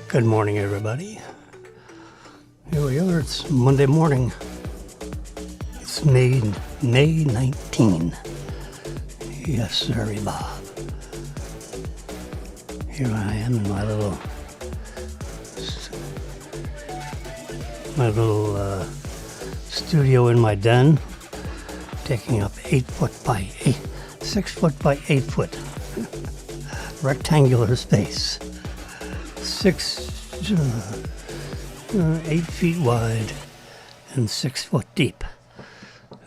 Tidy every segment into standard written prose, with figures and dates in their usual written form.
Good morning, everybody. Here we are. It's Monday morning. It's May 19. Yes, sir, Bob. Here I am in my little studio in my den, taking up 6 foot by 8 foot rectangular space. 8 feet wide and 6 foot deep.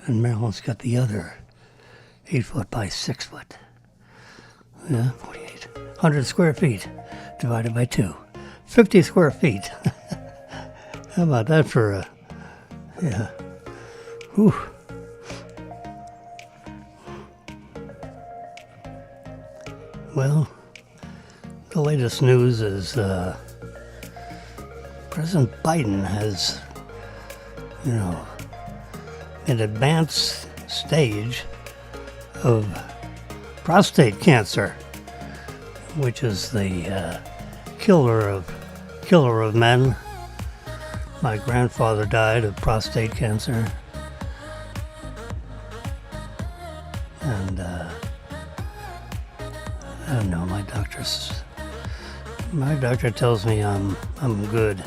And Marilyn's got the other 8 foot by 6 foot. Yeah, 48. 100 square feet divided by 2. 50 square feet. How about that for a, yeah. Whew. Well, the latest news is President Biden has, an advanced stage of prostate cancer, which is the killer of men. My grandfather died of prostate cancer, and I don't know. My doctor tells me I'm good.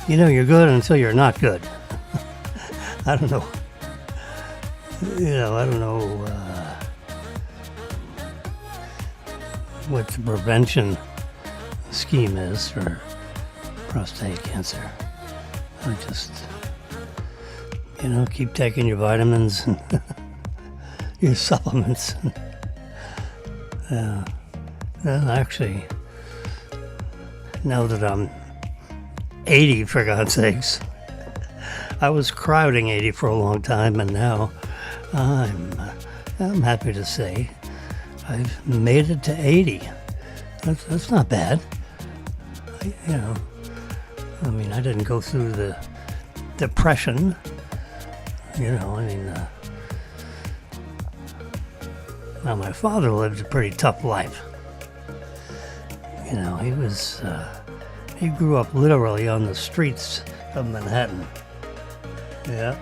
You're good until you're not good. I don't know. I don't know what the prevention scheme is for prostate cancer. I just, keep taking your vitamins and your supplements. Well, actually, now that I'm 80, for God's sakes, I was crowding 80 for a long time, and now I'm happy to say I've made it to 80. That's not bad. I didn't go through the depression. Now my father lived a pretty tough life. He grew up literally on the streets of Manhattan. Yeah.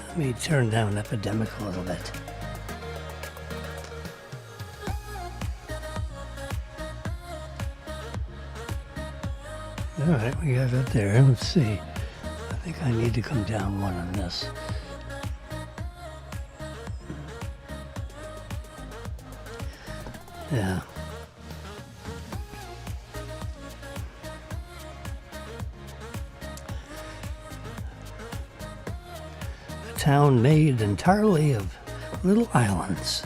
Let me turn down Epidemic a little bit. All right, we got it there. Let's see. I think I need to come down one on this. Yeah. A town made entirely of little islands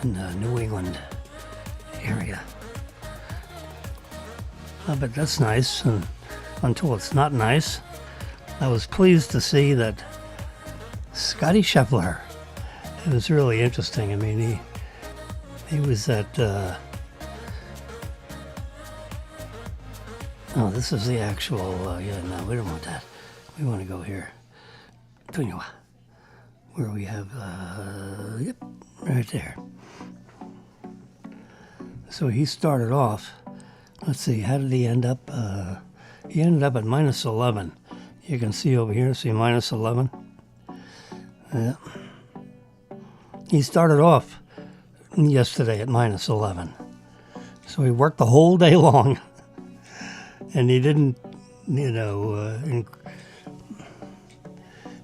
in the New England area. But that's nice, and until it's not nice. I was pleased to see that Scotty Scheffler. It was really interesting. He was at, this is the actual, no, we don't want that. We want to go here. Where we have, yep, right there. So he started off, let's see, how did he end up? He ended up at minus 11. You can see over here, see minus 11? Yeah. He started off yesterday at minus 11. So he worked the whole day long, and he didn't,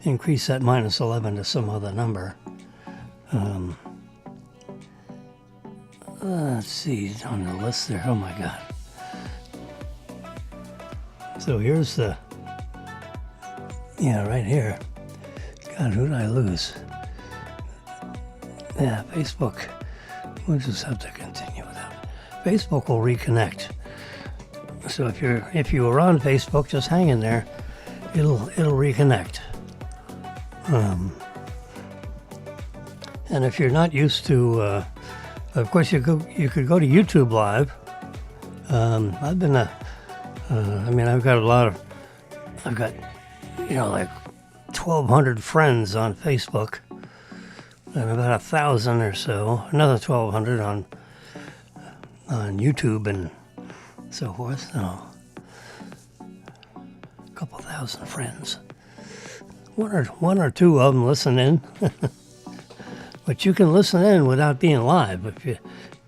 increase that minus 11 to some other number. Let's see, on the list there, oh my God. So here's the, right here. God, who did I lose? Yeah, Facebook. We'll just have to continue with that. Facebook will reconnect. So if you were on Facebook, just hang in there. It'll reconnect. And if you're not used to, of course, you could go to YouTube Live. I've been I've got like 1,200 friends on Facebook, and about 1,000 or so, another 1,200 on on YouTube and so forth. So, a couple thousand friends. One or two of them listen in. But you can listen in without being live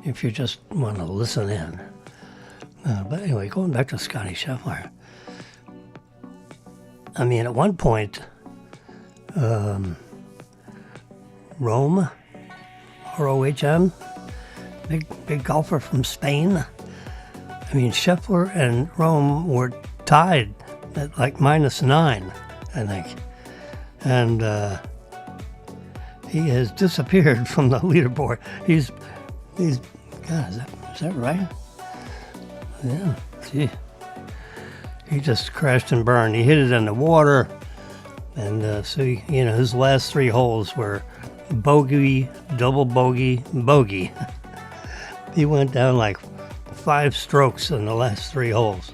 if you just want to listen in. But anyway, going back to Scotty Scheffler. I mean, at one point, Rome, ROHM, big golfer from Spain. I mean, Scheffler and Rome were tied at like -9, I think. And he has disappeared from the leaderboard. He's God, is that right? Yeah, gee. He just crashed and burned. He hit it in the water. And so, his last 3 holes were bogey, double bogey, bogey. He went down like 5 strokes in the last 3 holes.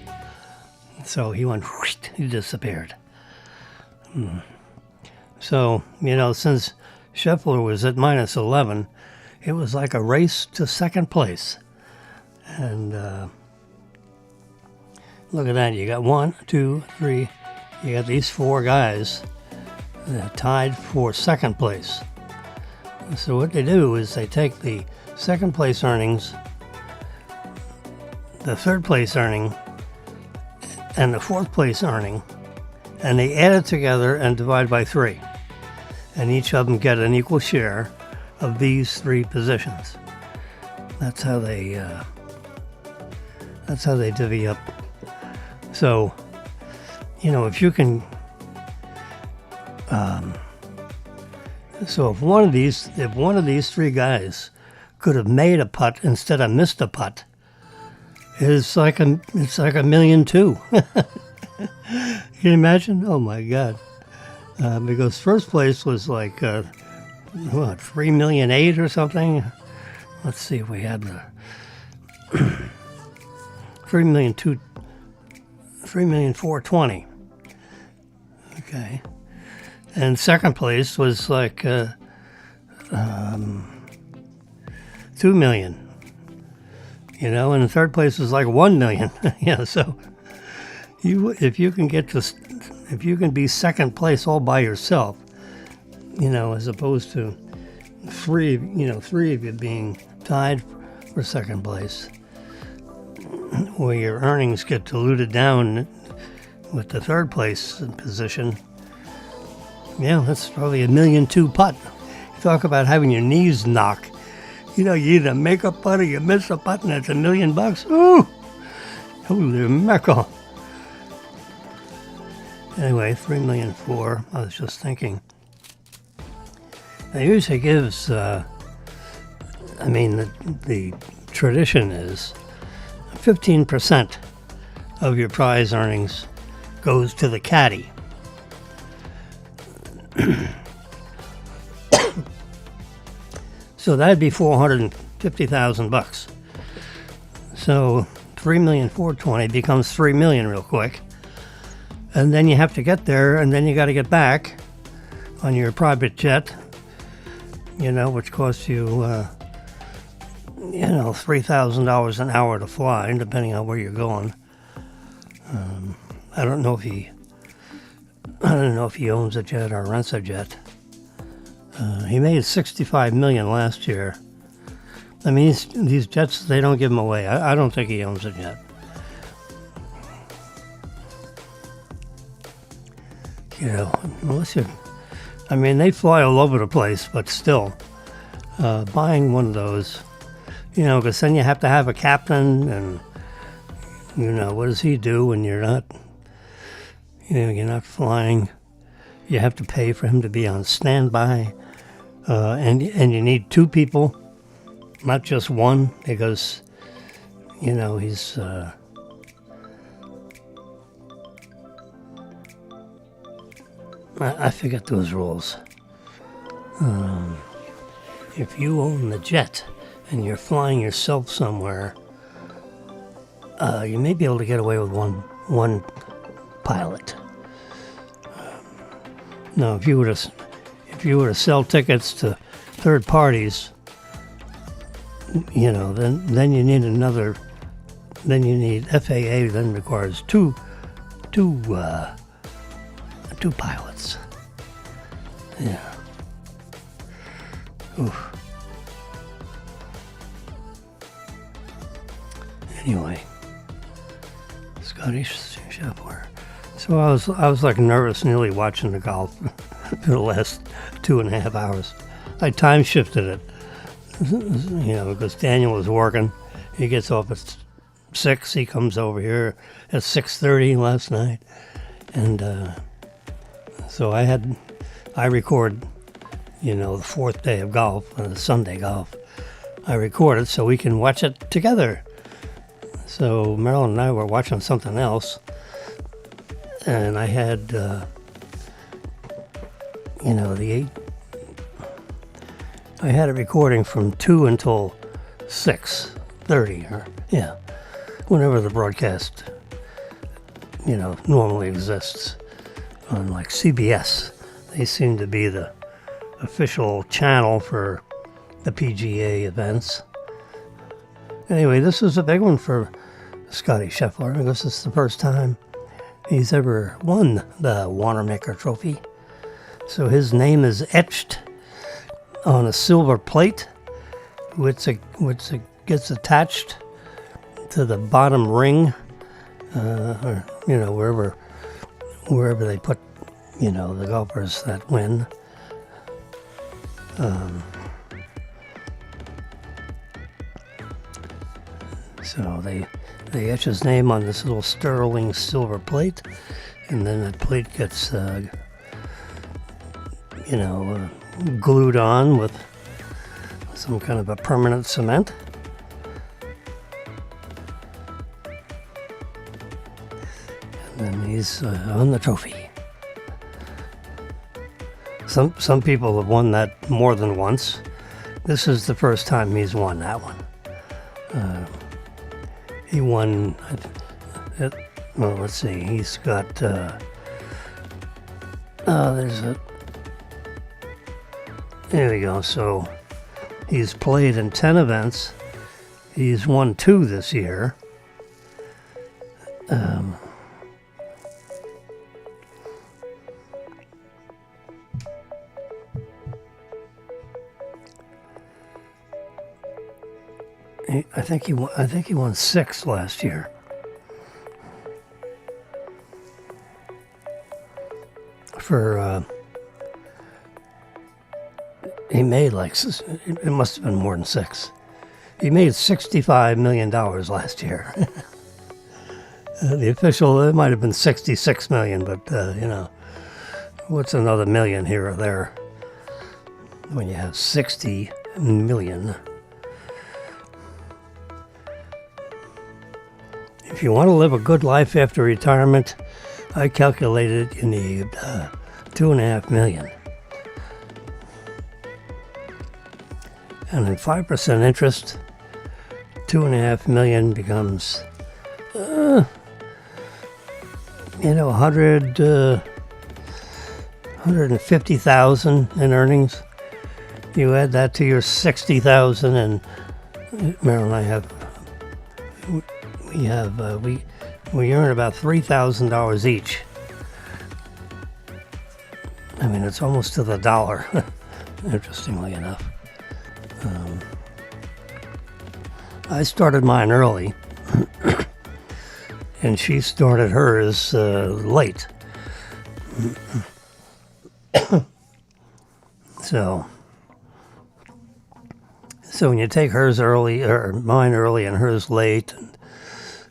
So he went, whoosh, he disappeared. So, since Scheffler was at -11, it was like a race to second place. And look at that. You got 1, 2, 3. You got these 4 guys tied for second place. So what they do is they take the second place earnings, the third place earning, and the fourth place earning, and they add it together and divide by 3. And each of them get an equal share of these 3 positions. That's how they divvy up. So, if you can, so if one of these 3 guys could have made a putt instead of missed a putt, it's like $1.2 million. Can you imagine? Oh my God! Because first place was like $3.8 million or something. Let's see if we had the $3,420,000. Okay, and second place was like $2 million. And the third place was like $1 million. So if you can be second place all by yourself, as opposed to 3 of you being tied for second place, where your earnings get diluted down with the third place position. Yeah, that's probably $1.2 million putt. You talk about having your knees knock. You either make a putt or you miss a putt, and it's $1 million. Ooh, holy mackerel. Anyway, $3.4 million. I was just thinking. It usually gives. The tradition is 15% of your prize earnings goes to the caddy. So that'd be $450,000. So $3,420,000 becomes $3 million real quick, and then you have to get there, and then you got to get back on your private jet. Which costs you $3,000 an hour to fly, depending on where you're going. I don't know if he owns a jet or rents a jet. He made $65 million last year. I mean, these jets, they don't give them away. I don't think he owns a jet. Unless you, they fly all over the place, but still, buying one of those, because then you have to have a captain, and what does he do when you're not, you're not flying? You have to pay for him to be on standby, and you need 2 people, not just one, because he's I forget those rules. If you own the jet and you're flying yourself somewhere, you may be able to get away with one pilot. Now, if you were to sell tickets to third parties, then you need another. Then you need FAA. Then requires two pilots. Yeah. Oof. Anyway, Scottish Shuffler. So I was like nervous, nearly watching the golf for the last 2.5 hours. I time shifted it, because Daniel was working. He gets off at 6. He comes over here at 6:30 last night, and so I record, the fourth day of golf, Sunday golf. I record it so we can watch it together. So Marilyn and I were watching something else, and I had, I had a recording from 2 until 6:30, whenever the broadcast, normally exists on like CBS. They seem to be the official channel for the PGA events. Anyway, this is a big one for Scotty Scheffler because it's the first time he's ever won the Wanamaker Trophy. So his name is etched on a silver plate, which gets attached to the bottom ring, or wherever they put, the golfers that win. So they etch his name on this little sterling silver plate, and then that plate gets, glued on with some kind of a permanent cement. And then he's on the trophy. Some people have won that more than once. This is the first time he's won that one. He won, let's see, he's got, there we go. So he's played in 10 events. He's won 2 this year. I think he won 6 last year. He made it must have been more than 6. He made $65 million last year. The official, it might have been 66 million, but what's another million here or there when you have 60 million? If you want to live a good life after retirement, I calculated you need $2.5 million. And at 5% interest, $2.5 million becomes, 150,000 in earnings. You add that to your 60,000, and Marilyn and I we earn about $3,000 each. I mean, it's almost to the dollar, interestingly enough. I started mine early, and she started hers late. So when you take hers early, or mine early and hers late, and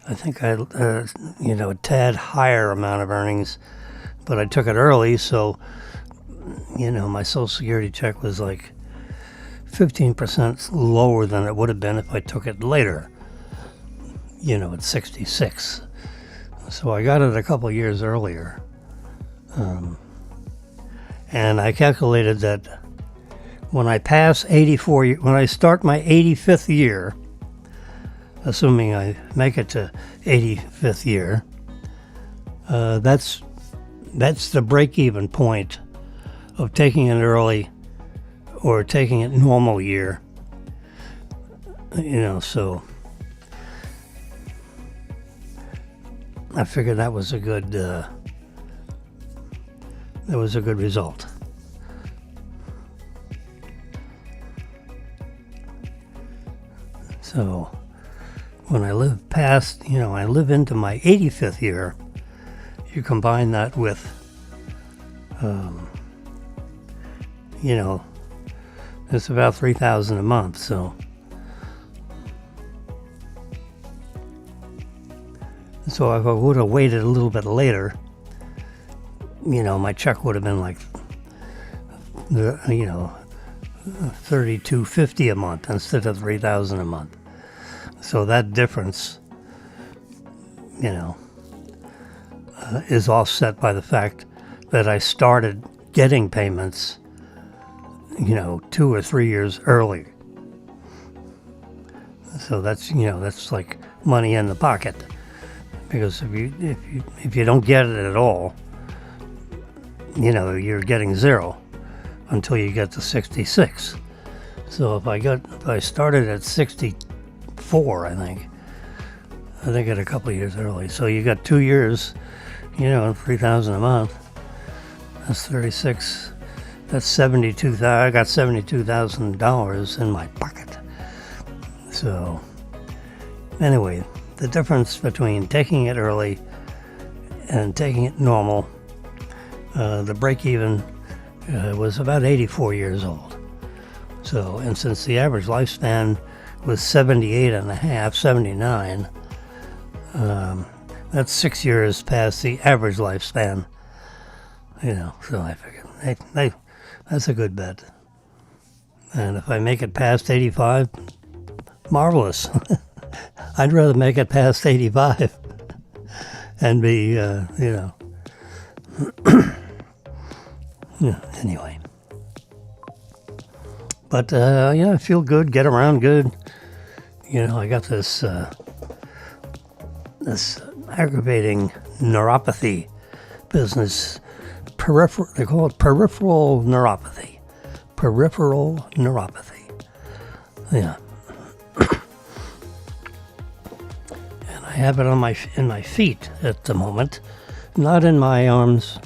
I think I had, a tad higher amount of earnings, but I took it early, so, my Social Security check was like 15% lower than it would have been if I took it later, at 66. So I got it a couple years earlier. And I calculated that when I pass 84, when I start my 85th year, assuming I make it to 85th year, that's the break-even point of taking it early or taking it normal year. So I figured that was a good result. So when I live past, I live into my 85th year, you combine that with, it's about $3,000 a month. So if I would have waited a little bit later, my check would have been like, $3,250 a month instead of $3,000 a month. So that difference, is offset by the fact that I started getting payments, 2 or 3 years early. So that's like money in the pocket, because if you don't get it at all, you're getting zero until you get to 66. So if I started at 64, I think at a couple of years early. So you got 2 years, $3,000 a month. That's 36. That's 72,000. I got $72,000 in my pocket. So anyway, the difference between taking it early and taking it normal, the break even was about 84 years old. So, and since the average lifespan was 78 and a half, 79, that's 6 years past the average lifespan. So I figured, hey, that's a good bet. And if I make it past 85, marvelous. I'd rather make it past 85 and be, anyway. But, I feel good, get around good. I got this aggravating neuropathy business. They call it peripheral neuropathy. Peripheral neuropathy. Yeah. And I have it in my feet at the moment, not in my arms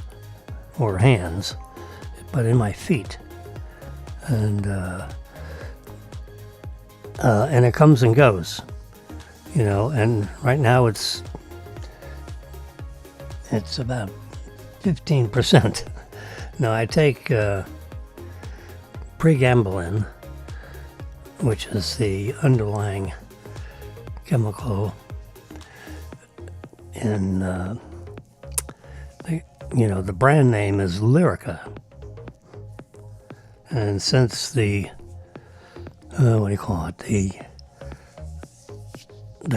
or hands, but in my feet. And it comes and goes, and right now it's about 15%. Now I take pregabalin, which is the underlying chemical in, the brand name is Lyrica. And since the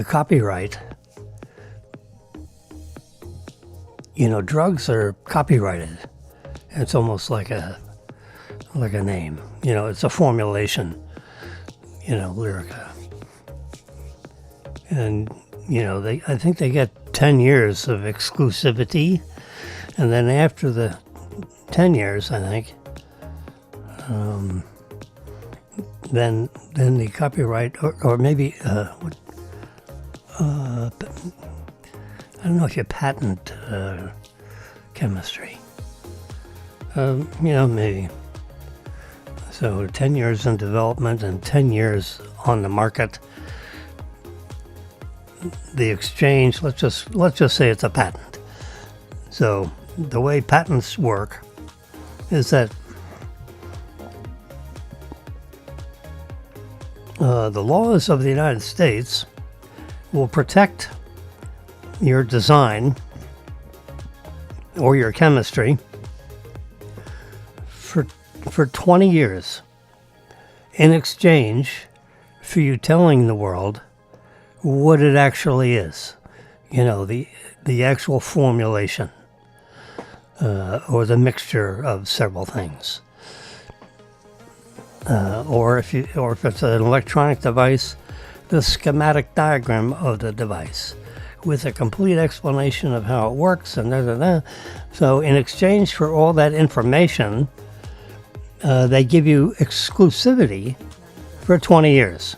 copyright, drugs are copyrighted. It's almost like a name. It's a formulation. Lyrica. And I think they get 10 years of exclusivity, and then after the 10 years, I think, then the copyright, or maybe I don't know if you patent chemistry. Maybe. So 10 years in development and 10 years on the market. The exchange, let's just say it's a patent. So the way patents work is that the laws of the United States will protect your design or your chemistry for 20 years in exchange for you telling the world what it actually is. The actual formulation or the mixture of several things. Or if it's an electronic device, the schematic diagram of the device with a complete explanation of how it works and da. So in exchange for all that information, they give you exclusivity for 20 years.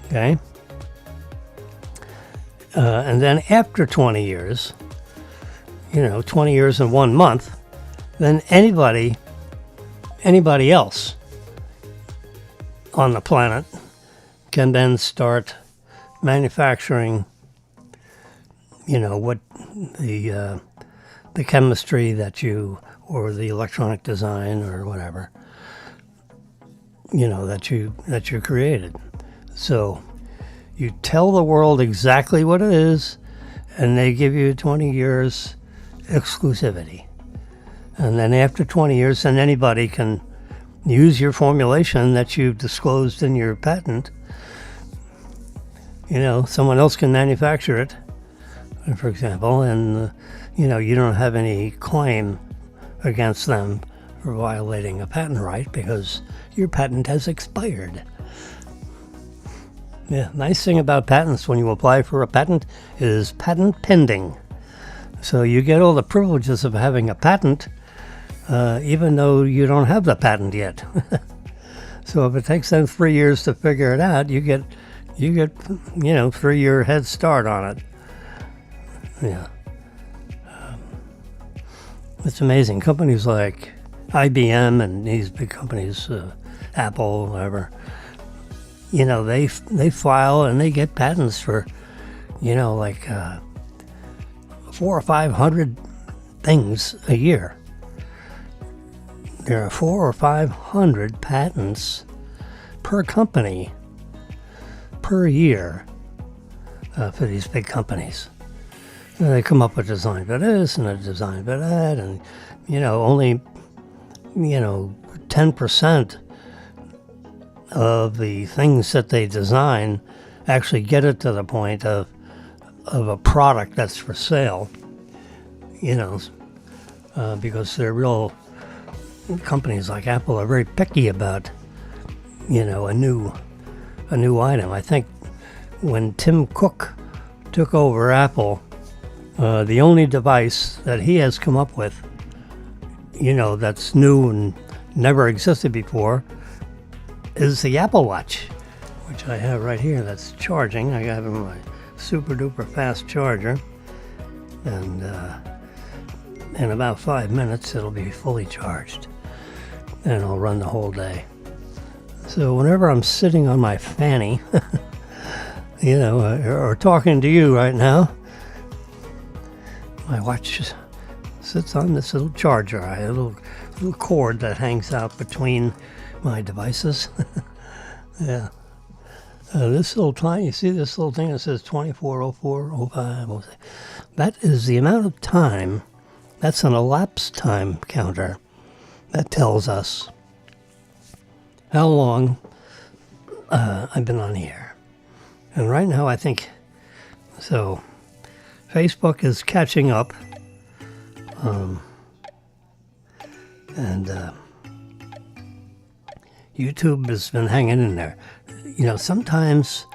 Okay? And then after 20 years, 20 years and 1 month, then anybody else on the planet can then start manufacturing, what the chemistry or the electronic design or whatever, that you created. So you tell the world exactly what it is, and they give you 20 years exclusivity. And then after 20 years, then anybody can use your formulation that you've disclosed in your patent. Someone else can manufacture it, for example, and, you don't have any claim against them for violating a patent right because your patent has expired. Yeah, nice thing about patents when you apply for a patent is patent pending. So you get all the privileges of having a patent, even though you don't have the patent yet. So if it takes them 3 years to figure it out, you get 3-year head start on it. Yeah. It's amazing. Companies like IBM and these big companies, Apple, whatever, they file and they get patents for, 400 or 500 things a year. There are 400 or 500 patents per company per year for these big companies. And they come up with design for this and a design for that, and only 10% of the things that they design actually get it to the point of a product that's for sale. Because they're real companies like Apple are very picky about a new item. I think when Tim Cook took over Apple, the only device that he has come up with, that's new and never existed before, is the Apple Watch, which I have right here. That's charging. I have my super duper fast charger, and in about 5 minutes it'll be fully charged, and I'll run the whole day. So whenever I'm sitting on my fanny, or talking to you right now, my watch sits on this little charger. I have a little cord that hangs out between my devices. Yeah. This little you see this little thing that says 24:04:05. That is the amount of time. That's an elapsed time counter. That tells us how long I've been on the air. And right now I think, so Facebook is catching up. And YouTube has been hanging in there. Sometimes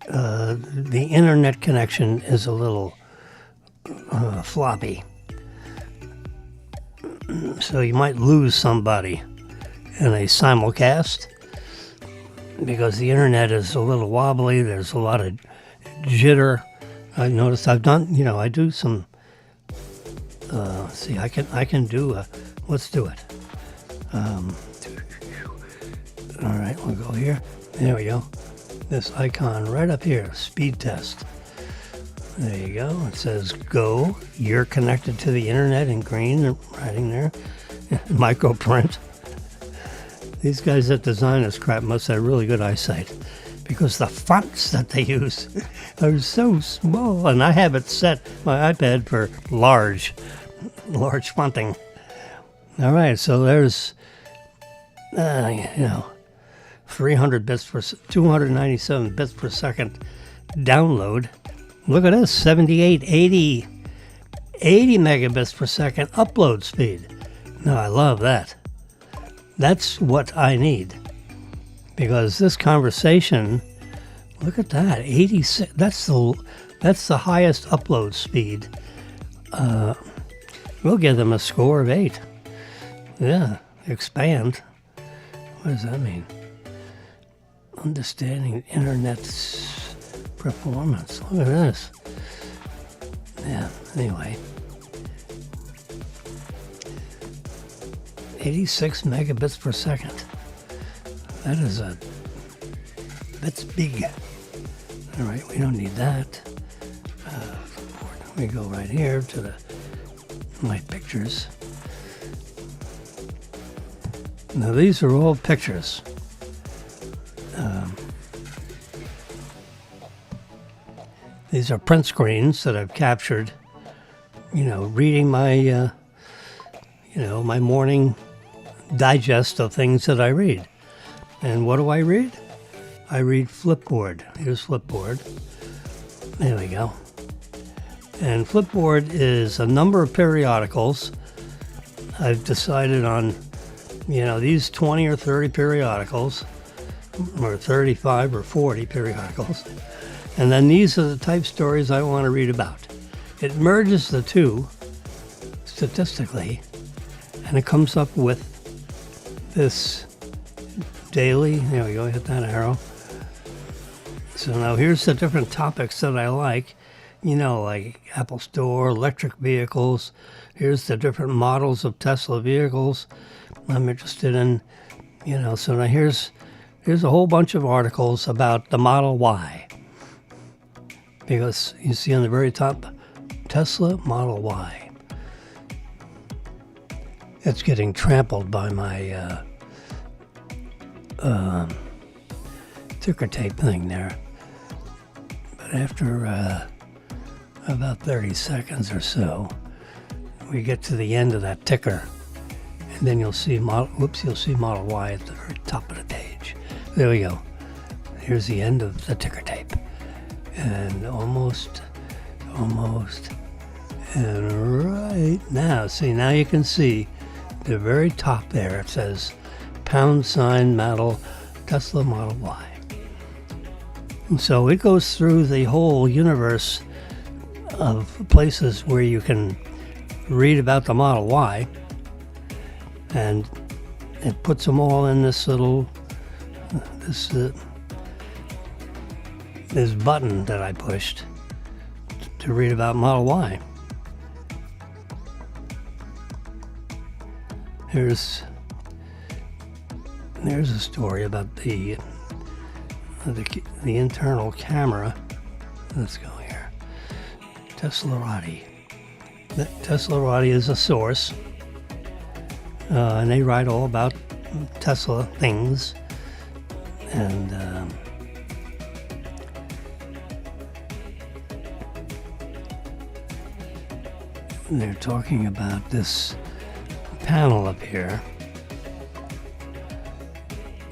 the internet connection is a little floppy. So you might lose somebody in a simulcast because the internet is a little wobbly. There's a lot of jitter. I noticed I've done, I do some, see, I can do let's do it. All right, we'll go here. There we go. This icon right up here, speed test. There you go. It says go. You're connected to the internet in green, writing there. Micro print. These guys that design this crap must have really good eyesight, because the fonts that they use are so small. And I have it set, my iPad, for large fonting. All right, so there's, 300 bits per, 297 bits per second download. Look at this, 78, 80 megabits per second upload speed. Now, I love that. That's what I need. Because this conversation, look at that, 86, that's the highest upload speed. We'll give them a score of 8. Yeah, expand. What does that mean? Understanding Internet's performance. Look at this. Yeah, anyway. 86 megabits per second. That's big. All right, we don't need that. We go right here to my pictures. Now these are all pictures. These are print screens that I've captured, reading my, my morning digest of things that I read. And what do I read? I read Flipboard. Here's Flipboard. There we go. And Flipboard is a number of periodicals. I've decided on, these 20 or 30 periodicals, or 35 or 40 periodicals. And then these are the type stories I want to read about. It merges the two statistically, and it comes up with this daily. There we go, hit that arrow. So now here's the different topics that I like, like Apple Store, electric vehicles. Here's the different models of Tesla vehicles I'm interested in, so now here's a whole bunch of articles about the Model Y. Because you see on the very top, Tesla Model Y. It's getting trampled by my ticker tape thing there. But after about 30 seconds or so, we get to the end of that ticker, and then you'll see Model Y at the very top of the page. There we go. Here's the end of the ticker tape. And almost, and right now, now you can see the very top there. It says # Tesla Model Y. And so it goes through the whole universe of places where you can read about the Model Y, and it puts them all in this little this button that I pushed to read about Model Y. There's a story about the internal camera. Let's go here. Teslarati. Teslarati is a source, and they write all about Tesla things, and they're talking about this panel up here.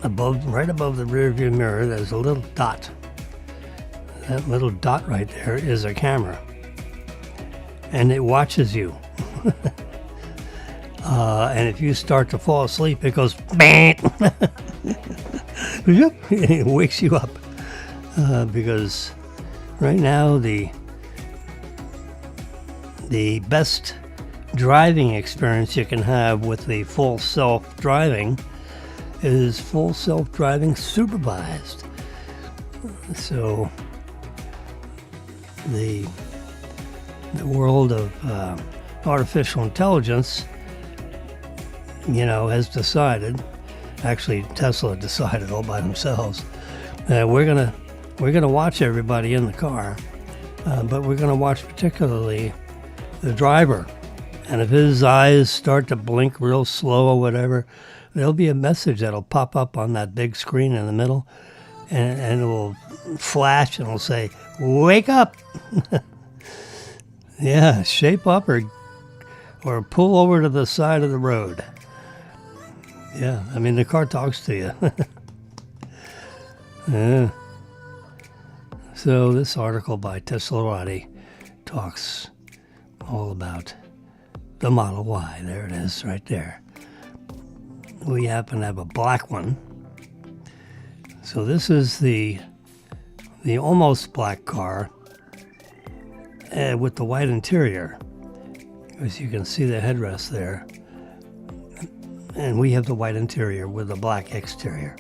Right above the rearview mirror, there's a little dot. That little dot right there is a camera, and it watches you. And if you start to fall asleep, it goes bang. It wakes you up, because right now the best driving experience you can have with the full self-driving is full self-driving supervised. So the world of artificial intelligence, has decided, actually Tesla decided all by themselves, that we're gonna watch everybody in the car, but we're gonna watch particularly the driver. And if his eyes start to blink real slow or whatever, there'll be a message that'll pop up on that big screen in the middle, and it will flash and it'll say, "Wake up!" Yeah, shape up or pull over to the side of the road. Yeah, I mean, the car talks to you. Yeah. So this article by Teslarati talks all about the Model Y. There it is, right there. We happen to have a black one. So this is the almost black car with the white interior. As you can see the headrest there. And we have the white interior with the black exterior.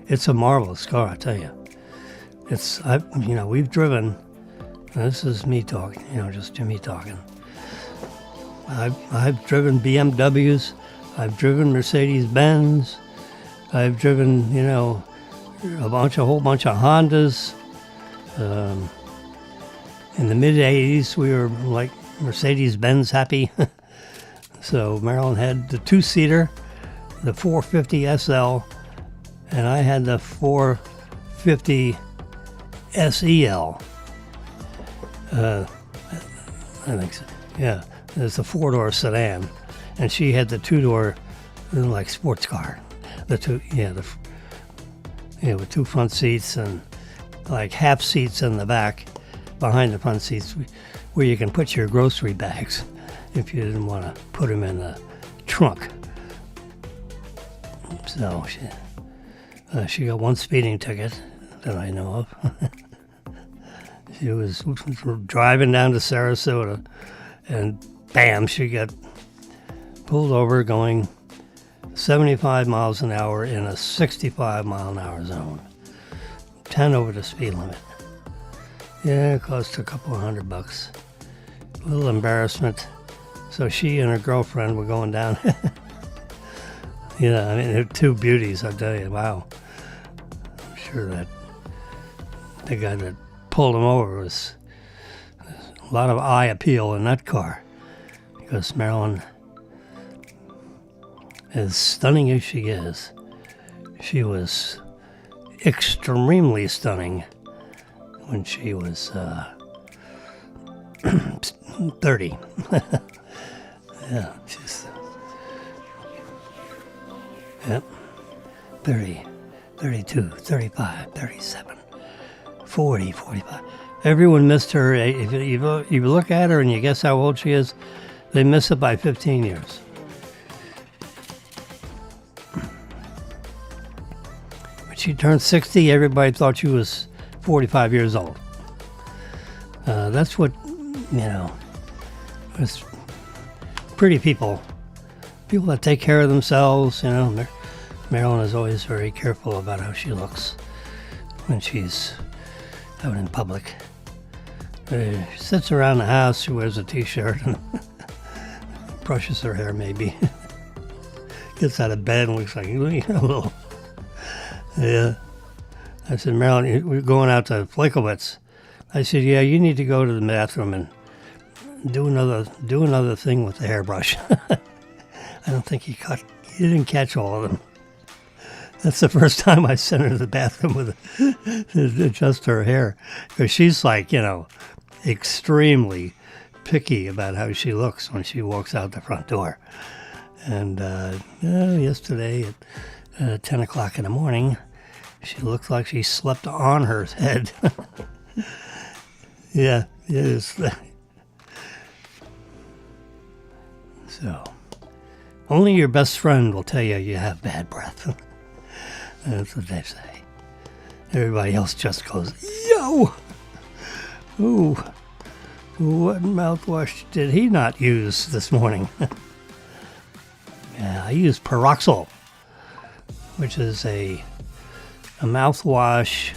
it's a marvelous car, I tell you. We've driven. This is me talking, just Jimmy talking. I've driven BMWs. I've driven Mercedes-Benz. I've driven, a whole bunch of Hondas. In the mid-'80s, we were like Mercedes-Benz happy. So Marilyn had the two-seater, the 450 SL, and I had the 450 SEL. I think so. Yeah, it's a four-door sedan, and she had the two-door, like sports car. With two front seats and like half seats in the back, behind the front seats, where you can put your grocery bags if you didn't want to put them in the trunk. So she got one speeding ticket that I know of. She was driving down to Sarasota, and bam, she got pulled over going 75 miles an hour in a 65 mile an hour zone. 10 over the speed limit. Yeah, it cost a couple of $100. A little embarrassment. So she and her girlfriend were going down. They're two beauties, I tell you. Wow. I'm sure that the guy that pulled him over was a lot of eye appeal in that car. Because Marilyn, as stunning as she is, she was extremely stunning when she was 30. Yeah, she's 30, 32, 35, 37, 40, 45. Everyone missed her. If you look at her and you guess how old she is, they miss it by 15 years. When she turned 60, everybody thought she was 45 years old. That's what, it's pretty people that take care of themselves, Marilyn is always very careful about how she looks when she's out in public. She sits around the house, she wears a t-shirt and brushes her hair maybe. Gets out of bed and looks like a little... Yeah. I said, Marilyn, we're going out to Flakowitz. I said, yeah, you need to go to the bathroom and do another thing with the hairbrush. I don't think you didn't catch all of them. That's the first time I sent her to the bathroom to adjust her hair. Because she's like, extremely picky about how she looks when she walks out the front door. And yesterday at 10 o'clock in the morning, she looked like she slept on her head. Yeah, it is. So, only your best friend will tell you have bad breath. That's what they say. Everybody else just goes, yo! Ooh, what mouthwash did he not use this morning? Yeah, I used Peroxyl, which is a mouthwash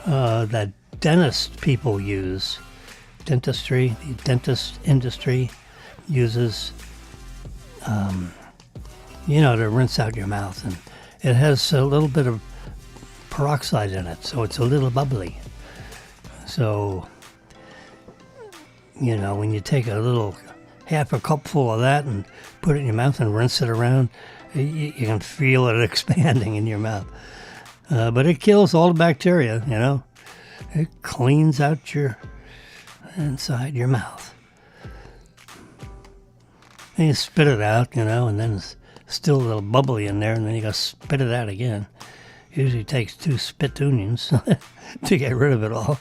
that dentist people use. The dentist industry uses, to rinse out your mouth. And it has a little bit of peroxide in it, so it's a little bubbly. So, when you take half a cupful of that and put it in your mouth and rinse it around, you can feel it expanding in your mouth. But it kills all the bacteria, It cleans out your inside your mouth. And you spit it out, and then it's still a little bubbly in there, and then you gotta spit it out again. Usually takes 2 spittoonions to get rid of it all.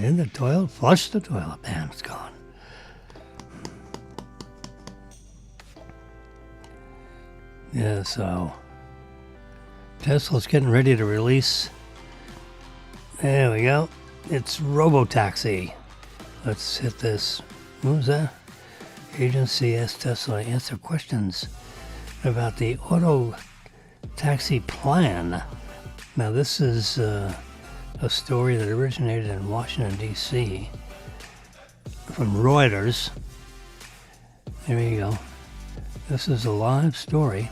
In the toilet, flush the toilet, bam, it's gone. Yeah, so Tesla's getting ready to release. There we go. It's Robotaxi. Let's hit this. What was that? Agency asked Tesla to answer questions about the taxi plan. Now this is a story that originated in Washington, D.C. from Reuters. There you go. This is a live story.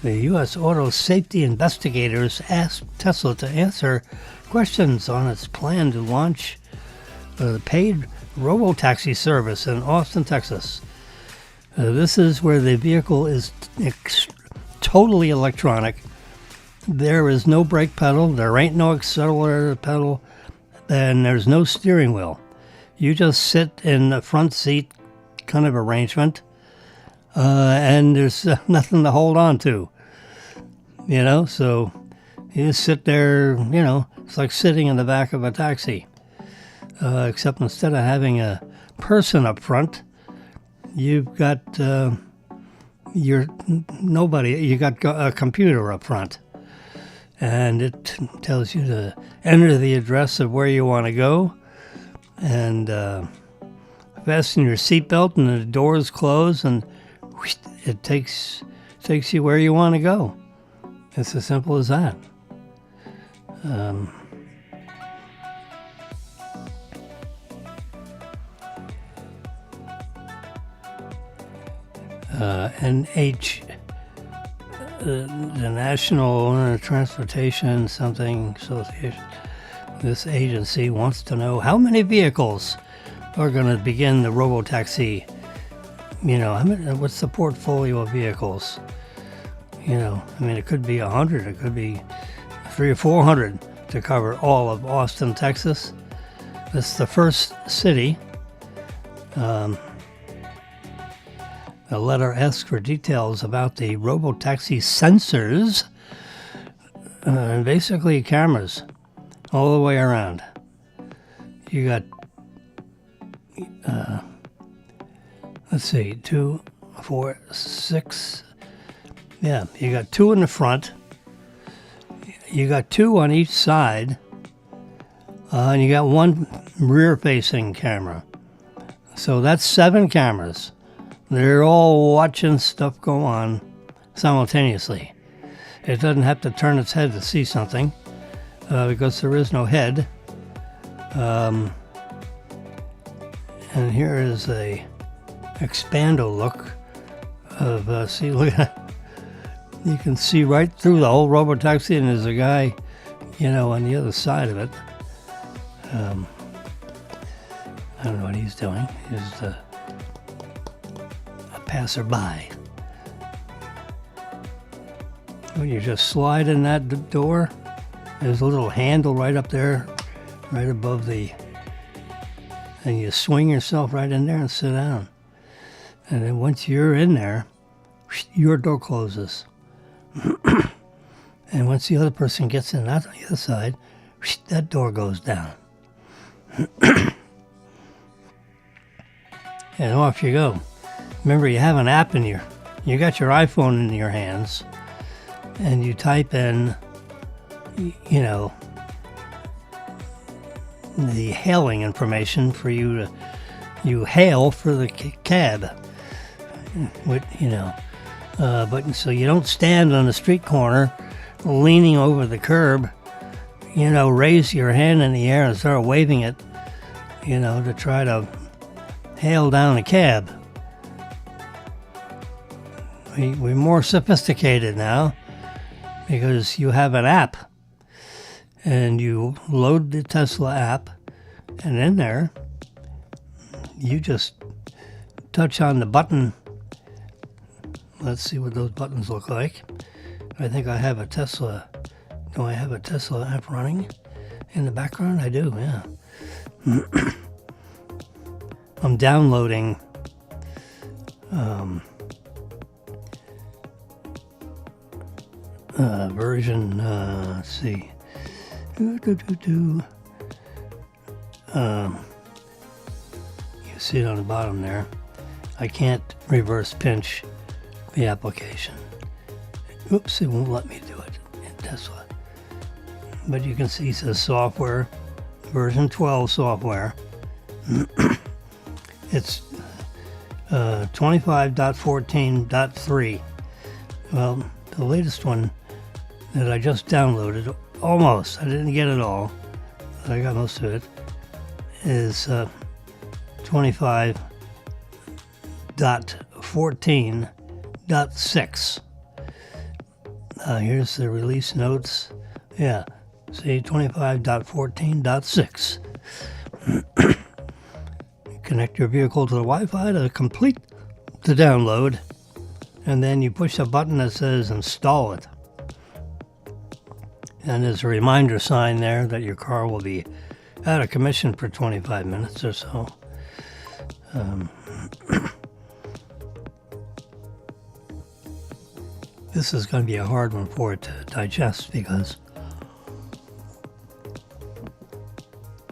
The U.S. auto safety investigators asked Tesla to answer questions on its plan to launch the paid robo-taxi service in Austin, Texas. This is where the vehicle is totally electronic. There is no brake pedal, there ain't no accelerator pedal, and there's no steering wheel. You just sit in the front seat kind of arrangement, and there's nothing to hold on to. So you just sit there, it's like sitting in the back of a taxi. Except instead of having a person up front, you've got you got a computer up front. And it tells you to enter the address of where you want to go, and fasten your seatbelt, and the doors close, and whoosh, it takes you where you want to go. It's as simple as that. The National Transportation something Association, this agency wants to know how many vehicles are going to begin the robo-taxi. What's the portfolio of vehicles? It could be 100, it could be 300 or 400 to cover all of Austin, Texas. This is the first city. The letter asks for details about the robo-taxi sensors and basically cameras all the way around. You got, 2, 4, 6. Yeah, you got 2 in the front. You got 2 on each side. And you got 1 rear-facing camera. So that's 7 cameras. They're all watching stuff go on simultaneously. It doesn't have to turn its head to see something because there is no head. And here is a expando look of, look at that. You can see right through the whole robotaxi, and there's a guy, on the other side of it. I don't know what he's doing. He's a passerby. When you just slide in that door, there's a little handle right up there, right above and you swing yourself right in there and sit down. And then once you're in there, your door closes. And once the other person gets in on the other side, that door goes down. And off you go. Remember, you have an app you got your iPhone in your hands, and you type in, the hailing information for you hail for the cab. But so you don't stand on the street corner leaning over the curb, raise your hand in the air and start waving it, to try to hail down a cab. We're more sophisticated now because you have an app, and you load the Tesla app, and in there you just touch on the button. Let's see what those buttons look like. I think I have a Tesla. Do I have a Tesla app running in the background? I do, yeah. I'm downloading version, let's see. You see it on the bottom there. I can't reverse pinch the application. Oops, it won't let me do it in Tesla. But you can see it says software, version 12 software. It's 25.14.3. Well, the latest one that I just downloaded, almost, I didn't get it all, but I got most of it, is 25.14.6. Here's the release notes. Yeah, see, 25.14.6. Connect your vehicle to the Wi-Fi to complete the download, and then you push a button that says install it. And there's a reminder sign there that your car will be out of commission for 25 minutes or so. This is going to be a hard one for it to digest because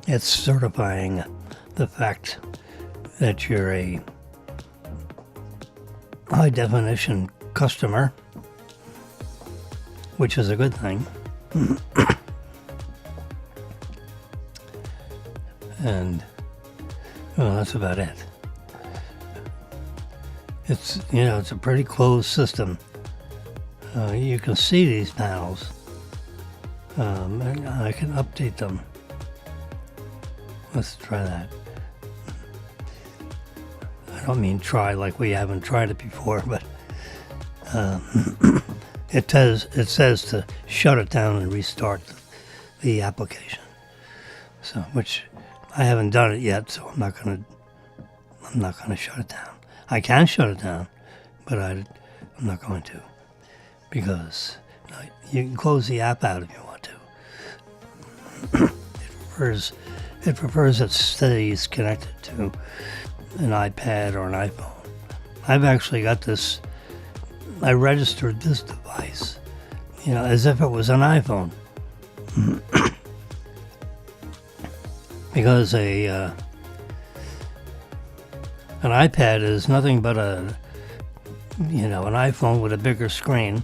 it's certifying the fact that you're a high definition customer, which is a good thing. And well, that's about it. It's it's a pretty closed system. You can see these panels. And I can update them. Let's try that. I don't mean try like we haven't tried it before, but it says to shut it down and restart the application. So, which I haven't done it yet, so I'm not gonna shut it down. I can shut it down, but I'm not going to, because you can close the app out if you want to. It prefers it stays connected to an iPad or an iPhone. I've actually got this. I registered this device, as if it was an iPhone, because an iPad is nothing but an iPhone with a bigger screen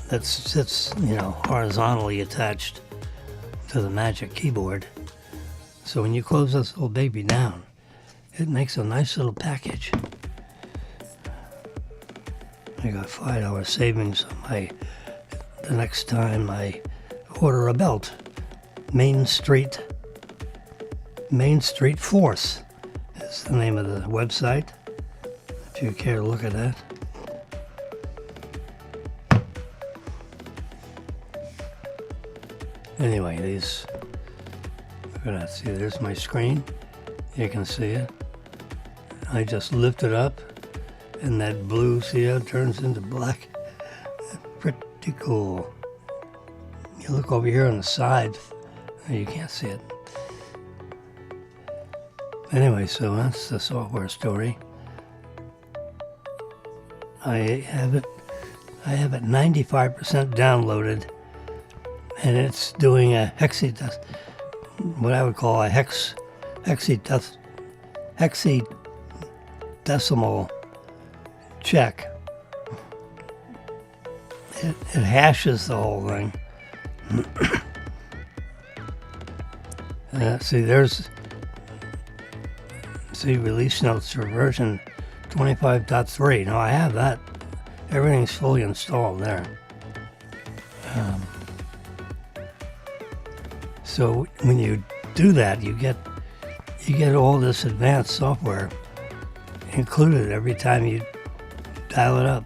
that sits, horizontally attached to the Magic Keyboard. So when you close this little baby down, it makes a nice little package. I got $5 savings on the next time I order a belt. Main Street Force is the name of the website, if you care to look at that. Anyway, look at that. See, there's my screen. You can see it. I just lift it up, and that blue, see how it turns into black? Pretty cool. You look over here on the side, you can't see it. Anyway, so that's the software story. I have it 95% downloaded, and it's doing a what I would call a hexadecimal check. It hashes the whole thing. See release notes for version 25.3. Now I have that. Everything's fully installed there. So when you do that, you get all this advanced software included every time you dial it up.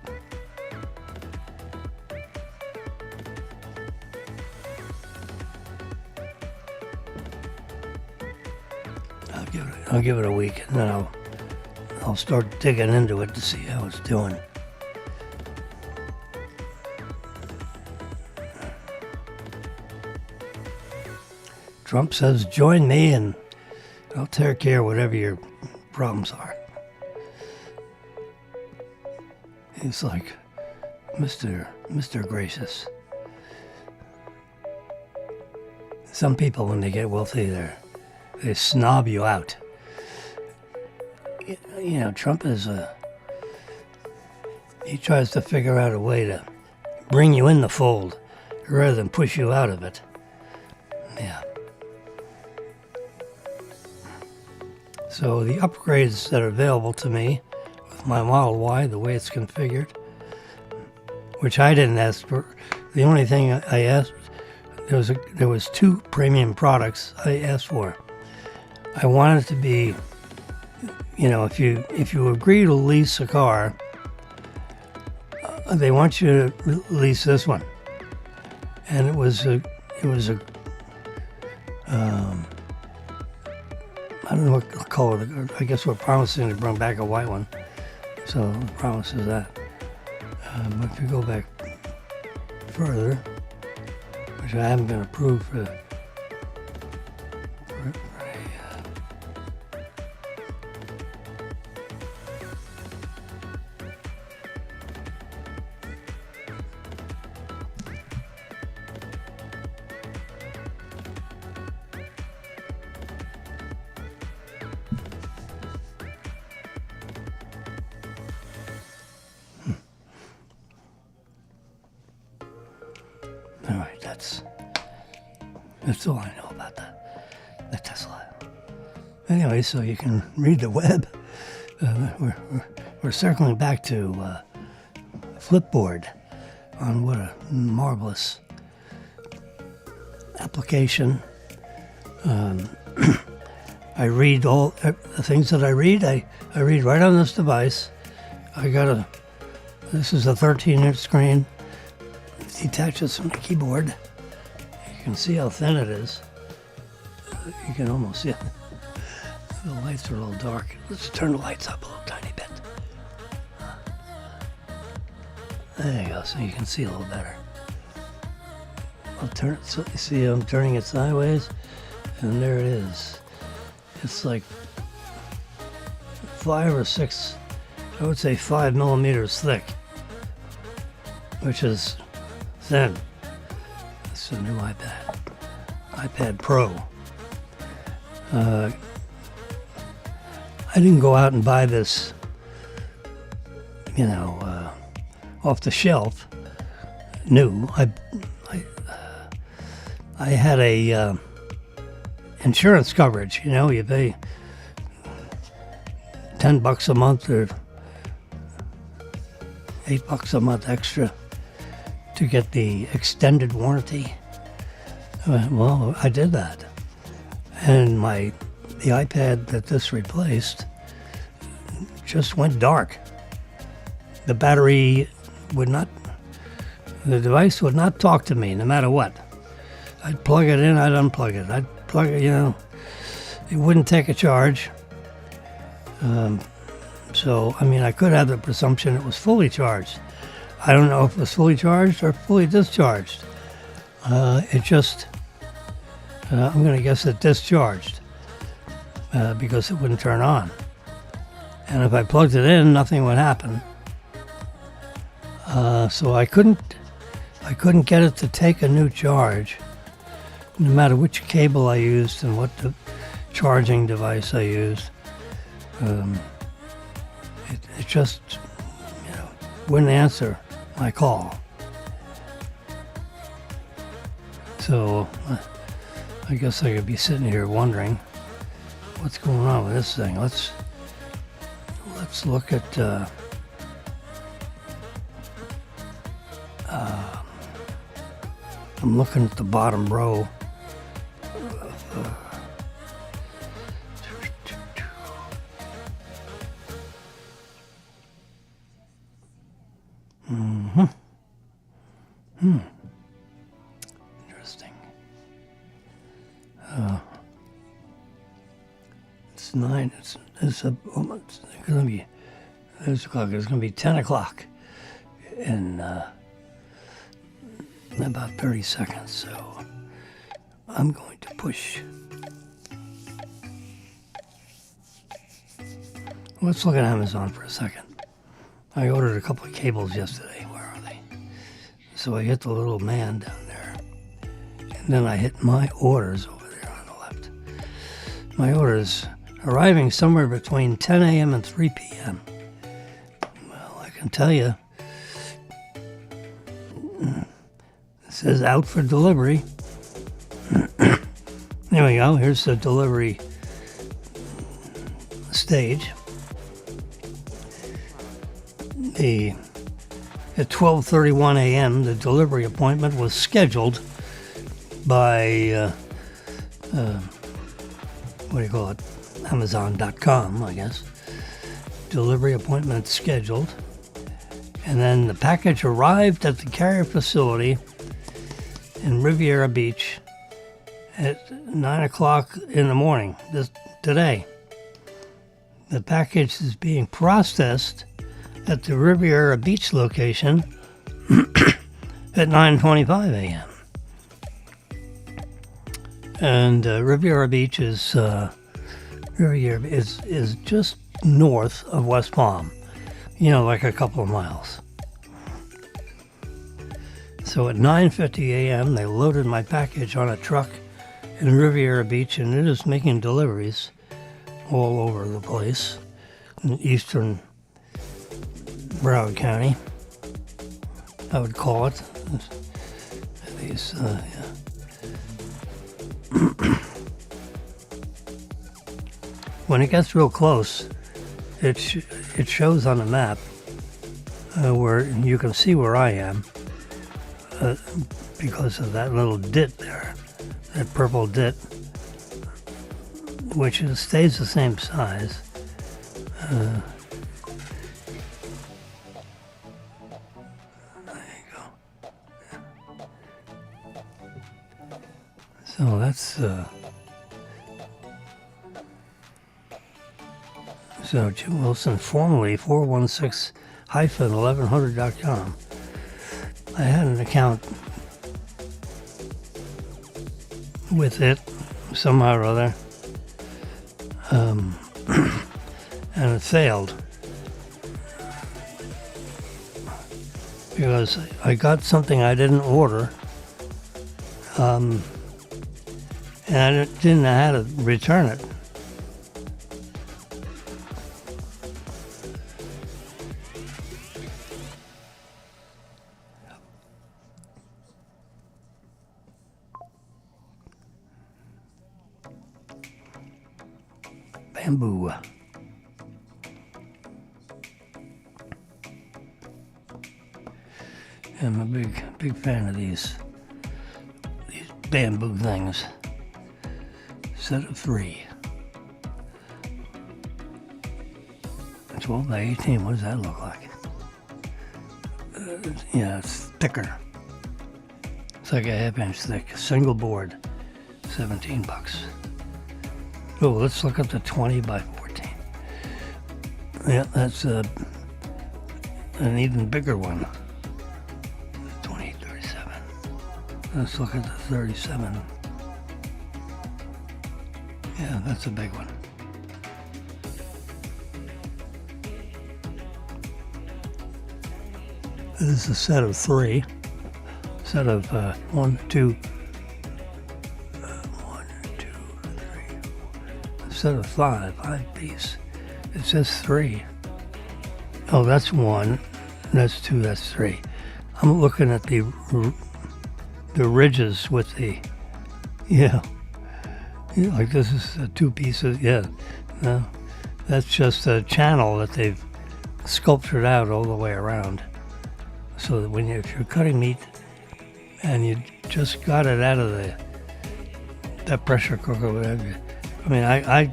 I'll give it a week, and then I'll start digging into it to see how it's doing. Trump says, join me and I'll take care of whatever your problems are. He's like, Mr. Gracious. Some people, when they get wealthy, they snob you out. Trump he tries to figure out a way to bring you in the fold rather than push you out of it. Yeah. So the upgrades that are available to me with my Model Y, the way it's configured, which I didn't ask for. The only thing I asked, there was 2 premium products I asked for. I wanted it to be, if you agree to lease a car, they want you to lease this one, and it was a I don't know what color. I guess we're promising to bring back a white one, so the promise is that. But if you go back further, which I haven't been approved for all right, that's all I know about the Tesla. Anyway, so you can read the web. We're circling back to Flipboard on what a marvelous application. I read all the things that I read. I read right on this device. This is a 13-inch screen. It detaches from the keyboard. You can see how thin it is. You can almost see it. The lights are a little dark. Let's turn the lights up a little tiny bit. There you go, so you can see a little better. I'll turn it, so you see I'm turning it sideways, and there it is. It's like 5 or 6, I would say 5 millimeters thick, which is thin. It's a new iPad Pro. I didn't go out and buy this, off the shelf, new. I had a insurance coverage. You pay $10 a month or $8 a month extra to get the extended warranty. Well, I did that, and the iPad that this replaced just went dark. The device would not talk to me no matter what. I'd plug it in, I'd unplug it. I'd plug it, it wouldn't take a charge. So, I could have the presumption it was fully charged. I don't know if it was fully charged or fully discharged. I'm going to guess it discharged because it wouldn't turn on. And if I plugged it in, nothing would happen. So I couldn't get it to take a new charge, no matter which cable I used and what the charging device I used. It just, wouldn't answer my call. So I guess I could be sitting here wondering what's going on with this thing. Let's look at I'm looking at the bottom row. Interesting. It's 9. It's going to be. It's going to be 10 o'clock in about 30 seconds. So I'm going to push. Let's look at Amazon for a second. I ordered a couple of cables yesterday. Where are they? So I hit the little man down there. And then I hit my orders over there on the left. My orders arriving somewhere between 10 a.m. and 3 p.m. Well, I can tell you, it says out for delivery. There we go. Here's the delivery stage. At 12:31 a.m., the delivery appointment was scheduled by, Amazon.com, I guess. Delivery appointment scheduled. And then the package arrived at the carrier facility in Riviera Beach at 9 o'clock in the morning today. The package is being processed at the Riviera Beach location at 9:25 a.m. And Riviera Beach is just north of West Palm, like a couple of miles. So at 9:50 a.m., they loaded my package on a truck in Riviera Beach, and it is making deliveries all over the place in eastern Broward County, I would call it. When it gets real close, it shows on the map where you can see where I am because of that little dit there, that purple dit, which stays the same size. So that's so Jim Wilson, formerly 416-1100.com. I had an account with it somehow or other, and it failed because I got something I didn't order. And I didn't know how to return it. Bamboo. I'm a big fan of these bamboo things. Set of 3. 12 by 18, what does that look like? Yeah, it's thicker. It's like a half-inch thick. Single board, $17. Oh, let's look at the 20 by 14. Yeah, that's an even bigger one. 37. Let's look at the 37. Yeah, that's a big one. This is a set of 3. Set of 1, 2, 3, 4. A set of 5 piece. It says 3. Oh, that's 1. That's 2. That's 3. I'm looking at the ridges with the, like this is 2 pieces. Yeah, no, that's just a channel that they've sculptured out all the way around, so that if you're cutting meat and you just got it out of that pressure cooker, whatever. I mean, I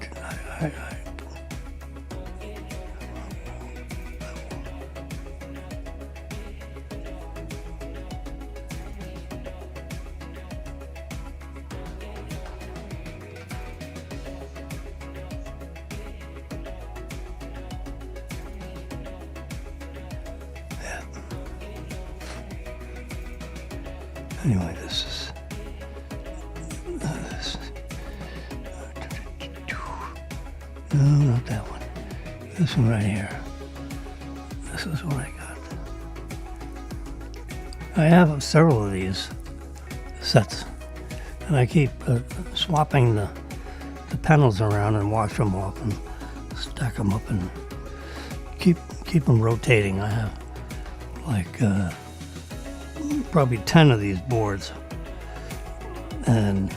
Anyway, this is no, not that one. This one right here. This is what I got. I have several of these sets, and I keep swapping the panels around and wash them off and stack them up and keep them rotating. I have like probably 10 of these boards, and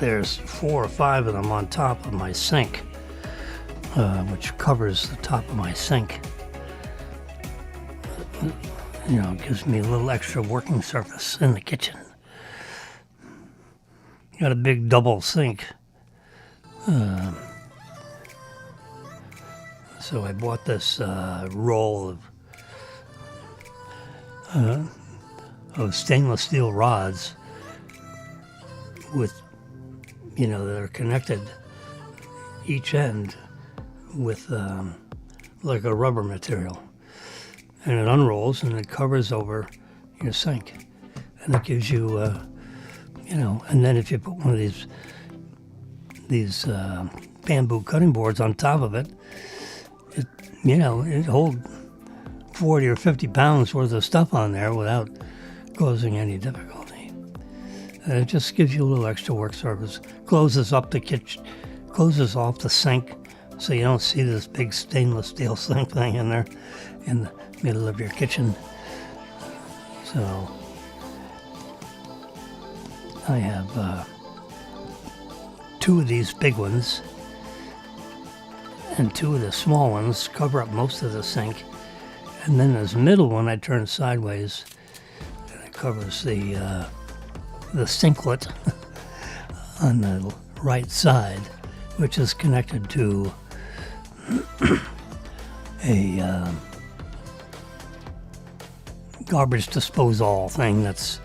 there's 4 or 5 of them on top of my sink, which covers the top of my sink. You know, it gives me a little extra working surface in the kitchen. Got a big double sink. So I bought this roll of stainless steel rods with, you know, that are connected each end with like a rubber material. And it unrolls and it covers over your sink. And it gives you, you know, and then if you put one of these bamboo cutting boards on top of it, you know, it holds 40 or 50 pounds worth of stuff on there without causing any difficulty. And it just gives you a little extra work surface. Closes up the kitchen, closes off the sink, so you don't see this big stainless steel sink thing in there in the middle of your kitchen. So I have 2 of these big ones, and 2 of the small ones cover up most of the sink. And then this middle one I turn sideways, and it covers the sinklet on the right side, which is connected to a garbage disposal thing that's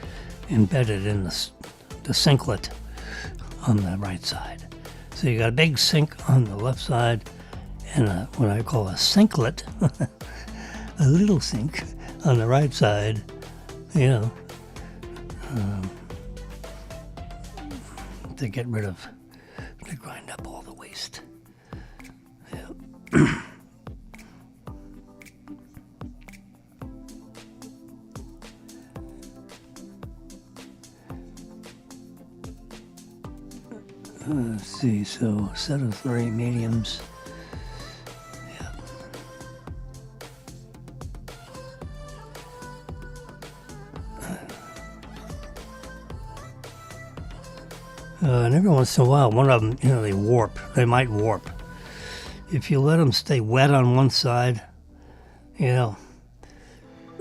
embedded in the sinklet on the right side. So you got a big sink on the left side and what I call a sinklet, a little sink on the right side, you know, to get rid of, to grind up all the waste. Yeah. Let's see, so set of 3 mediums. And every once in a while, one of them, you know, they warp. They might warp. If you let them stay wet on one side, you know,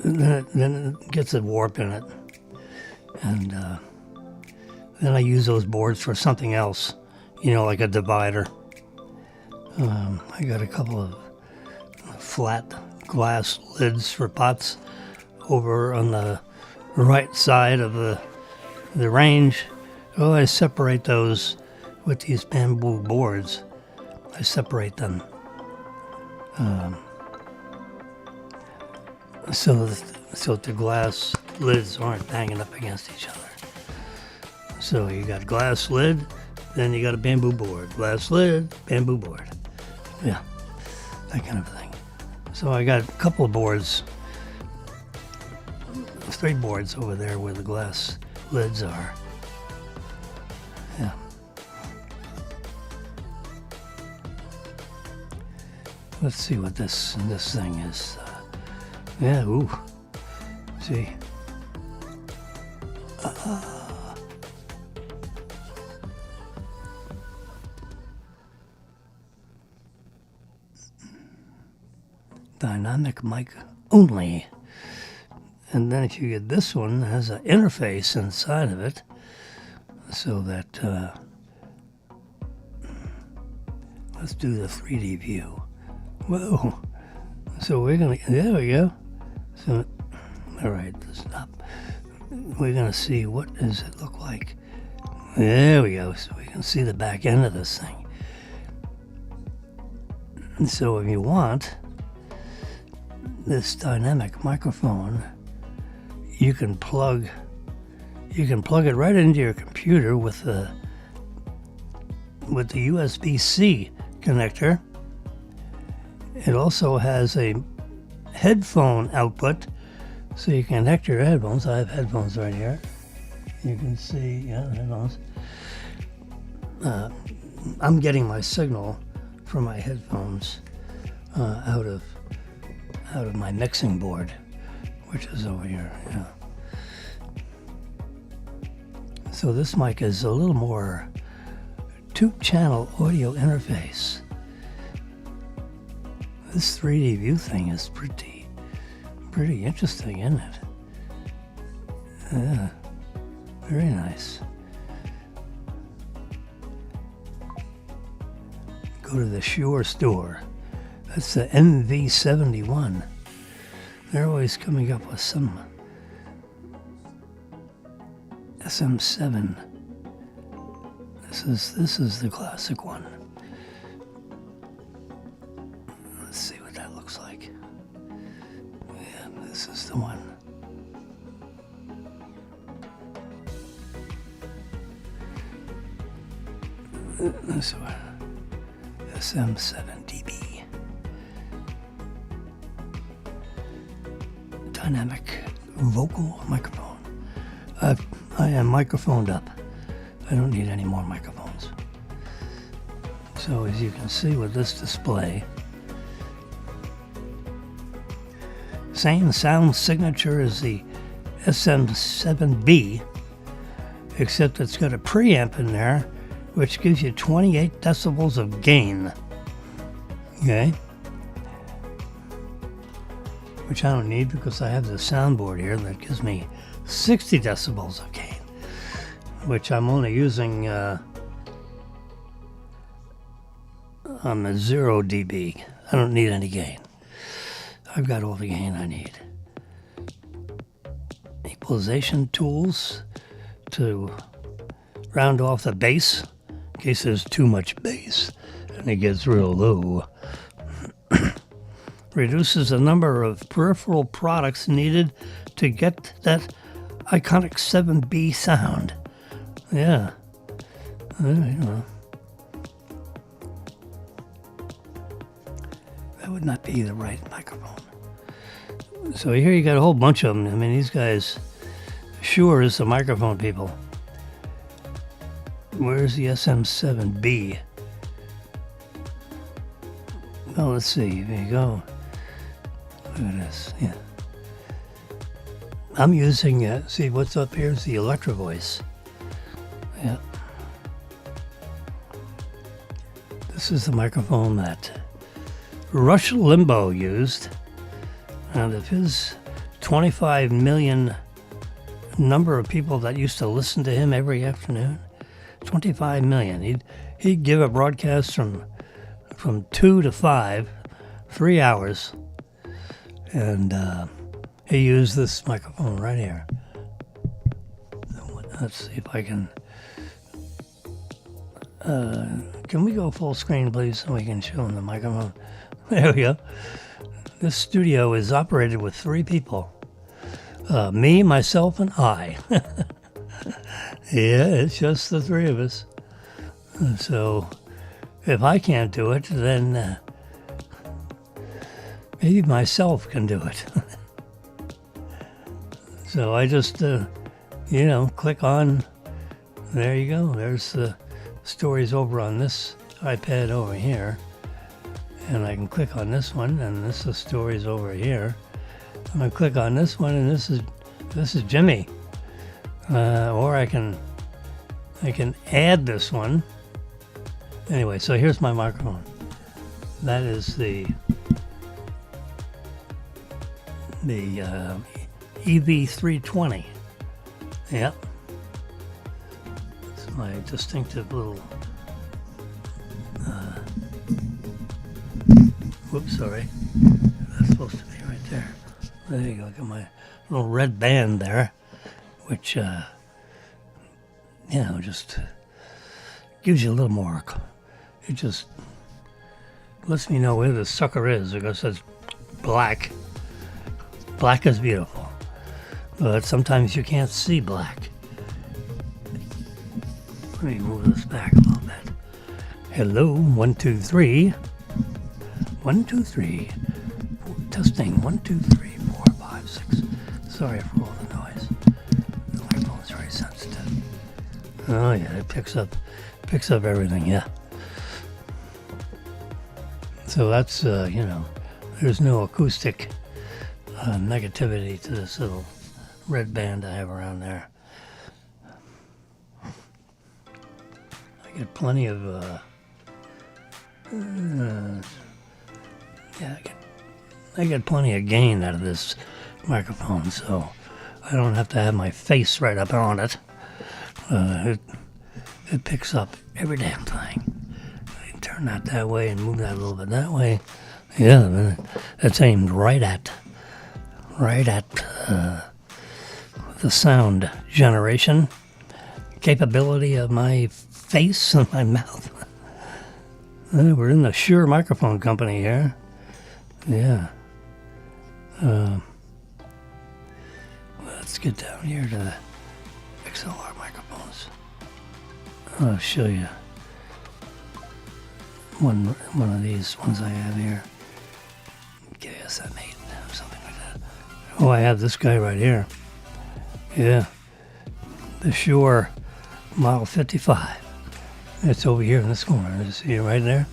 then it gets a warp in it. And then I use those boards for something else, you know, like a divider. I got a couple of flat glass lids for pots over on the right side of the range. Well, I separate those with these bamboo boards. I separate them so the glass lids aren't banging up against each other. So you got glass lid, then you got a bamboo board. Glass lid, bamboo board. Yeah, that kind of thing. So I got a couple of boards, 3 boards over there where the glass lids are. Yeah. Let's see what this thing is. Yeah, ooh. See. Dynamic mic only. And then if you get this one, it has an interface inside of it, so that let's do the 3D view. Whoa. So we're gonna, there we go. So, all right, stop. We're gonna see what does it look like. There we go. So we can see the back end of this thing. And so if you want this dynamic microphone, you can plug it right into your computer with the USB-C connector. It also has a headphone output, so you can connect your headphones. I have headphones right here. You can see, yeah, headphones. I'm getting my signal from my headphones out of my mixing board, which is over here. Yeah. So this mic is a little more 2-channel audio interface. This 3D view thing is pretty interesting, isn't it? Yeah, very nice. Go to the Shure store. That's the MV71. They're always coming up with some SM7. This is the classic one. Let's see what that looks like. Yeah, this is the one. This one. SM7DB. Dynamic vocal microphone. I am microphoned up. I don't need any more microphones. So as you can see with this display, same sound signature as the SM7B, except it's got a preamp in there, which gives you 28 decibels of gain. Okay? Which I don't need because I have the soundboard here that gives me 60 decibels of gain, which I'm only using on the 0 dB. I don't need any gain. I've got all the gain I need. Equalization tools to round off the bass in case there's too much bass and it gets real low. Reduces the number of peripheral products needed to get that iconic 7B sound. Yeah. You know. That would not be the right microphone. So here you got a whole bunch of them. I mean, these guys, Shure is the microphone people. Where's the SM7B? Well, let's see. There you go. Look at this. Yeah. I'm using, see what's up here is the Electro Voice. Yeah. This is the microphone that Rush Limbaugh used. And of his 25 million number of people that used to listen to him every afternoon, 25 million. He'd give a broadcast from 2 to 5, 3 hours, and he used this microphone right here. Let's see if I can we go full screen, please, so we can show them the microphone? There we go. This studio is operated with 3 people. Me, myself, and I. Yeah, it's just the 3 of us. So if I can't do it, then maybe myself can do it. So I just, click on, there you go. There's the stories over on this iPad over here. And I can click on this one, and this is stories over here. I'm gonna click on this one, and this is Jimmy. Or I can add this one. Anyway, so here's my microphone. That is the EV320. Yep. It's my distinctive little. Whoops, sorry. That's supposed to be right there. There you go. Look at my little red band there, which, just gives you a little more. It just lets me know where the sucker is because it's black. Black is beautiful, but sometimes you can't see black. Let me move this back a little bit. Hello, 1, 2, 3. 1, 2, 3. Testing 1, 2, 3, 4, 5, 6. Sorry for all the noise. The microphone's very sensitive. Oh yeah, it picks up everything. Yeah. So that's there's no acoustic negativity to this little red band I have around there. I get plenty of, I get plenty of gain out of this microphone, so I don't have to have my face right up on it. It picks up every damn thing. I can turn that way and move that a little bit that way. Yeah, that's aimed right at the sound generation capability of my face and my mouth. We're in the Shure Microphone Company here. Yeah. Let's get down here to the XLR microphones. I'll show you one of these ones I have here. KSM8, something like that. Oh, I have this guy right here. Yeah. The Shure Model 55. It's over here in this corner. You see it right there?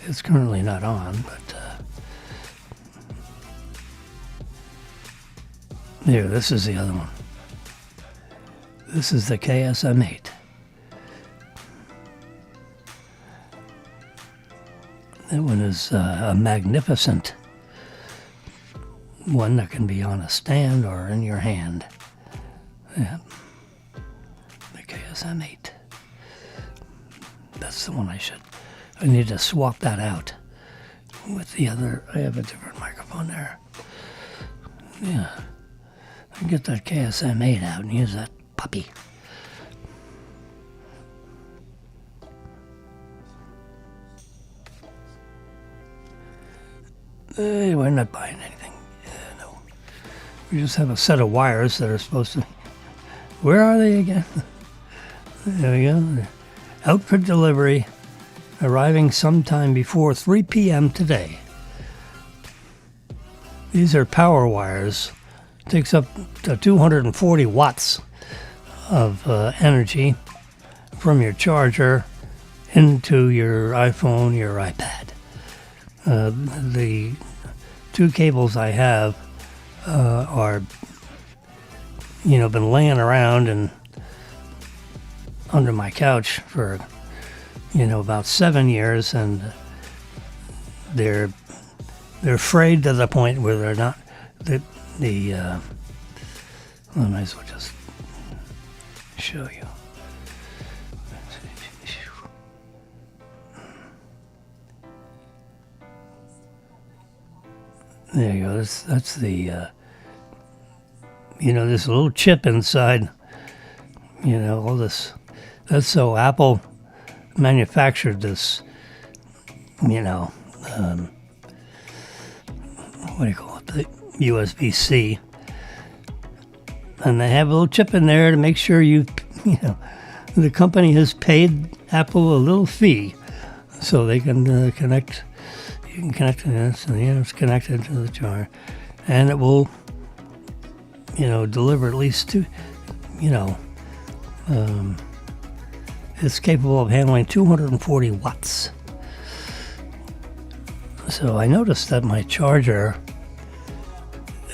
It's currently not on, but here, this is the other one. This is the KSM8. That one is a magnificent one that can be on a stand or in your hand. Yeah. The KSM8. That's the one I need to swap that out with the other. I have a different microphone there. Yeah. I can get that KSM8 out and use that puppy. We're not buying anything. No. We just have a set of wires that are supposed to... Where are they again? There we go. Out for delivery, arriving sometime before 3 p.m. today. These are power wires. It takes up to 240 watts of energy from your charger into your iPhone, your iPad. The two cables I have are, been laying around and under my couch for, about 7 years, and they're frayed to the point where they're not I might as well just show you. There you go. That's the this little chip inside. All this. That's so Apple manufactured this. What do you call it? The USB-C. And they have a little chip in there to make sure the company has paid Apple a little fee so they can connect. You can connect to this, and it's connected to the charger, and it will, deliver at least two. It's capable of handling 240 watts. So I noticed that my charger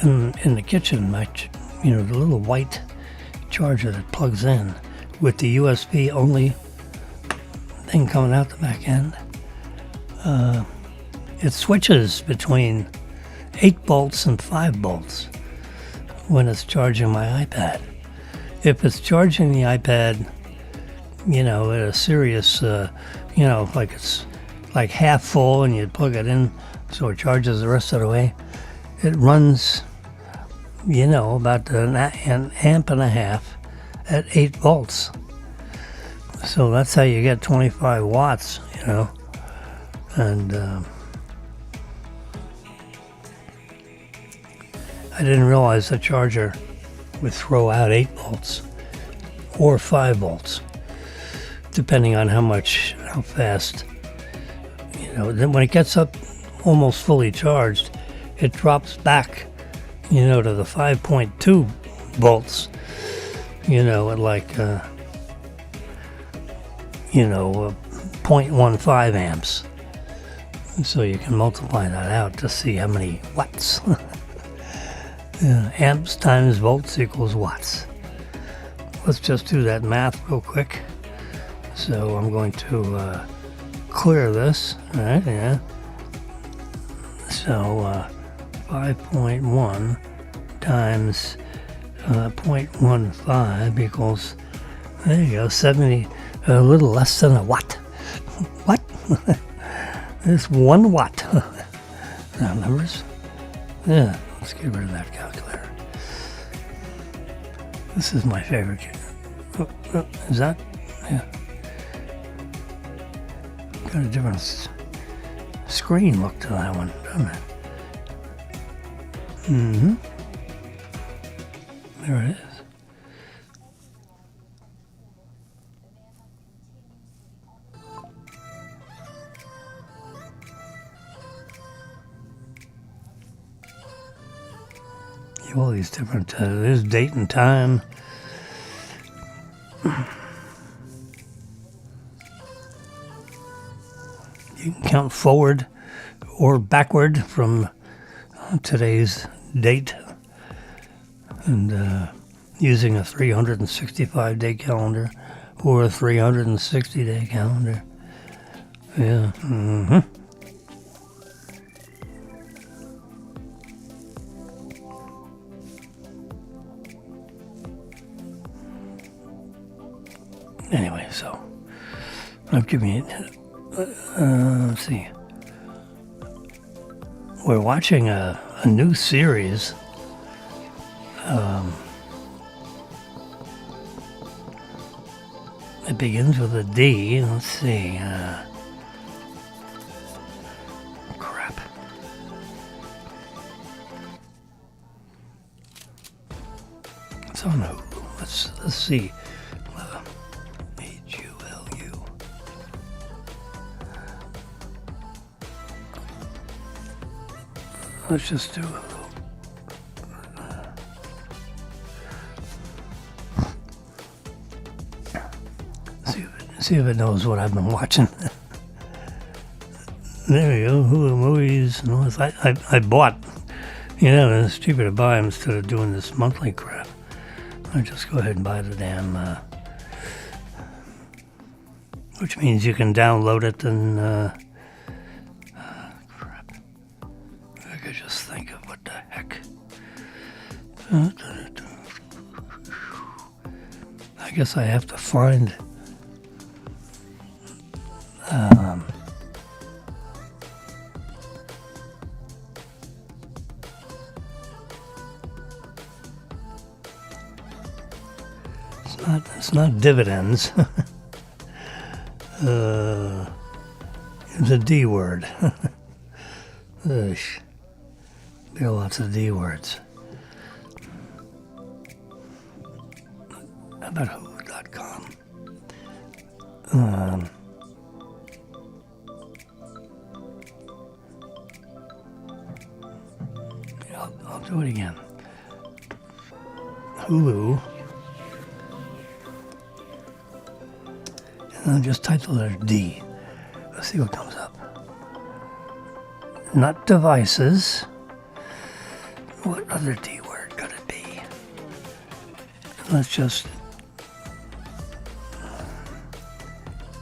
in the kitchen, the little white charger that plugs in with the USB only thing coming out the back end, it switches between 8 volts and 5 volts when it's charging my iPad. If it's charging the iPad, at a serious, like it's like half full and you plug it in so it charges the rest of the way, it runs, about an amp and a half at 8 volts. So that's how you get 25 watts, and I didn't realize the charger would throw out 8 volts or 5 volts, depending on how fast, then when it gets up almost fully charged, it drops back, to the 5.2 volts, at like, 0.15 amps. So you can multiply that out to see how many watts. Amps times volts equals watts. Let's just do that math real quick. So I'm going to clear this, right? Yeah. So 5.1 times 0.15 equals, there you go, 70, a little less than a watt. What? It's 1 watt. Round numbers. Yeah, let's get rid of that calculator. This is my favorite. Is that? Yeah. Got a different screen look to that one, doesn't it? Mm-hmm. There it is. You have all these different, there's date and time. You can count forward or backward from today's date, and using a 365-day calendar or a 360-day calendar. Yeah. Mm-hmm. Anyway, so I've given you. Let's see. We're watching a new series. It begins with a D. Let's see. Crap. It's on Hulu. Let's see. Hulu. Let's just do Hulu. See if it knows what I've been watching. There you go, Hulu movies. I bought, it's cheaper to buy them instead of doing this monthly crap. I just go ahead and buy the damn, which means you can download it and, crap. I could just think of what the heck. I guess I have to find. It's not dividends. It's a D word. There are lots of D words. How about Hulu.com? I'll do it again. Hulu. And just type the letter D. Let's see what comes up. Not devices. What other D word could it be? Let's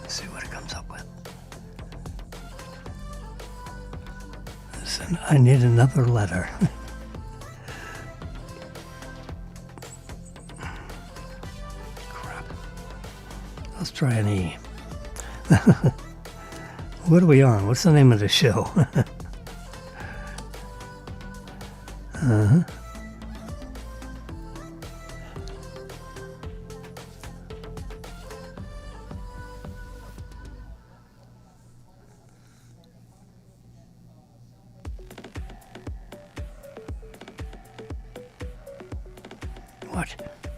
see what it comes up with. Listen, I need another letter. Let's try an E. What are we on? What's the name of the show?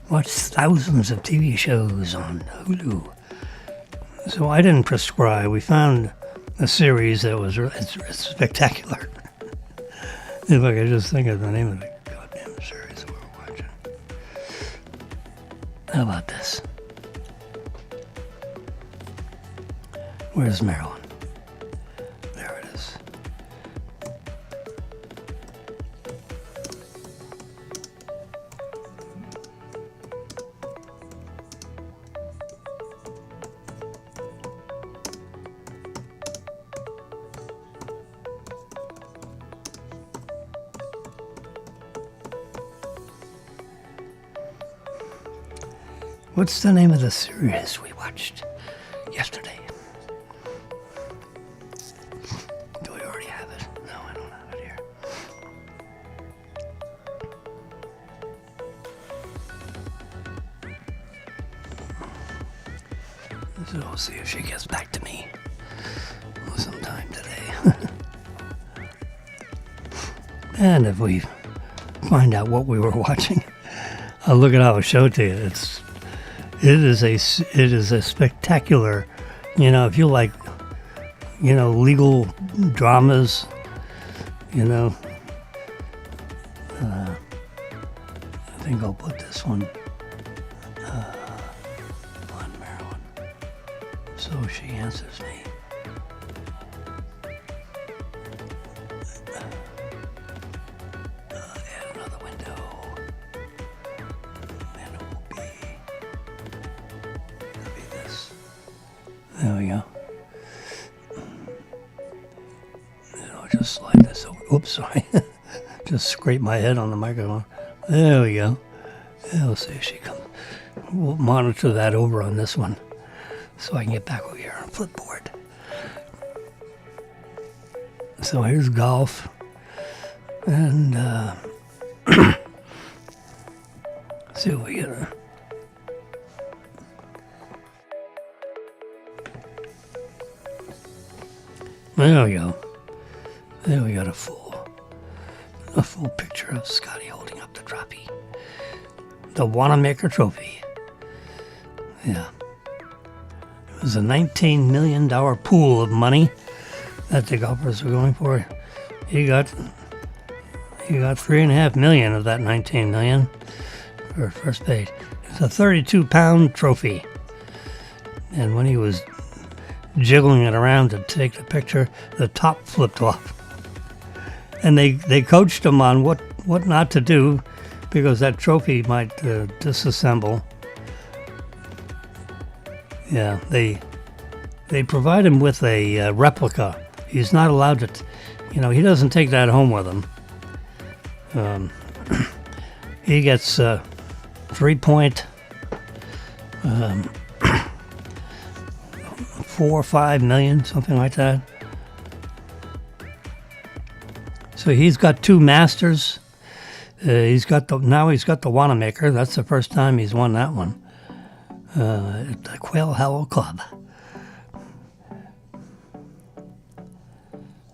Watch thousands of TV shows on Hulu. So I didn't prescribe. We found a series that was it's spectacular. If I could just think of the name of the goddamn series that we're watching. How about this? Where's Marilyn? There it is. What's the name of the series we watched yesterday? Do we already have it? No, I don't have it here. So we'll see if she gets back to me sometime today. And if we find out what we were watching, I'll look it up and show it to you. It is a spectacular, if you like, legal dramas, I think I'll put this one on Marilyn, so she answers me. Add another window, and it will be this. There we go. And I'll just slide this over. Oops, sorry. Just scrape my head on the microphone. There we go. Yeah, we'll see if she comes. We'll monitor that over on this one so I can get back over here on Flipboard. So here's golf. And see what we get. There we go. There we got a full picture of Scotty holding up the trophy. The Wanamaker Trophy. Yeah. It was a $19 million pool of money that the golfers were going for. He got $3.5 million of that $19 million for first base. It's a 32-pound trophy. And when he was jiggling it around to take the picture, the top flipped off. And they coached him on what not to do because that trophy might disassemble. Yeah, they provide him with a replica. He's not allowed to, he doesn't take that home with him. He gets 3.45 million, something like that. So he's got two Masters. He's got the Wanamaker. That's the first time he's won that one. At the Quail Hollow Club.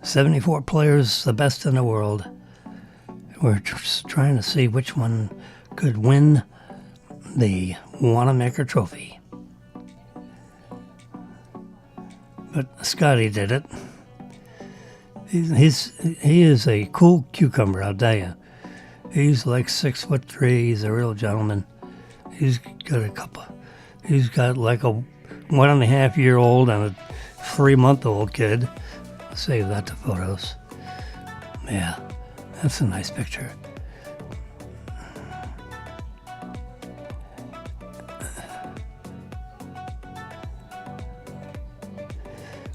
74 players, the best in the world. We're just trying to see which one could win the Wanamaker Trophy. But Scotty did it. He is a cool cucumber, I'll tell you. He's like 6'3". He's a real gentleman. He's got like a 1.5-year-old and a 3-month-old kid. Save that to photos. Yeah, that's a nice picture.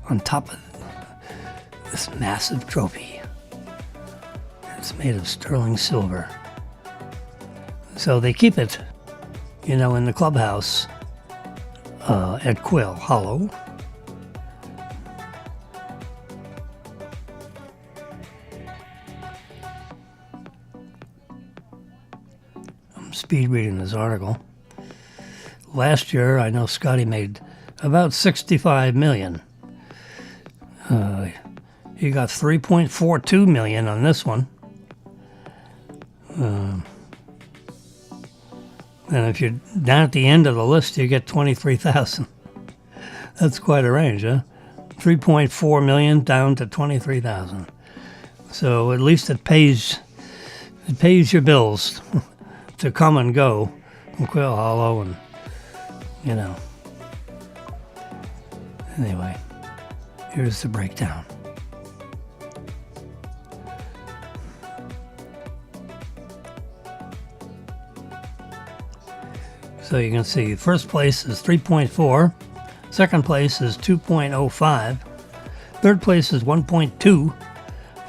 On top of this massive trophy. It's made of sterling silver. So they keep it, in the clubhouse at Quail Hollow. I'm speed reading this article. Last year, I know Scotty made about $65 million. He got $3.42 million on this one. And if you're down at the end of the list, you get $23,000. That's quite a range, huh? $3.4 million down to $23,000. So at least it pays your bills to come and go from Quail Hollow, and Anyway, here's the breakdown. So you can see first place is 3.4, second place is 2.05, third place is 1.2,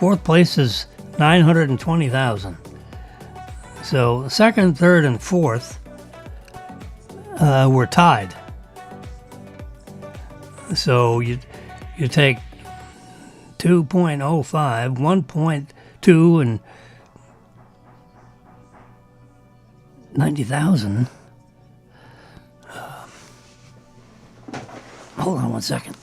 fourth place is 920,000. So second, third, and fourth We're tied. So you take 2.05, 1.2, and 90,000. Hold on one second.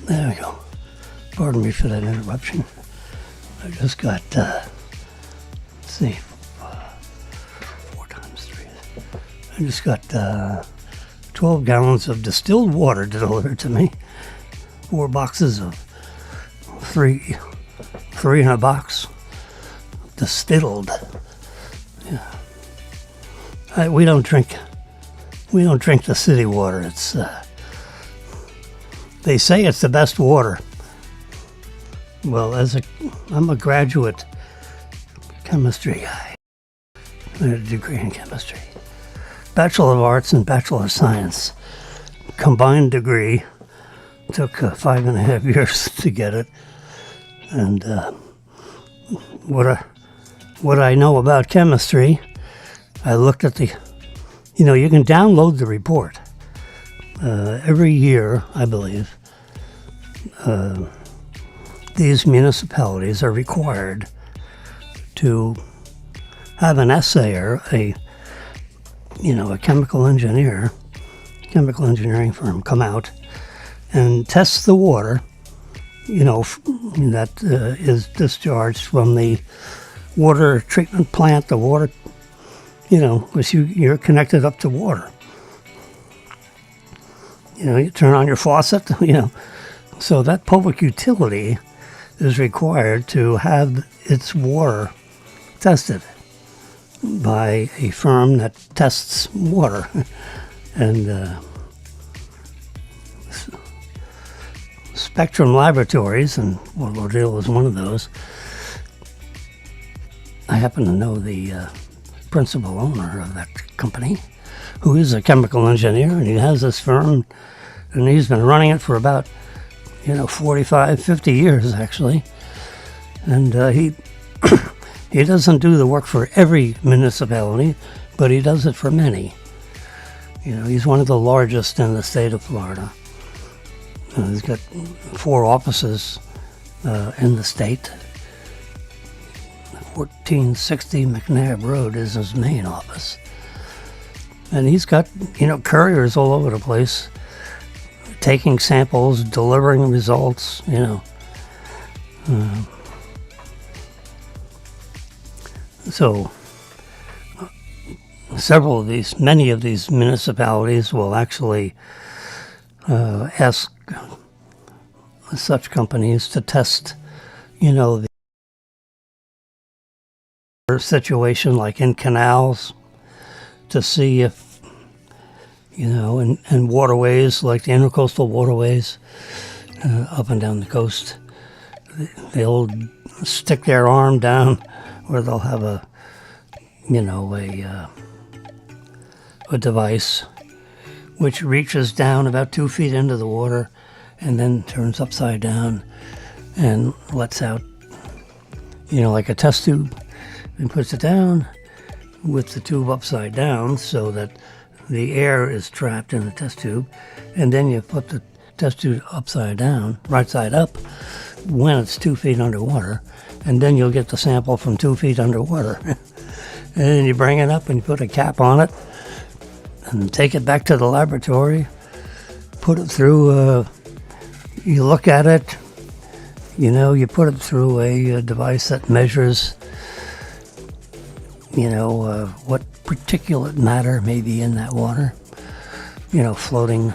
There we go. Pardon me for that interruption. I just got, let's see, 4 times 3. I just got 12 gallons of distilled water delivered to me. 4 boxes of three in a box. Distilled. Yeah. We don't drink the city water. It's they say it's the best water. Well, I'm a graduate chemistry guy. I had a degree in chemistry. Bachelor of Arts and Bachelor of Science. Combined degree. Took 5.5 years to get it. And what I know about chemistry, I looked at you can download the report. Every year, I believe, these municipalities are required to have an assayer, a chemical engineering firm come out and test the water, that is discharged from the water treatment plant, the water, because you're connected up to water. You turn on your faucet, So that public utility is required to have its water tested by a firm that tests water. And Spectrum Laboratories, and Lauderdale is one of those. I happen to know the principal owner of that company, who is a chemical engineer, and he has this firm, and he's been running it for about 45, 50 years actually. And he doesn't do the work for every municipality, but he does it for many. He's one of the largest in the state of Florida. He's got 4 offices in the state. 1460 McNabb Road is his main office. And he's got, couriers all over the place, taking samples, delivering results, So, many of these municipalities will actually ask such companies to test, the situation, like in canals, to see if, in waterways, like the intercoastal waterways up and down the coast, they'll stick their arm down, or they'll have a device which reaches down about 2 feet into the water and then turns upside down and lets out, like a test tube. and puts it down with the tube upside down so that the air is trapped in the test tube, and then you put the test tube upside down, right side up, when it's 2 feet underwater, and then you'll get the sample from 2 feet underwater. And then you bring it up and you put a cap on it and take it back to the laboratory, put it through, you look at it, you put it through a device that measures, what particulate matter may be in that water, floating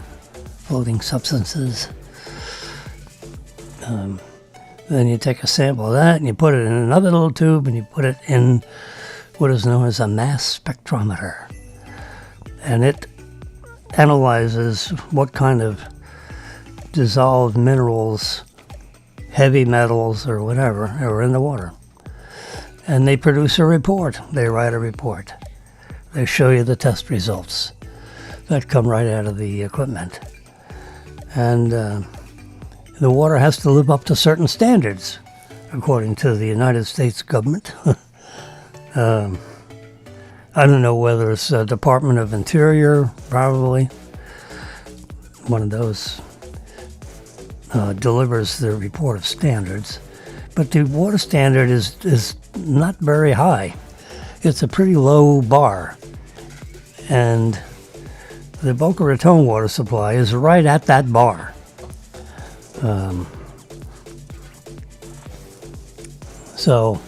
substances. Then you take a sample of that and you put it in another little tube and you put it in what is known as a mass spectrometer. And it analyzes what kind of dissolved minerals, heavy metals or whatever are in the water. And they produce a report. They write a report. They show you the test results that come right out of the equipment. And the water has to live up to certain standards, according to the United States government. I don't know whether it's Department of Interior, probably. One of those delivers the report of standards. But the water standard is not very high. It's a pretty low bar. And the Boca Raton water supply is right at that bar. So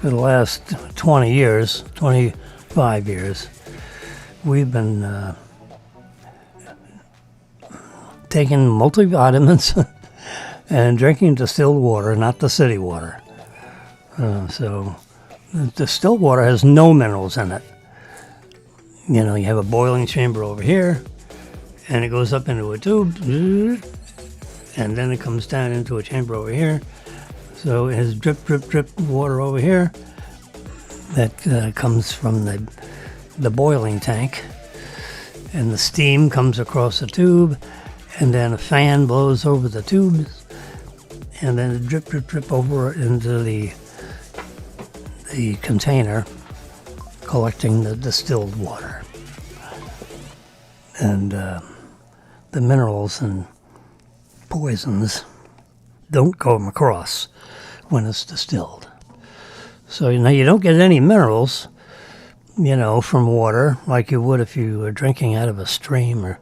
for the last 25 years, we've been taking multivitamins and drinking distilled water, not the city water. So the distilled water has no minerals in it. You have a boiling chamber over here, and it goes up into a tube, and then it comes down into a chamber over here. So it has drip, drip, drip water over here that comes from the boiling tank, and the steam comes across the tube, and then a fan blows over the tubes, and then it drip, drip, drip over into the container, collecting the distilled water. And the minerals and poisons don't come across when it's distilled. So you don't get any minerals, from water like you would if you were drinking out of a stream or,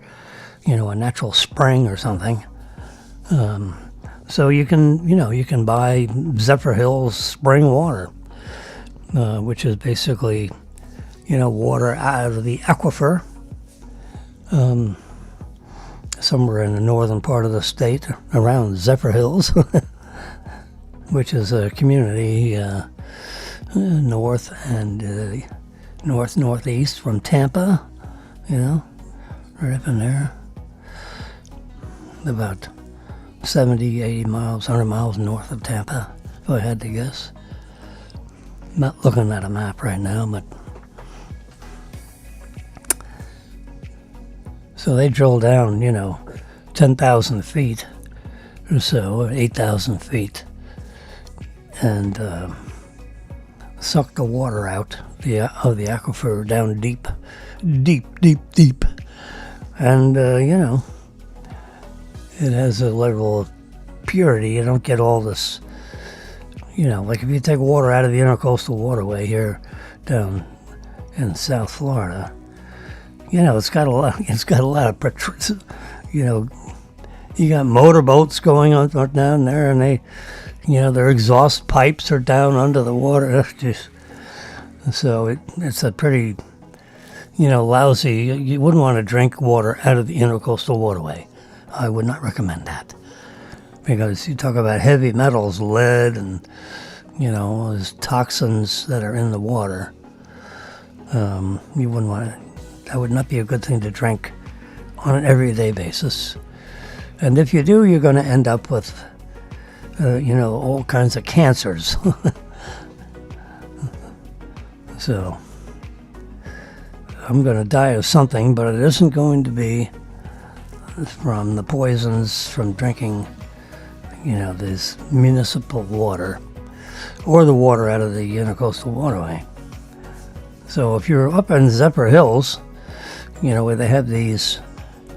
a natural spring or something. So you can buy Zephyrhills spring water, which is basically, water out of the aquifer, somewhere in the northern part of the state, around Zephyrhills, which is a community north and northeast from Tampa, right up in there, about 70, 80 miles, 100 miles north of Tampa, if I had to guess. I'm not looking at a map right now, but so they drill down, 10,000 feet or so, or 8,000 feet, and suck the water out of the aquifer down deep, and it has a level of purity. You don't get all this, like if you take water out of the intercoastal waterway here down in South Florida, it's got a lot of you got motorboats going on down there, and they, their exhaust pipes are down under the water. So it's a pretty, lousy. You wouldn't want to drink water out of the intercoastal waterway. I would not recommend that, because you talk about heavy metals, lead, and all those toxins that are in the water. You wouldn't want to. That would not be a good thing to drink on an everyday basis. And if you do, you're going to end up with, all kinds of cancers. So, I'm going to die of something, but it isn't going to be from the poisons from drinking, this municipal water or the water out of the intercoastal waterway. So if you're up in Zephyr Hills, where they have these,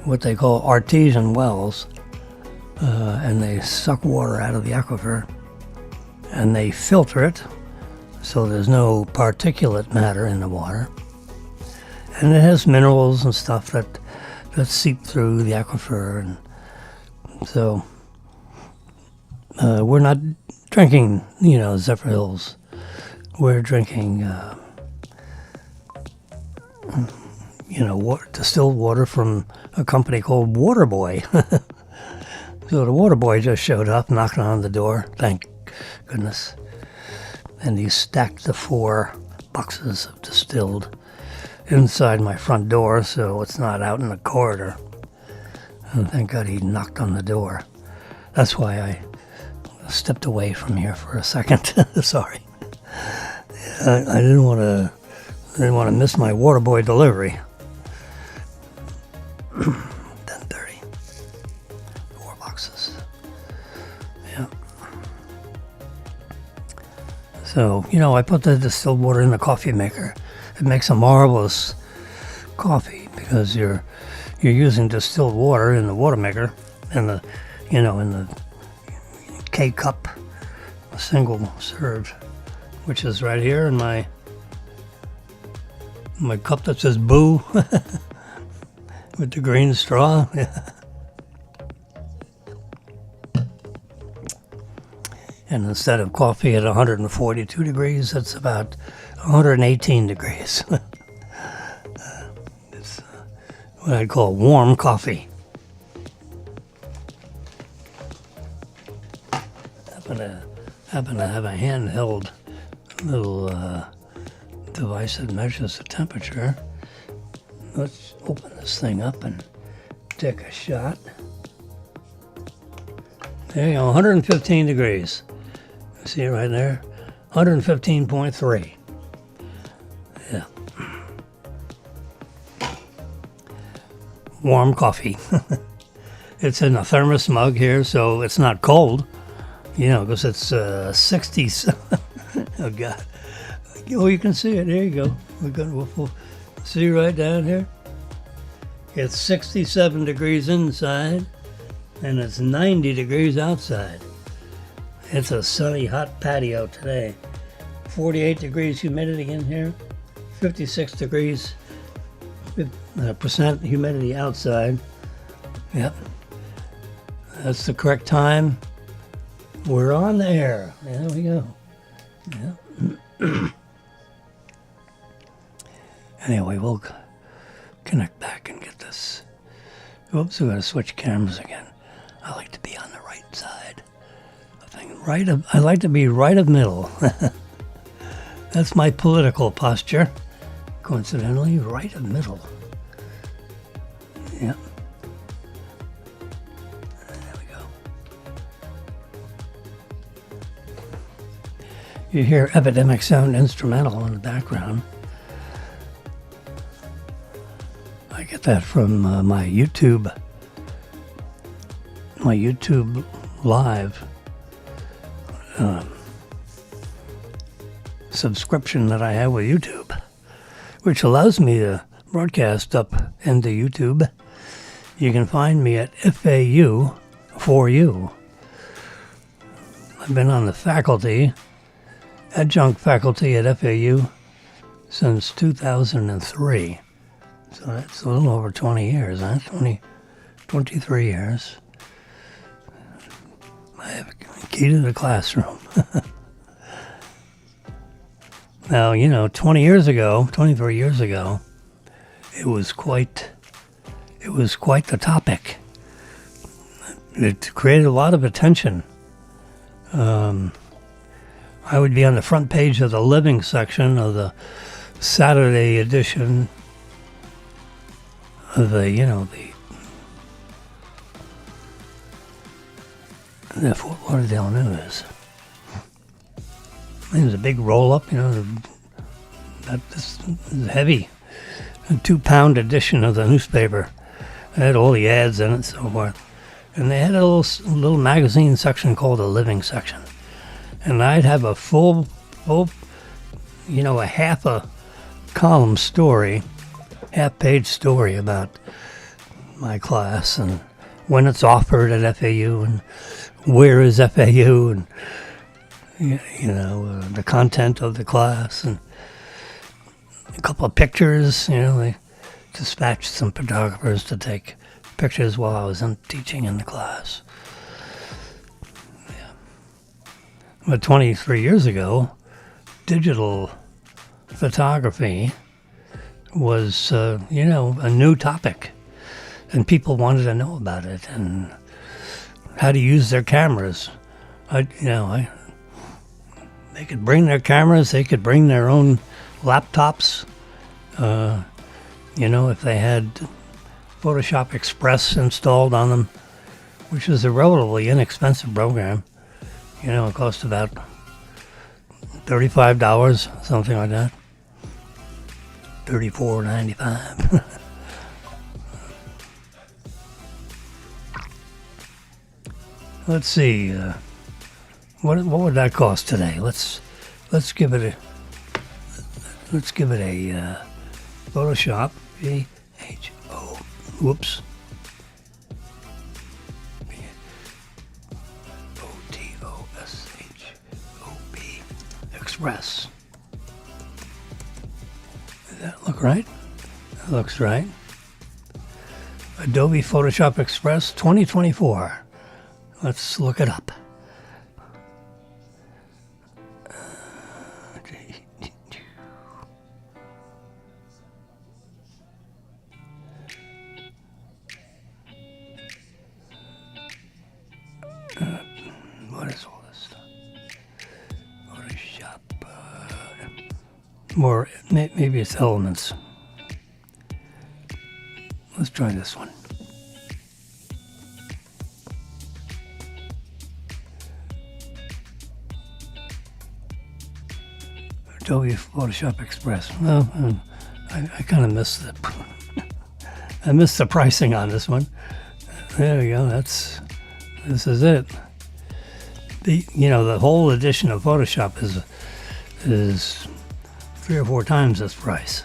what they call artesian wells, and they suck water out of the aquifer, and they filter it, so there's no particulate matter in the water. And it has minerals and stuff that seep through the aquifer. And so we're not drinking, Zephyr Hills. We're drinking, distilled water from a company called Waterboy. So the Waterboy just showed up, knocking on the door, thank goodness. And he stacked the 4 boxes of distilled inside my front door, so it's not out in the corridor. And thank God he knocked on the door. That's why I stepped away from here for a second. Sorry. I didn't want to miss my Waterboy delivery. 10:30. 4 boxes. Yeah. So, I put the distilled water in the coffee maker. It makes a marvelous coffee because you're using distilled water in the water maker, in the K cup, a single serve, which is right here in my cup that says "Boo" with the green straw. And instead of coffee at 142 degrees, it's about 118 degrees. It's what I'd call warm coffee. Happen to have a handheld little device that measures the temperature. Let's open this thing up and take a shot. There you go, 115 degrees. See it right there? 115.3. Yeah. Warm coffee. It's in a thermos mug here, so it's not cold. Because it's 60s. Oh, God. Oh, you can see it. There you go. We'll see right down here. It's 67 degrees inside, and it's 90 degrees outside. It's a sunny, hot patio today. 48 degrees humidity in here, 56 degrees percent humidity outside. Yep. That's the correct time. We're on the air. There we go. Yep. Anyway, we'll connect back and get this. Oops, we're going to switch cameras again. I like to be on the right side. I like to be right of middle. That's my political posture. Coincidentally, right of middle. Yep. There we go. You hear Epidemic Sound Instrumental in the background. I get that from my YouTube Live subscription that I have with YouTube, which allows me to broadcast up into YouTube. You can find me at FAU for you. I've been on the faculty, adjunct faculty at FAU since 2003. So that's a little over 20 years, huh? 23 years. I have a key to the classroom. Now, 23 years ago, it was quite the topic. It created a lot of attention. I would be on the front page of the living section of the Saturday edition of the Fort Lauderdale News. It was a big roll-up, this is heavy. A 2-pound edition of the newspaper. It had all the ads in it and so forth. And they had a little magazine section called the living section. and I'd have a full, a half a column story, half-page story about my class and when it's offered at FAU and where is FAU and the content of the class and a couple of pictures. They dispatched some photographers to take pictures while I was teaching in the class. Yeah. But 23 years ago, digital photography was, a new topic, and people wanted to know about it and how to use their cameras. They could bring their cameras, they could bring their own laptops, if they had Photoshop Express installed on them, which is a relatively inexpensive program. It cost about $35, something like that. $34.95. Let's see. What would that cost today? Let's give it a Photoshop. Whoops. Photoshop Express. Does that look right? That looks right. Adobe Photoshop Express 2024. Let's look it up. What is all this stuff? Photoshop. Maybe it's Elements. Let's try this one. Adobe Photoshop Express. Well, I kind of missed it. I missed the pricing on this one. There we go. This is it. The whole edition of Photoshop is 3 or 4 times this price.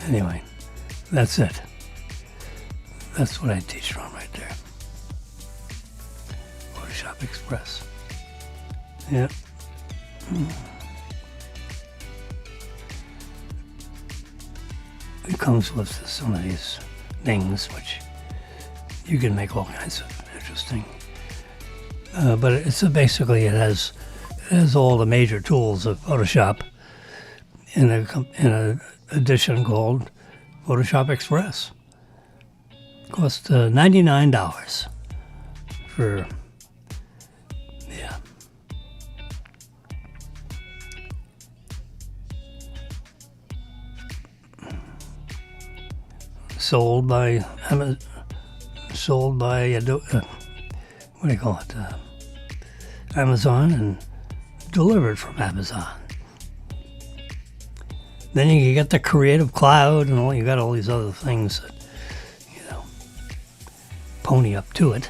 Anyway, that's it. That's what I teach from right there. Photoshop Express. Yep. It comes with some of these things, which you can make all kinds of interesting. But it has all the major tools of Photoshop in a edition called Photoshop Express. Cost $99 for, yeah. Sold by Amazon and delivered from Amazon. Then you get the Creative Cloud and you got all these other things that, pony up to it.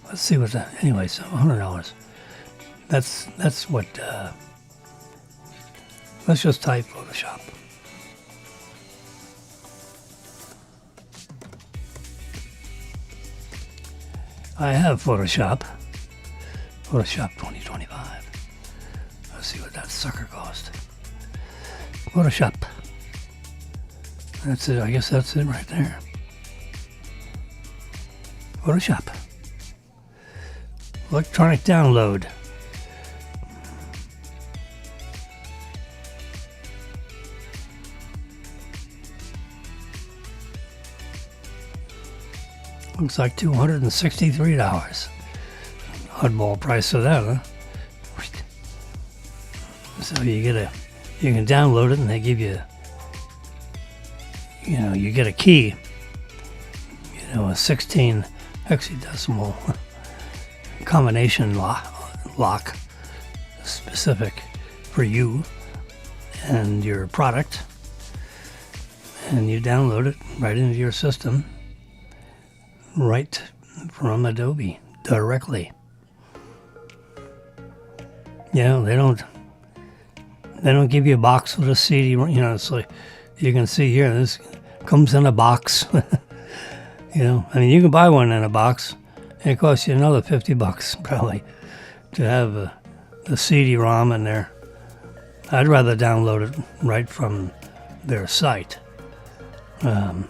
Let's see what that. Anyway, so $100. That's what. Let's just type Photoshop. I have Photoshop 2025. Let's see what that sucker cost. Photoshop. That's it. I guess that's it right there. Photoshop. Electronic download. Looks like $263. Oddball price of that, huh? So you can download it and they give you, you get a key, a 16 hexadecimal combination lock specific, for you and your product, and you download it right into your system, right from Adobe directly. You know, they don't give you a box with a CD. You know, it's like you can see here. This comes in a box. You know, I mean, you can buy one in a box, and it costs you another $50 probably to have the CD-ROM in there. I'd rather download it right from their site. There's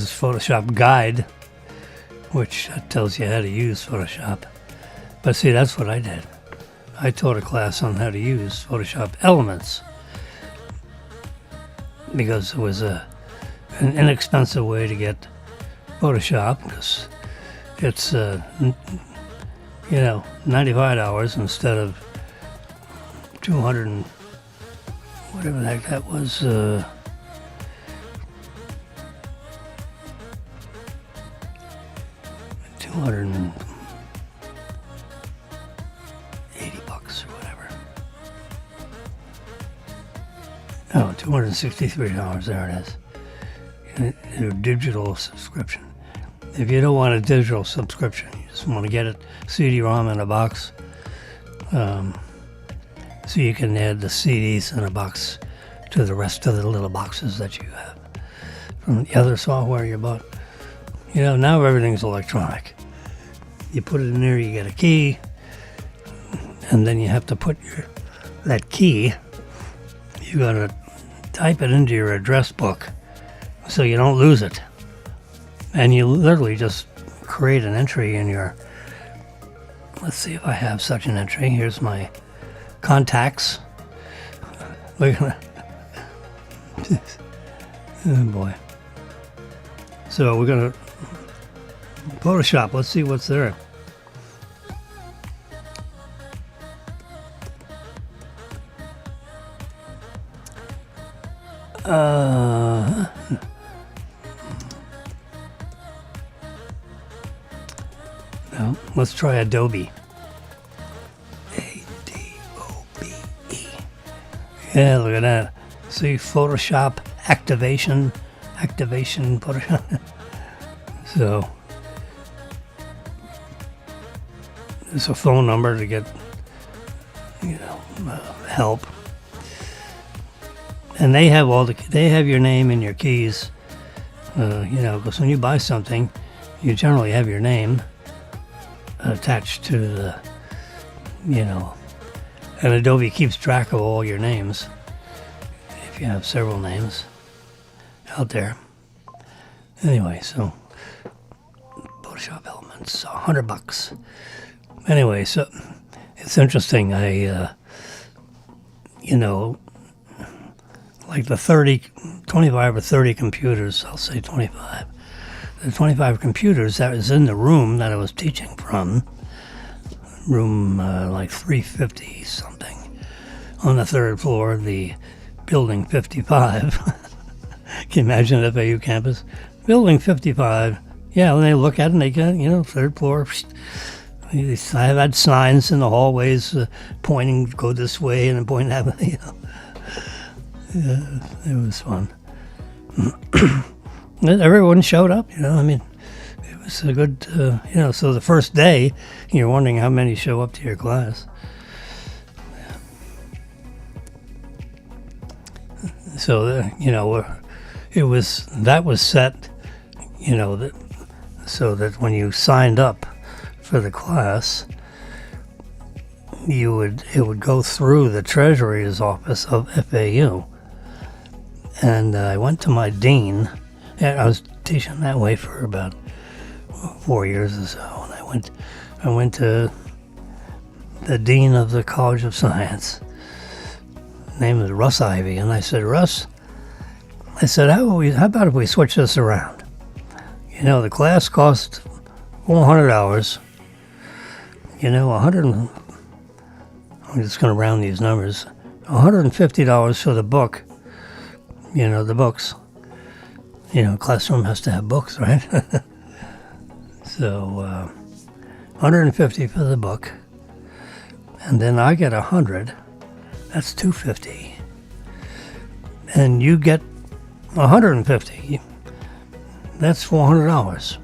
Photoshop Guide, which tells you how to use Photoshop. But see, that's what I did. I taught a class on how to use Photoshop Elements because it was an inexpensive way to get Photoshop, because it's $95 instead of 200 and whatever the heck that was. $280 or whatever. Oh, $263. There it is. Your digital subscription. If you don't want a digital subscription, you just want to get it CD-ROM in a box, so you can add the CDs in a box to the rest of the little boxes that you have from the other software you bought. You know, now everything's electronic. You put it in there, you get a key, and then you have to put that key, you gotta type it into your address book so you don't lose it. And you literally just create an entry in your, let's see if I have such an entry. Here's my contacts. Look at that. Oh boy. So we're gonna Photoshop. Let's see what's there. No, let's try Adobe. A-D-O-B-E. Yeah, look at that. See, Photoshop activation Photoshop. So there's a phone number to get, help. And they have your name and your keys, because when you buy something, you generally have your name attached to the, and Adobe keeps track of all your names if you have several names out there. Anyway, so Photoshop Elements, $100. Anyway, so it's interesting. Like the 25 or 30 computers, I'll say 25. The 25 computers that was in the room that I was teaching from, room like 350 something, on the third floor of the building 55. Can you imagine the FAU campus? Building 55. Yeah, when they look at it, and they get, third floor. I have had signs in the hallways pointing, go this way, and then pointing that way. Yeah, it was fun. Everyone showed up, it was a good, so the first day, you're wondering how many show up to your class. So, that was set, so that when you signed up for the class, it would go through the Treasury's office of FAU. And I went to my dean, and I was teaching that way for about 4 years or so, and I went to the dean of the College of Science. His name is Russ Ivy, and I said, Russ, how about if we switch this around? The class cost $400. I'm just going to round these numbers. $150 for the book. The books. Classroom has to have books, right? So, $150 for the book. and then I get 100. That's 250. And you get 150. That's $400.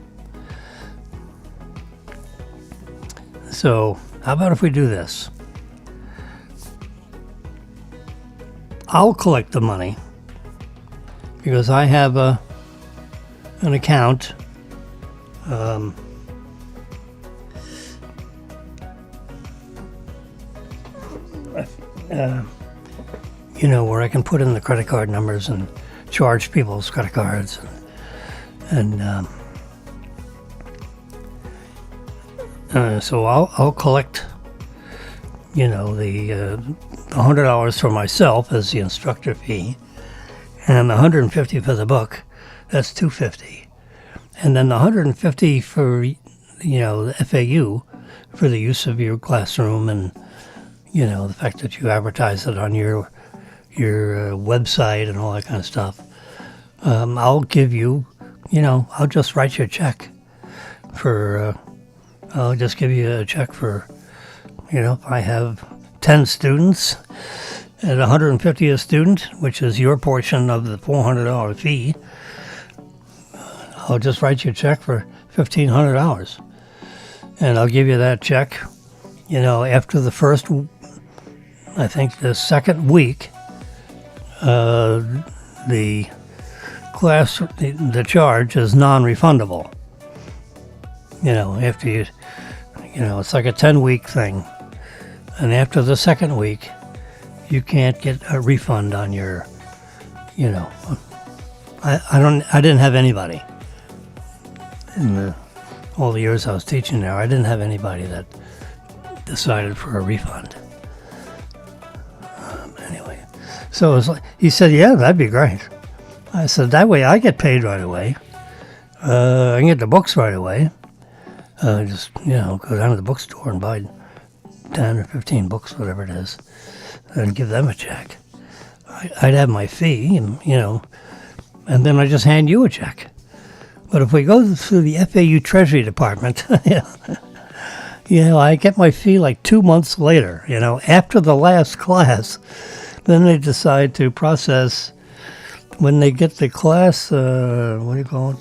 So how about if we do this? I'll collect the money because I have an account. Where I can put in the credit card numbers and charge people's credit cards, so I'll collect, the $100 for myself as the instructor fee, and the $150 for the book. That's $250, and then the $150 for the FAU for the use of your classroom and the fact that you advertise it on your website and all that kind of stuff. I'll give you, I'll just write you a check for. I'll just give you a check for, if I have 10 students at $150 a student, which is your portion of the $400 fee. I'll just write you a check for $1,500, and I'll give you that check. After the first, I think the second week, the class, the charge is non-refundable. After you, it's like a 10-week thing, and after the second week, you can't get a refund on your, I didn't have anybody in all the years I was teaching there. I didn't have anybody that decided for a refund. Anyway, so it was like, he said, yeah, that'd be great. I said, that way I get paid right away. I can get the books right away. Just, go down to the bookstore and buy 10 or 15 books, whatever it is, and give them a check. I'd have my fee, and then I just hand you a check. But if we go through the FAU Treasury Department, I get my fee like 2 months later, after the last class. Then they decide to process, when they get the class, what do you call it?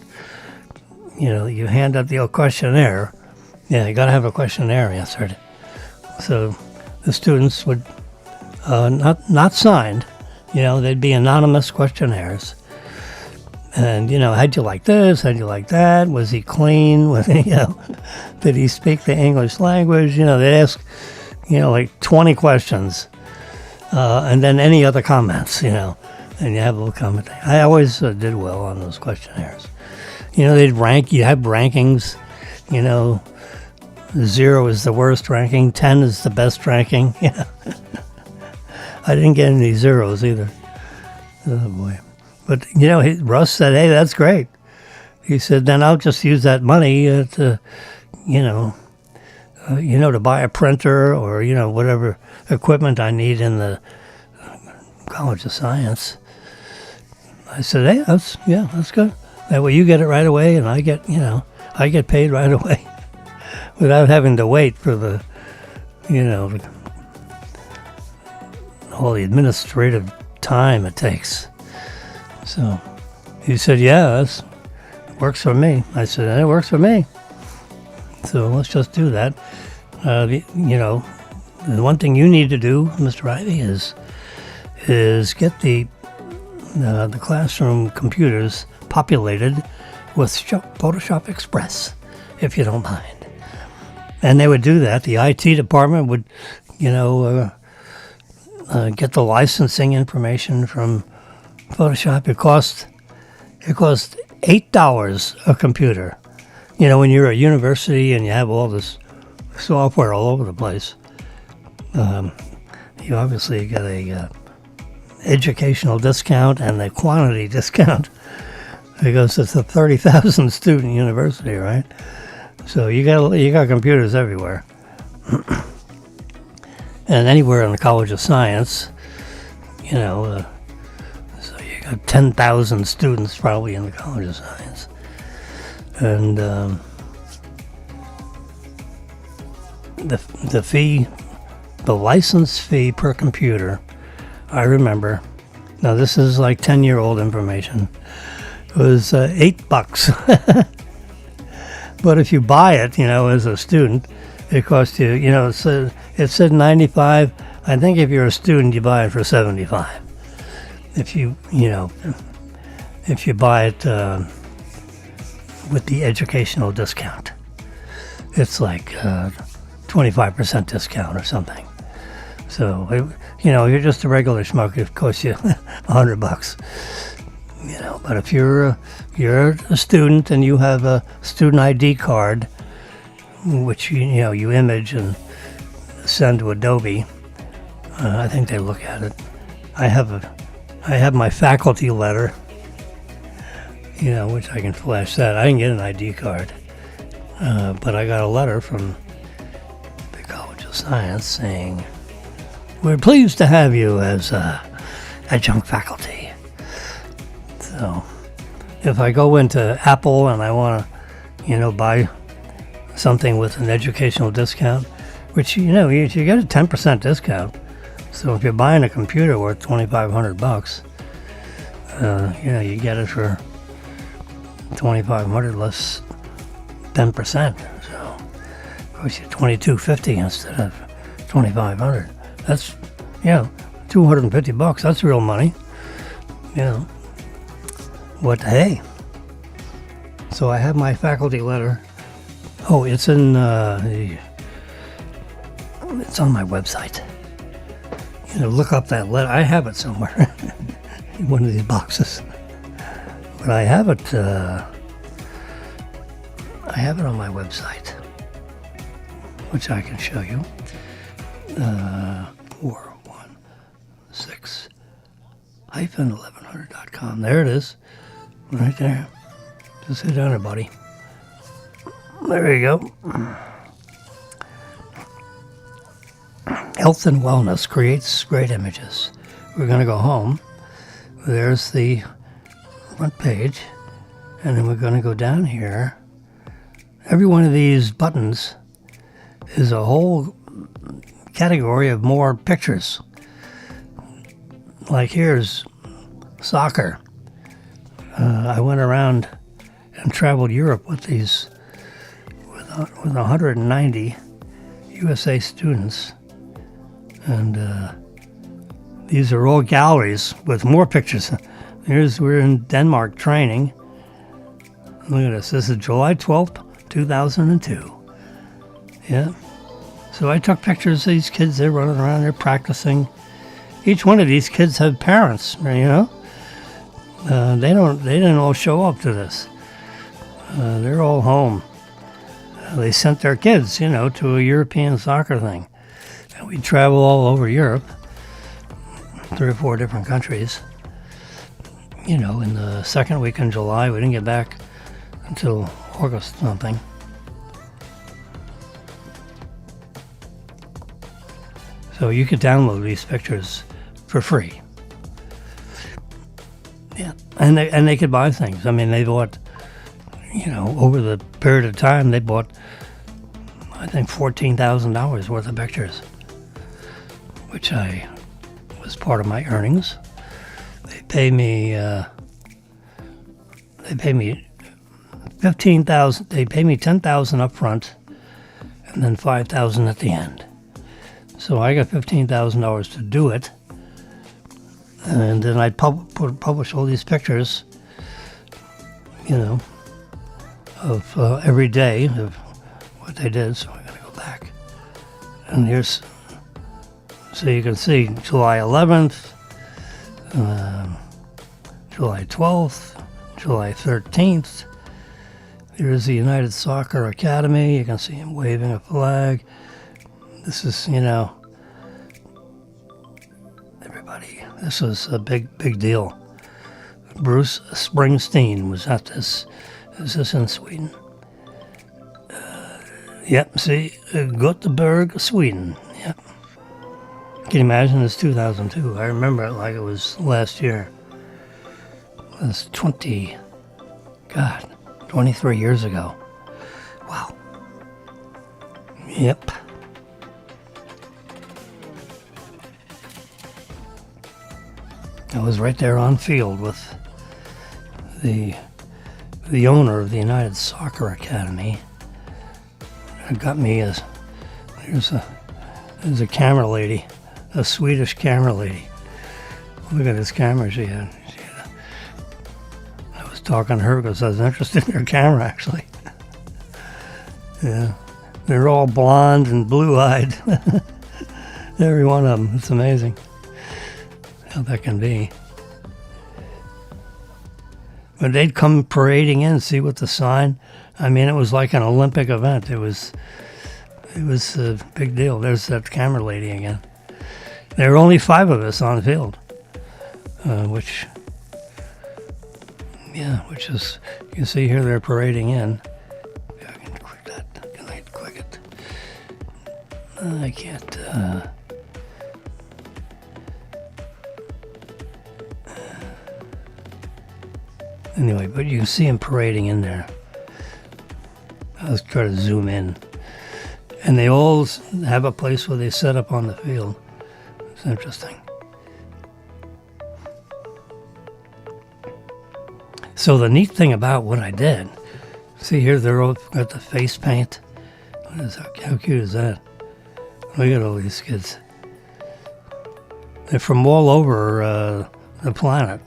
You hand out the questionnaire. Yeah, you got to have a questionnaire answered. So the students would, not signed, they'd be anonymous questionnaires. And, how'd you like this? How'd you like that? Was he clean? Was he, did he speak the English language? They'd ask, like 20 questions. And then any other comments, and you have a little comment. I always did well on those questionnaires. They'd rank, you have rankings, 0 is the worst ranking, 10 is the best ranking. I didn't get any zeros either. Oh boy. But, Russ said, hey, that's great. He said, then I'll just use that money to buy a printer or, whatever equipment I need in the College of Science. I said, hey, that's good. That way you get it right away, and I get paid right away without having to wait for the, all the administrative time it takes. So he said, yeah, that works for me. I said, it works for me. So let's just do that. The one thing you need to do, Mr. Ivy, is get the classroom computers populated with Photoshop Express, if you don't mind. And they would do that. The IT department would, get the licensing information from Photoshop. It cost $8 a computer. When you're a university and you have all this software all over the place, you obviously get a educational discount and a quantity discount because it's a 30,000 student university, right? So you got computers everywhere, and anywhere in the College of Science, so you got 10,000 students probably in the College of Science, and the fee the license fee per computer, I remember, now this is like 10-year-old information, it was $8. But if you buy it, as a student, it costs you, it said 95. I think if you're a student, you buy it for 75. If you buy it with the educational discount, it's like 25% discount or something. So, you're just a regular schmuck, it costs you $100. But if you're a student and you have a student ID card, which you image and send to Adobe, I think they look at it. I have my faculty letter, which I can flash that. I didn't get an ID card, but I got a letter from the College of Science saying, "We're pleased to have you as adjunct faculty." So if I go into Apple and I want to, buy something with an educational discount, which, you get a 10% discount. So if you're buying a computer worth $2,500, you get it for $2,500 less 10%. So it costs you $2,250 instead of $2,500. That's, $250. That's real money. But hey, so I have my faculty letter. Oh, it's in it's on my website. Look up that letter. I have it somewhere in one of these boxes. But I have it on my website, which I can show you. 416-1100.com. There it is. Right there. Just hit on it, buddy. There you go. Health and wellness creates great images. We're going to go home. There's the front page. And then we're going to go down here. Every one of these buttons is a whole category of more pictures. Like here's soccer. I went around and traveled Europe with these, with 190 USA students, and these are all galleries with more pictures. We're in Denmark training. Look at this. This is July 12th, 2002. Yeah. So I took pictures of these kids. They're running around. They're practicing. Each one of these kids have parents. They didn't all show up to this. They're all home. They sent their kids, to a European soccer thing. And we travel all over Europe, 3 or 4 different countries. In the second week in July, we didn't get back until August something. So you could download these pictures for free. Yeah, and they could buy things. I mean, they bought, over the period of time, they bought, I think, $14,000 worth of pictures, which was part of my earnings. They pay me $15,000. They pay me $10,000 up front, and then $5,000 at the end. So I got $15,000 to do it. And then I'd publish all these pictures, of every day of what they did. So I got to go back. And here's, so you can see July 11th, July 12th, July 13th. Here's the United Soccer Academy. You can see him waving a flag. This is, everybody, this was a big deal. Bruce Springsteen was at this. Is this in Sweden? Yep, see, Gothenburg, Sweden. Yep. Can you imagine? It's 2002. I remember it like it was last year. It was 23 years ago. Wow. Yep. was right there on field with the owner of the United Soccer Academy. It got me there's a camera lady, a Swedish camera lady. Look at this camera she had. I was talking to her because I was interested in her camera, actually. Yeah, they're all blonde and blue-eyed. Every one of them. It's amazing how that can be. But they'd come parading in, see what the sign. I mean, it was like an Olympic event. It was a big deal. There's that camera lady again. There were only 5 of us on the field, which is, you can see here they're parading in. I can click that. Can I click it? I can't. Anyway, but you can see them parading in there. I'll try to zoom in. And they all have a place where they set up on the field. It's interesting. So the neat thing about what I did, see here, they're all got the face paint. How cute is that? Look at all these kids. They're from all over the planet.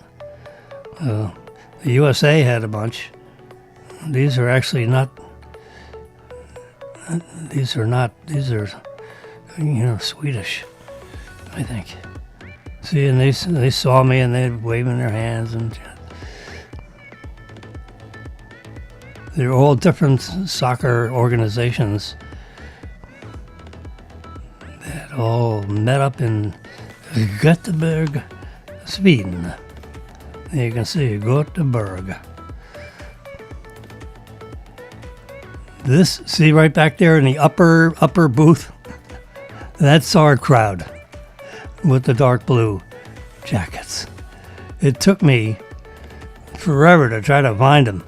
The USA had a bunch. These are actually not. These are, Swedish, I think. See, and they saw me and they're waving their hands, and they're all different soccer organizations that all met up in Göteborg, Sweden. You can see Göteborg. This, see right back there in the upper booth? That's our crowd with the dark blue jackets. It took me forever to try to find them.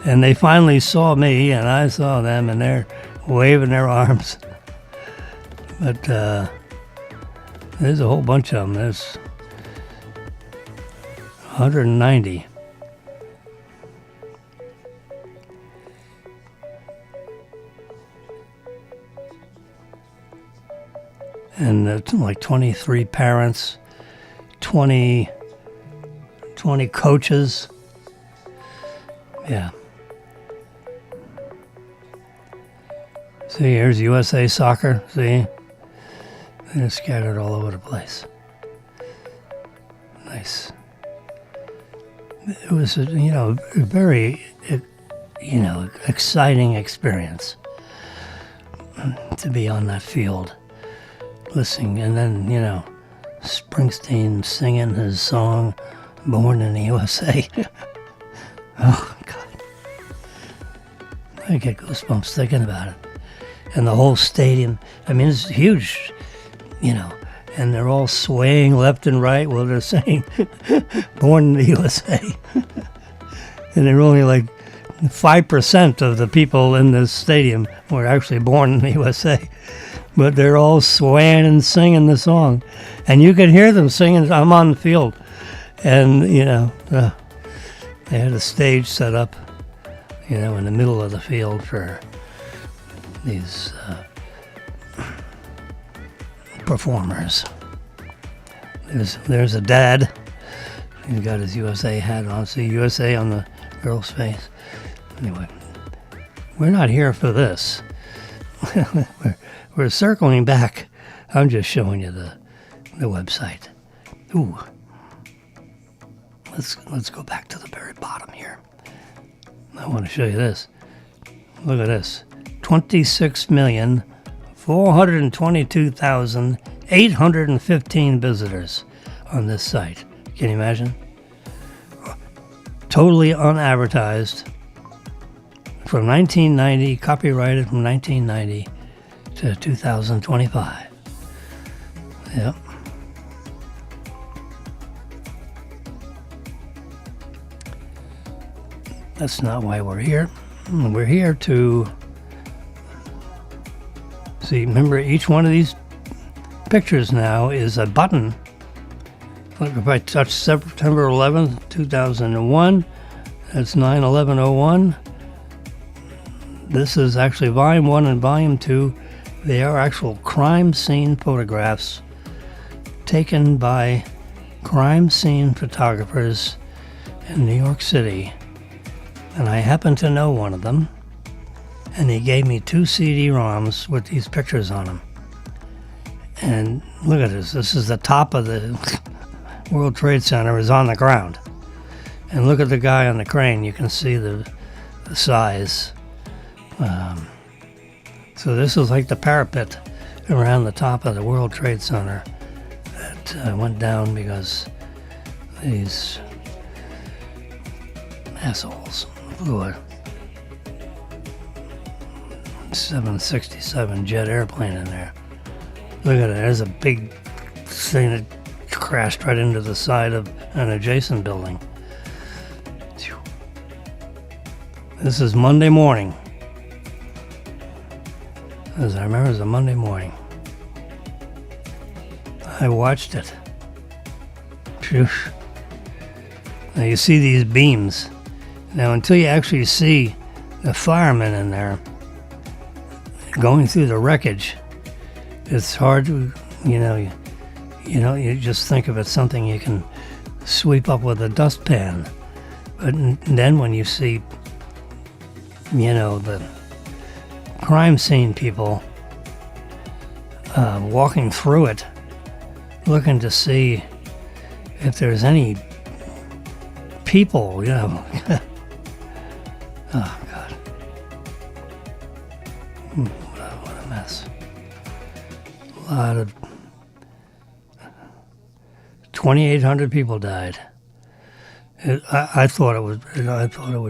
And they finally saw me, and I saw them, and they're waving their arms. But there's a whole bunch of them. There's 190. And like 23 parents, 20 coaches. Yeah. See, here's USA Soccer. See? They're scattered all over the place. Nice. It was a very, exciting experience to be on that field, listening, and then, Springsteen singing his song, Born in the USA. Oh, God. I get goosebumps thinking about it. And the whole stadium, I mean, it's huge, and they're all swaying left and right while they're saying, Born in the USA. And they're only like 5% of the people in this stadium were actually born in the USA. But they're all swaying and singing the song. And you can hear them singing. I'm on the field. And, they had a stage set up, in the middle of the field for these performers. There's a dad. He's got his USA hat on. See USA on the girl's face. Anyway, we're not here for this. We're circling back. I'm just showing you the website. Ooh. Let's go back to the very bottom here. I want to show you this. Look at this. 26,422,815 visitors on this site. Can you imagine? Totally unadvertised. From 1990, copyrighted from 1990 to 2025. Yep. That's not why we're here. We're here to see, remember, each one of these pictures now is a button Look, if I touch September 11th, 2001, that's 9/11/01. This is actually Volume 1 and Volume 2. They are actual crime scene photographs taken by crime scene photographers in New York City. And I happen to know one of them. And he gave me 2 CD-ROMs with these pictures on them. And look at this. This is the top of the World Trade Center is on the ground. And look at the guy on the crane. You can see the size. So this is like the parapet around the top of the World Trade Center that went down because these assholes flew a 767 jet airplane in there. Look at it. There's a big thing that crashed right into the side of an adjacent building. This is Monday morning. As I remember, it was a Monday morning. I watched it. Phew. Now you see these beams. Now until you actually see the firemen in there going through the wreckage, it's hard to, you just think of it something you can sweep up with a dustpan. But then when you see, the crime scene people walking through it, looking to see if there's any people, Oh, God. What a mess. A lot of 2,800 people died. I thought it would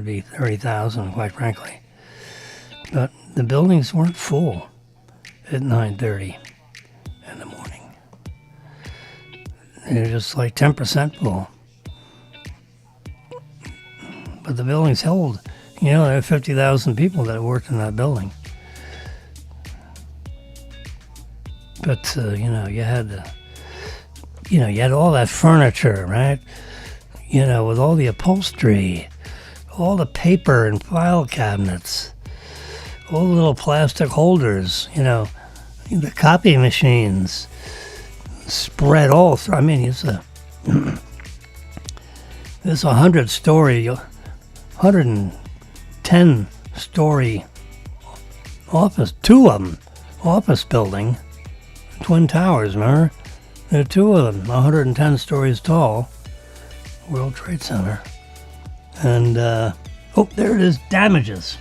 be 30,000, quite frankly. But the buildings weren't full at 9:30 in the morning. They're just like 10% full. But the buildings held, there were 50,000 people that worked in that building. But, you had you had all that furniture, right? With all the upholstery, all the paper and file cabinets, all the little plastic holders, the copy machines spread all through. I mean, it's a 110-story office, 2 of them, office building, Twin Towers, remember? There are 2 of them, 110 stories tall, World Trade Center. And, there it is, damages.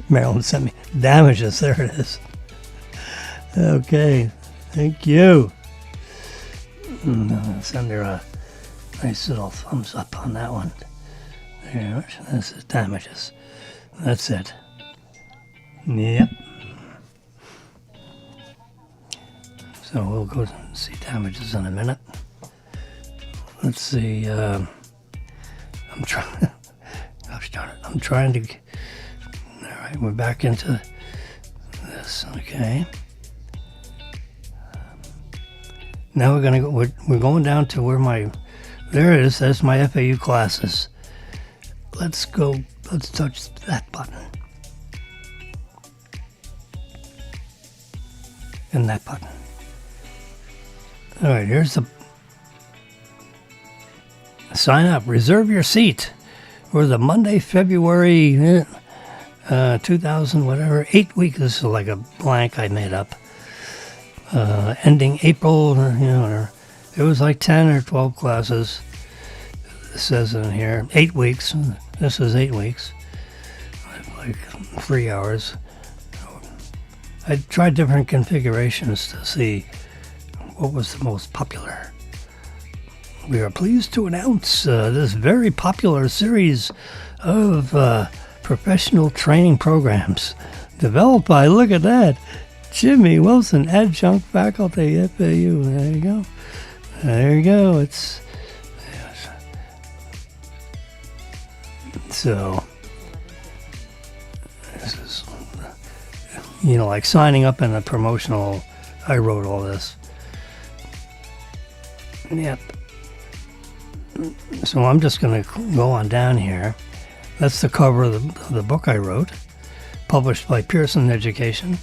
Marilyn sent me damages, there it is. Okay, thank you. Send her a nice little thumbs up on that one. There, this is damages. That's it. Yep. So we'll go see damages in a minute. Let's see. I'm trying. Gosh darn it! I'm trying to. All right, we're back into this. Okay. Now we're gonna go. We're going down to where my. There it is. That's my FAU classes. Let's go. Let's touch that button. And that button. All right, here's the sign up. Reserve your seat for the Monday, February 2000, whatever, 8 weeks. This is like a blank I made up. Ending April, it was like 10 or 12 classes. It says in here, 8 weeks. This is 8 weeks, like 3 hours. I tried different configurations to see what was the most popular. We are pleased to announce this very popular series of professional training programs developed by, look at that, Jimmy Wilson, adjunct faculty at FAU. There you go. There you go. It's so this is, like signing up in a promotional. I wrote all this. Yep. So I'm just going to go on down here. That's the cover of the book I wrote, published by Pearson Education,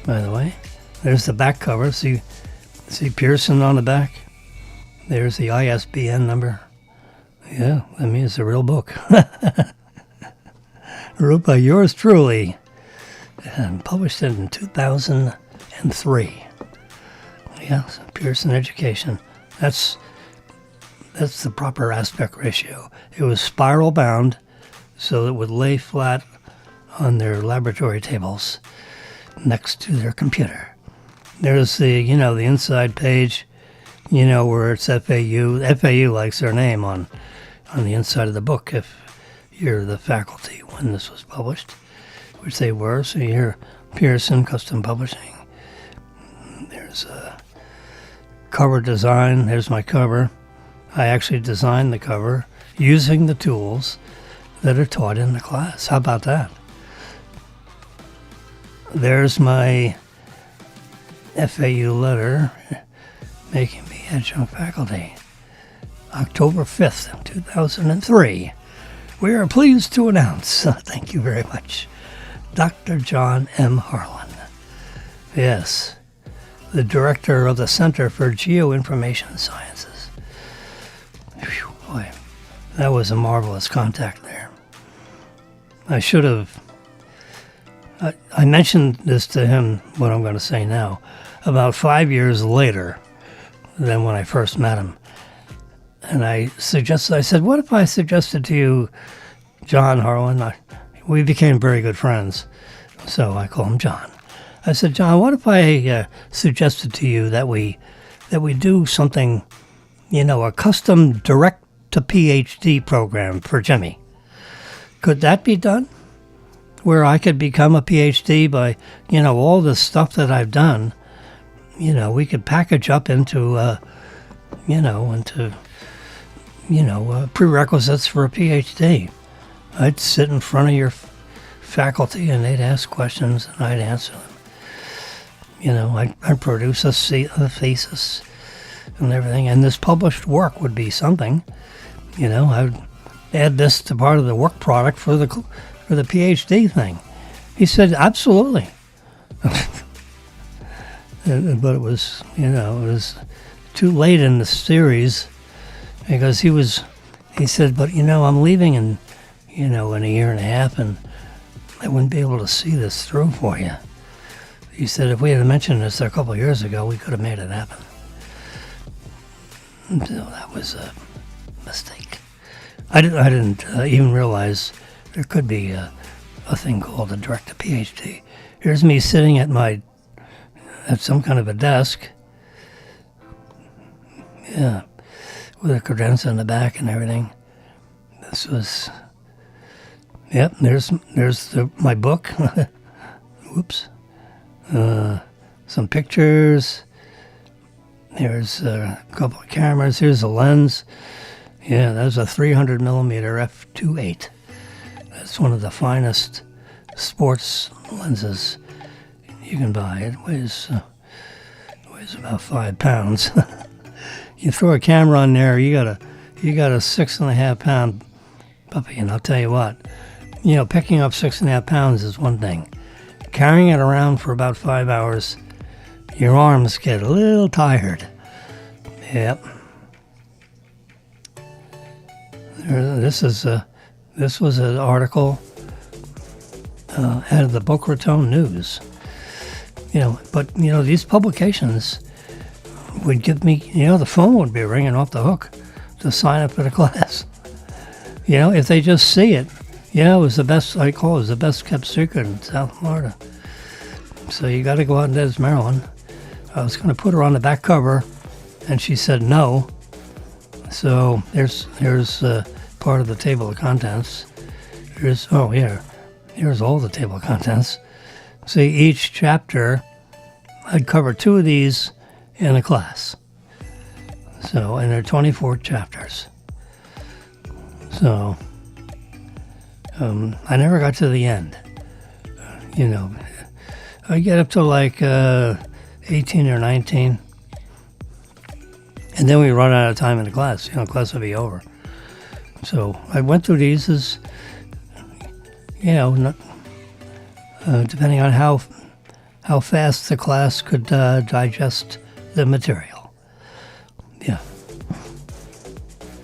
by the way. There's the back cover. See Pearson on the back? There's the ISBN number. Yeah, that means it's a real book. Wrote by yours truly and published in 2003. Yeah, so Pearson Education. That's the proper aspect ratio. It was spiral bound, so it would lay flat on their laboratory tables next to their computer. There's the inside page, where it's FAU. FAU likes their name on the inside of the book if you're the faculty when this was published, which they were. So you hear Pearson Custom Publishing. There's a cover design. There's my cover. I actually designed the cover using the tools that are taught in the class. How about that? There's my FAU letter making me adjunct faculty. October 5th, 2003. We are pleased to announce, thank you very much, Dr. John M. Harlan. Yes, the director of the Center for Geoinformation Sciences. Whew, boy, that was a marvelous contact there. I should have... I mentioned this to him, what I'm going to say now, about 5 years later than when I first met him. And I said, what if I suggested to you, John Harlan? We became very good friends, so I call him John. I said, John, what if I suggested to you that we do something, a custom direct to PhD program for Jimmy? Could that be done? Where I could become a PhD by, all the stuff that I've done, we could package up into, prerequisites for a PhD. I'd sit in front of your faculty and they'd ask questions and I'd answer them. I'd produce a thesis and everything, and this published work would be something. I'd add this to part of the work product for the PhD thing. He said, absolutely. But it was, it was too late in the series because he said, but I'm leaving in a year and a half and I wouldn't be able to see this through for you. He said, if we had mentioned this a couple of years ago, we could have made it happen. So that was a mistake. I didn't even realize there could be a thing called a direct to PhD. Here's me sitting at some kind of a desk. Yeah, with a credenza in the back and everything. This was, yep, there's my book. Whoops. Some pictures. There's a couple of cameras. Here's a lens. Yeah, that's a 300 millimeter f2.8. That's one of the finest sports lenses you can buy. It weighs about 5 pounds. You throw a camera on there, you got a 6.5 pound puppy, and I'll tell you what, picking up 6.5 pounds is one thing. Carrying it around for about 5 hours, your arms get a little tired. Yep. This was an article out of the Boca Raton News. But these publications would give me, the phone would be ringing off the hook to sign up for the class. If they just see it, it was the best, I call it was the best kept secret in South Florida. So you got to go out in Des, Maryland. I was going to put her on the back cover, and she said no. So here's part of the table of contents. Here's all the table of contents. See, each chapter, I'd cover 2 of these in a class. So, and there are 24 chapters. So, I never got to the end. I get up to like 18 or 19. And then we run out of time in the class. Class will be over. So I went through these as, not, depending on how fast the class could digest the material. Yeah.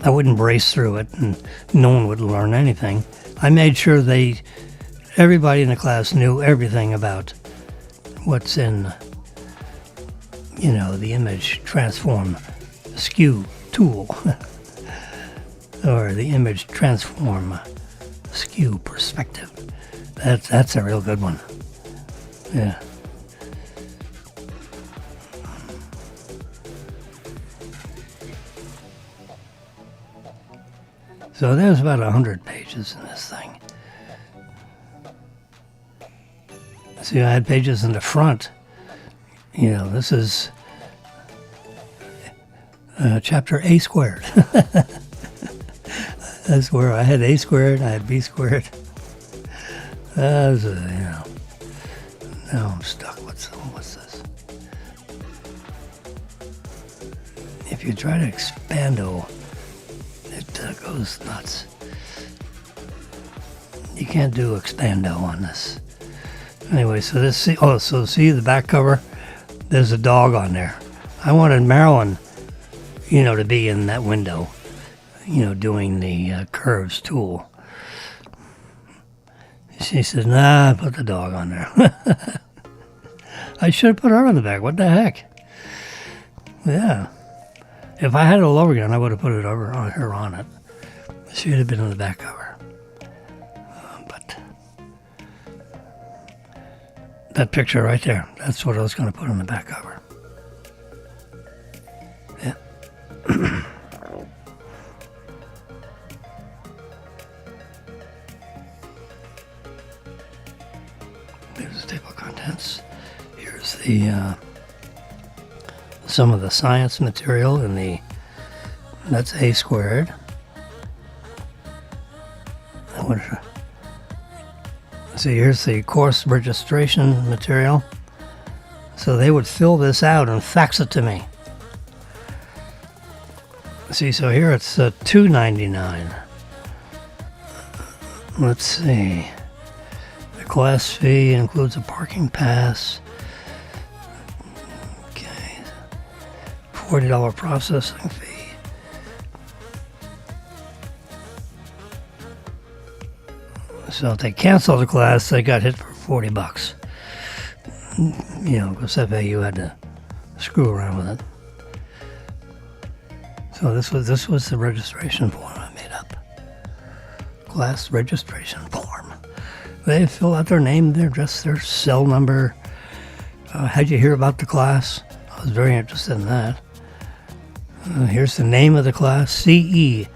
I wouldn't brace through it, and no one would learn anything. I made sure everybody in the class knew everything about what's in, the image transform skew tool, or the image transform skew perspective. That's a real good one. Yeah. So there's about 100 pages in this thing. See, I had pages in the front. This is chapter A squared. That's where I had A squared, I had B squared. Now I'm stuck. What's this? If you try to expando, it goes nuts. You can't do expando on this. Anyway, so see the back cover? There's a dog on there. I wanted Marilyn, to be in that window, doing the curves tool. She said, nah, put the dog on there. I should have put her on the back. What the heck? Yeah. If I had it all over again, I would have put it over on her on it. She would have been on the back cover. But that picture right there, that's what I was going to put on the back cover. Yeah. There's the table of contents. Here's the some of the science material in that's A squared. See, here's the course registration material. So they would fill this out and fax it to me. See, so here it's $2.99. Let's see. The class fee includes a parking pass. Okay. $40 processing fee. So if they cancel the class, they got hit for $40. Because FAU had to screw around with it. So this was the registration form I made up. Class registration form. They fill out their name, their address, their cell number. How'd you hear about the class? I was very interested in that. Here's the name of the class, CE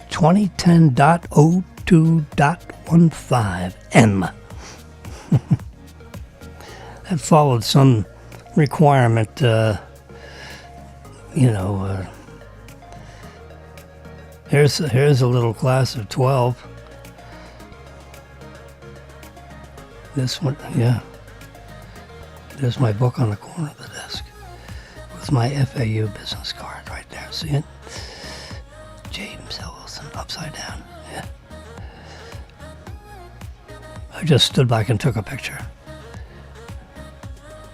2010.02.15M. That followed some requirement, here's a little class of 12. This one, yeah. There's my book on the corner of the desk with my FAU business card right there. See it? James L. Wilson, upside down. Yeah. I just stood back and took a picture.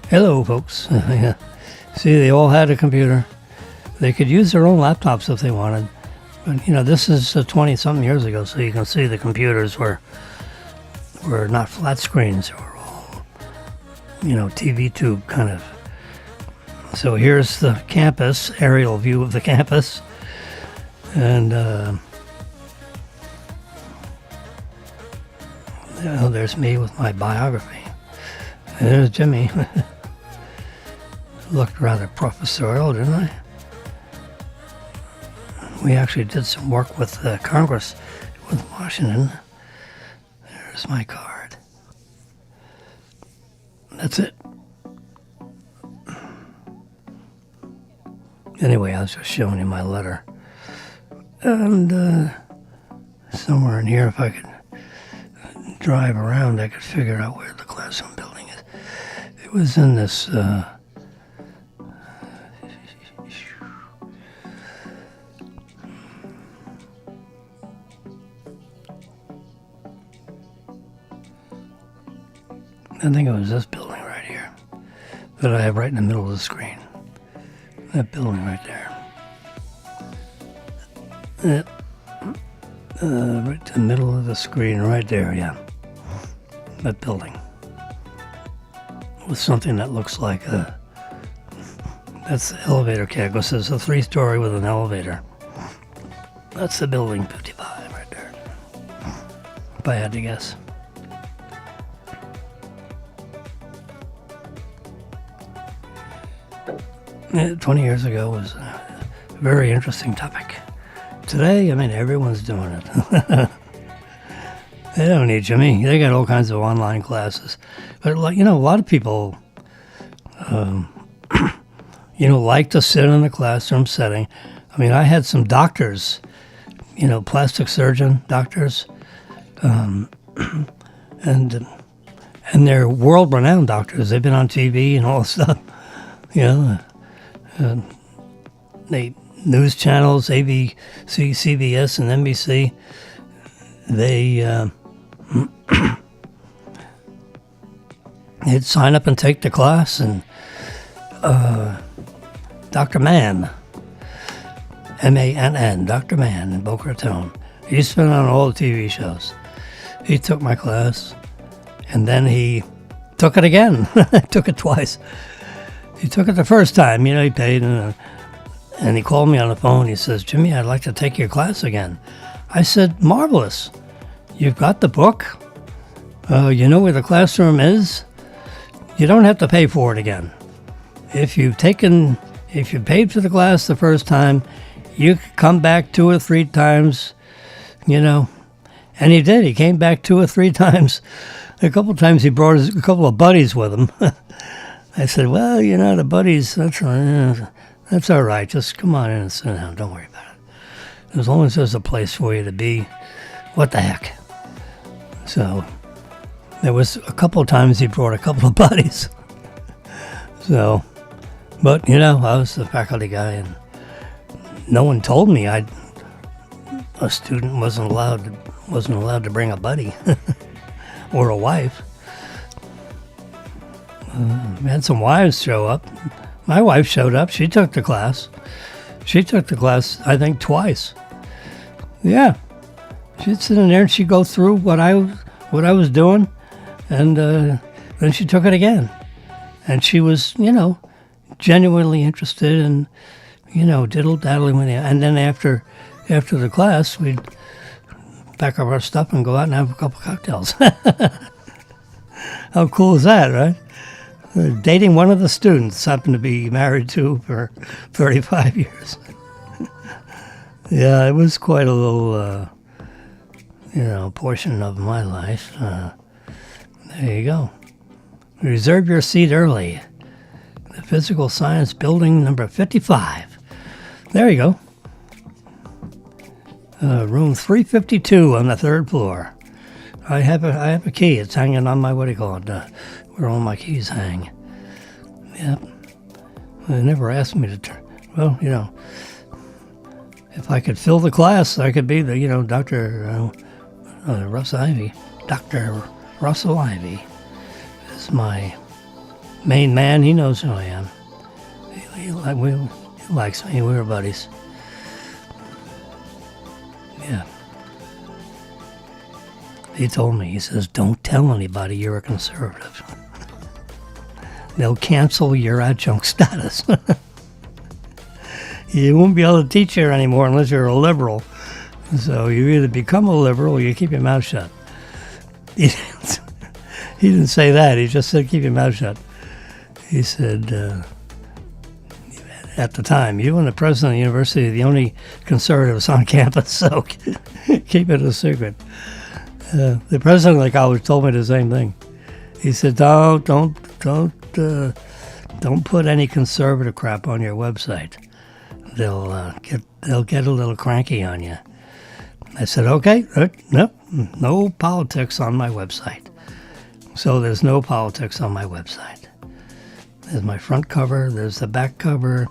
Hello, folks. Yeah. See, they all had a computer. They could use their own laptops if they wanted. But, this is 20-something years ago, so you can see the computers were not flat screens. They were all, TV tube kind of. So here's the campus, aerial view of the campus. And there's me with my biography. And there's Jimmy. Looked rather professorial, didn't I? We actually did some work with Congress, with Washington. There's my card. That's it. Anyway, I was just showing you my letter. And somewhere in here, if I could drive around, I could figure out where the classroom building is. It was in this... I think it was this building right here that I have right in the middle of the screen. That building right there. Right in the middle of the screen, right there, yeah. That building. With something that looks like that's the elevator cable. It says a 3-story with an elevator. That's the building 55 right there. If I had to guess. Yeah, 20 years ago was a very interesting topic. Today, I mean, everyone's doing it. They don't need you. I mean, they got all kinds of online classes. But, like, a lot of people, like to sit in the classroom setting. I mean, I had some doctors, plastic surgeon doctors, and they're world-renowned doctors. They've been on TV and all this stuff, they news channels, ABC, CBS, and NBC. They'd sign up and take the class, and Dr. Mann, M-A-N-N, Dr. Mann in Boca Raton. He's been on all the TV shows. He took my class, and then he took it again. Took it twice. He took it the first time, he paid, and he called me on the phone. He says, "Jimmy, I'd like to take your class again." I said, "Marvelous. You've got the book. You know where the classroom is. You don't have to pay for it again. If you paid for the class the first time, you could come back 2 or 3 times, And he did. He came back 2 or 3 times. A couple times he brought a couple of buddies with him. I said, "Well, the buddies, that's all right. Just come on in and sit down. Don't worry about it. As long as there's a place for you to be, what the heck?" So there was a couple of times he brought a couple of buddies. So, but I was the faculty guy, and no one told me a student wasn't allowed to bring a buddy or a wife. We had some wives show up. My wife showed up. She took the class. I think, twice. Yeah. She'd sit in there and she'd go through what I was doing, and then she took it again. And she was, genuinely interested, and, diddle-daddling with it. And then after the class, we'd pack up our stuff and go out and have a couple cocktails. How cool is that, right? Dating one of the students, happened to be married to for 35 years. Yeah, it was quite a little, portion of my life. There you go. Reserve your seat early. The Physical Science Building number 55. There you go. Room 352 on the 3rd floor. I have a key. It's hanging on my, where all my keys hang. Yep. They never asked me to turn. Well, if I could fill the class, I could be the, Dr. Russ Ivy. Dr. Russell Ivy is my main man. He knows who I am. He likes me. We were buddies. Yeah. He told me, he says, "Don't tell anybody you're a conservative. They'll cancel your adjunct status. You won't be able to teach here anymore unless you're a liberal. So you either become a liberal or you keep your mouth shut." He didn't say that. He just said, "Keep your mouth shut." He said, at the time, "You and the president of the university are the only conservatives on campus, so keep it a secret." The president of the college told me the same thing. He said, Don't put any conservative crap on your website. They'll get a little cranky on you." I said, "Okay, no politics on my website." So there's no politics on my website. There's my front cover. There's the back cover.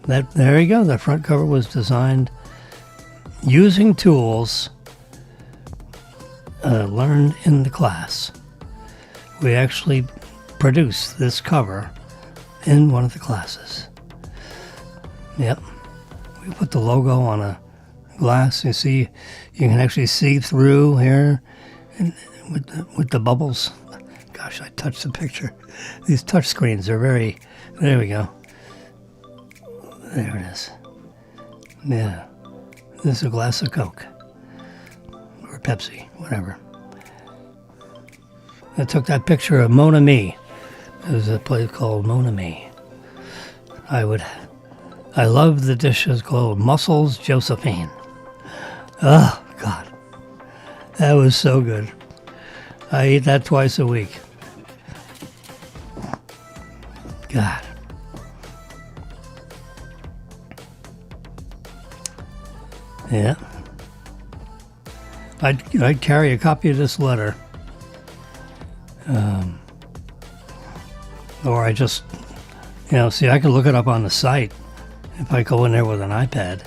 There you go. The front cover was designed using tools learned in the class. we actually produced this cover in one of the classes. Yep. We put the logo on a glass. You see, you can actually see through here and with the bubbles. Gosh, I touched the picture. These touch screens are very... There we go. There it is. Yeah. This is a glass of Coke. Or Pepsi, whatever. I took that picture of Mon Ami. There's a place called Mon Ami. I love the dishes called Mussels Josephine. Oh, God. That was so good. I eat that twice a week. God. Yeah. I'd carry a copy of this letter. Or I just, see, I can look it up on the site if I go in there with an iPad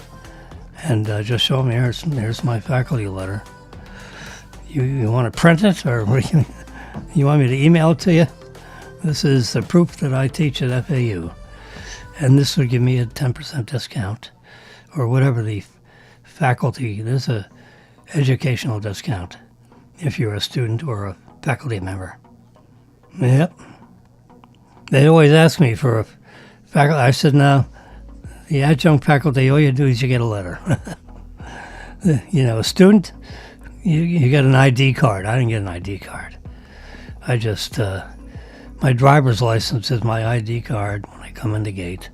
and just show them, here's my faculty letter. You want to print it, or you want me to email it to you? This is the proof that I teach at FAU. And this would give me a 10% discount, or whatever the faculty, there's a educational discount if you're a student or a faculty member. Yep. They always ask me for a faculty. I said, no, the adjunct faculty, all you do is you get a letter. A student, you get an ID card. I didn't get an ID card. I just, my driver's license is my ID card when I come in the gate.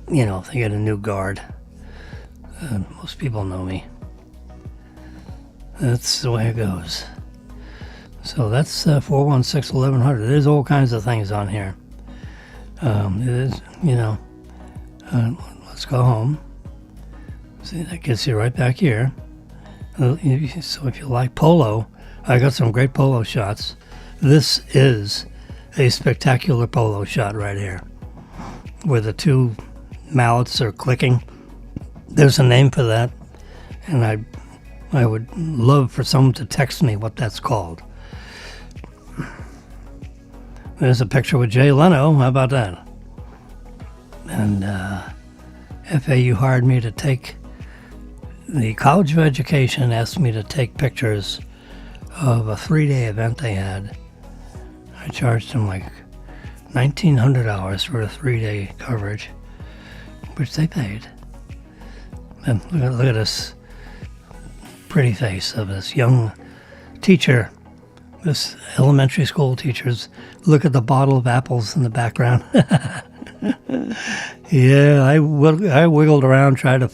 If they get a new guard. Most people know me. That's the way it goes. So that's 416-1100. There's all kinds of things on here. It is, let's go home. See, that gets you right back here. So if you like polo, I got some great polo shots. This is a spectacular polo shot right here, where the two mallets are clicking. There's a name for that, and I would love for someone to text me what that's called. There's a picture with Jay Leno. How about that? And FAU hired me to take, the College of Education asked me to take pictures of a 3-day event they had. I charged them like $1,900 for a 3-day coverage, which they paid. And look at this pretty face of this young teacher, this elementary school teacher's. Look at the bottle of apples in the background. Yeah, I wiggled around trying to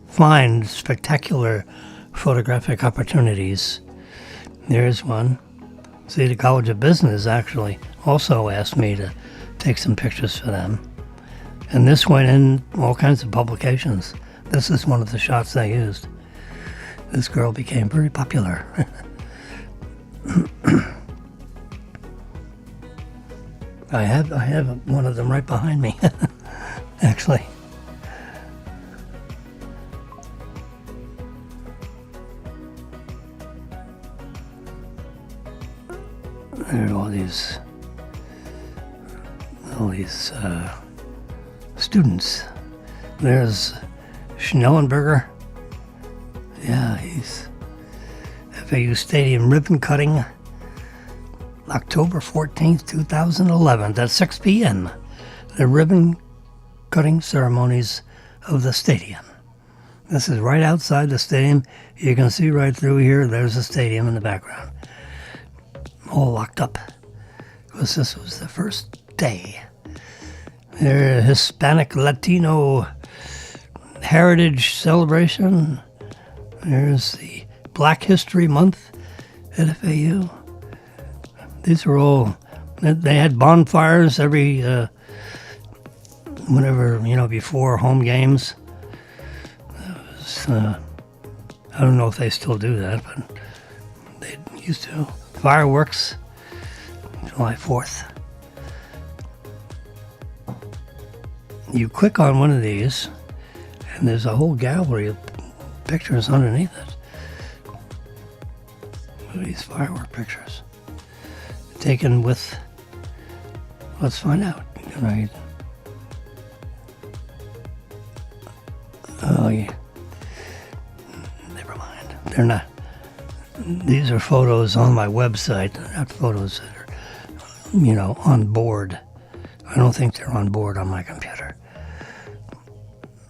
find spectacular photographic opportunities. There's one. See, the College of Business actually also asked me to take some pictures for them. And this went in all kinds of publications. This is one of the shots they used. This girl became very popular. I have one of them right behind me, actually. There are all these students. There's Schnellenberger. Yeah, he's FAU Stadium ribbon cutting, October 14th, 2011, at 6 p.m. The ribbon cutting ceremonies of the stadium. This is right outside the stadium. You can see right through here, there's the stadium in the background. All locked up, because this was the first day. Their Hispanic Latino Heritage Celebration. There's the Black History Month at FAU. These are all, they had bonfires every, before home games. I don't know if they still do that, but they used to. Fireworks, July 4th. You click on one of these, and there's a whole gallery of pictures underneath it. Look at these firework pictures. taken with, let's find out. Right. Oh, yeah. Never mind. They're not. These are photos on my website, not photos that are, on board. I don't think they're on board on my computer.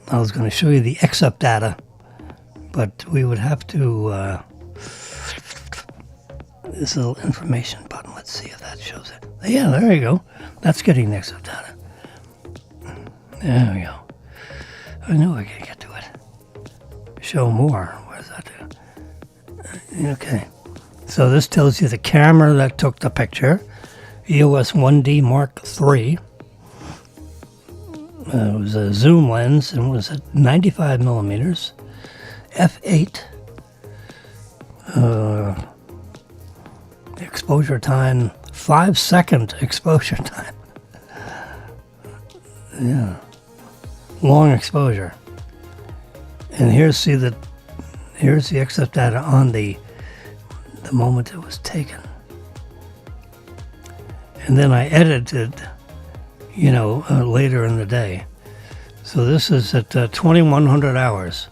I was going to show you the XUp data, but we would have to, this little information button, let's see if that shows it. Yeah, there you go. That's getting the XUp data. There we go. I knew I could get to it. Show more. What does that do? Okay. So this tells you the camera that took the picture. EOS 1D Mark III. It was a zoom lens and was at 95 millimeters. F8. Exposure time, 5-second exposure time. Yeah. Long exposure. And here's the XF data on the moment it was taken. And then I edited, later in the day. So this is at 2100 hours,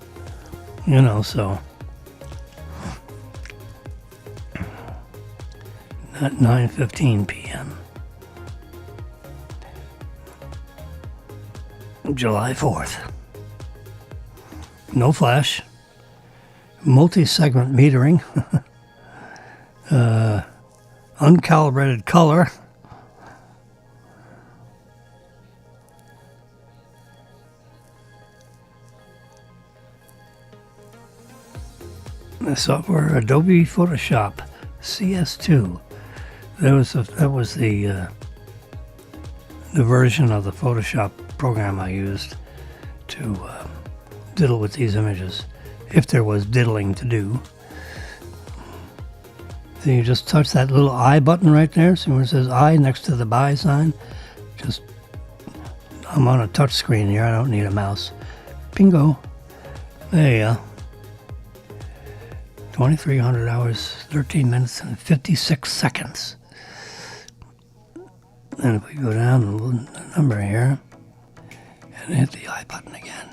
so at 9:15 p.m. July 4th. No flash. Multi-segment metering. Uncalibrated color. The software Adobe Photoshop CS2. That was the version of the Photoshop program I used to diddle with these images, if there was diddling to do. So you just touch that little I button right there. See where it says I next to the buy sign? I'm on a touch screen here. I don't need a mouse. Bingo. There you go. 2,300 hours, 13 minutes, and 56 seconds. And if we go down the number here and hit the I button again,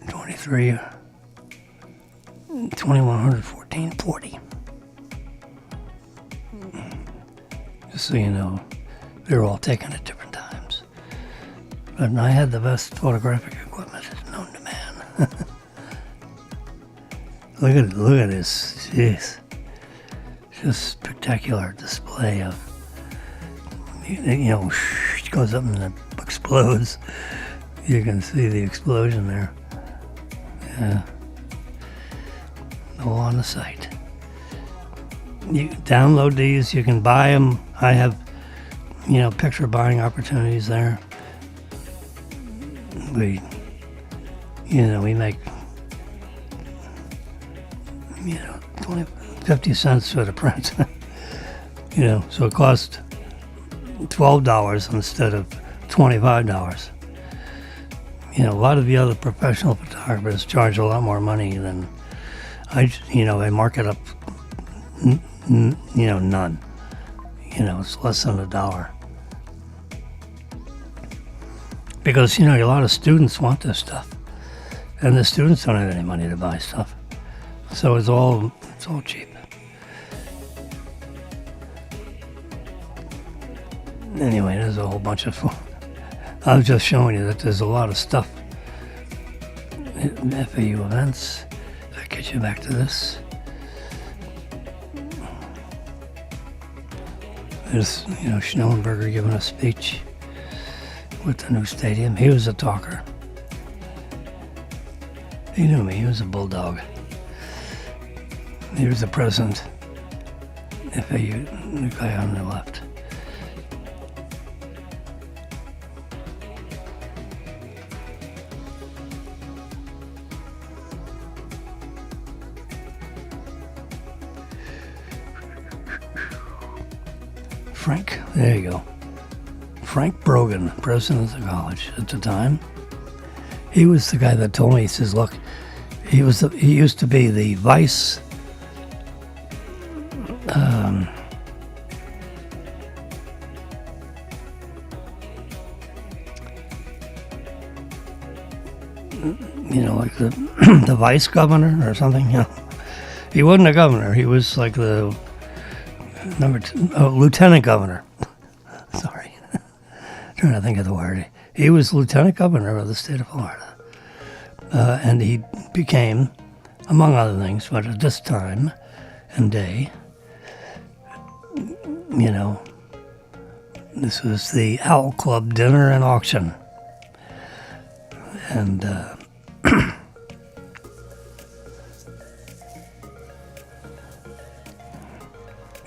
2114.40. Just so you know, they're all taken at different times. But I had the best photographic equipment known to man. Look at this. Jeez. Just spectacular display of, it goes up and it explodes. You can see the explosion there. Yeah. All on the site. You download these, you can buy them. I have, picture buying opportunities there. We make 50 cents for the print. So it cost $12 instead of $25. A lot of the other professional photographers charge a lot more money than I mark it up, none. It's less than $1. Because, a lot of students want this stuff. And the students don't have any money to buy stuff. So it's all cheap. Anyway, there's a whole bunch of I was just showing you that there's a lot of stuff. FAU events. That gets you back to this. There's, Schnellenberger giving a speech with the new stadium. He was a talker. He knew me. He was a bulldog. He was the president. FAU, the guy on the left. Frank, there you go. Frank Brogan, president of the college at the time. He was the guy that told me, he says, look, he used to be the vice like the the vice governor or something. He wasn't a governor. He was like the lieutenant governor. Sorry, trying to think of the word. He was lieutenant governor of the state of Florida, and he became, among other things, but at this time and day, this was the Owl Club dinner and auction, and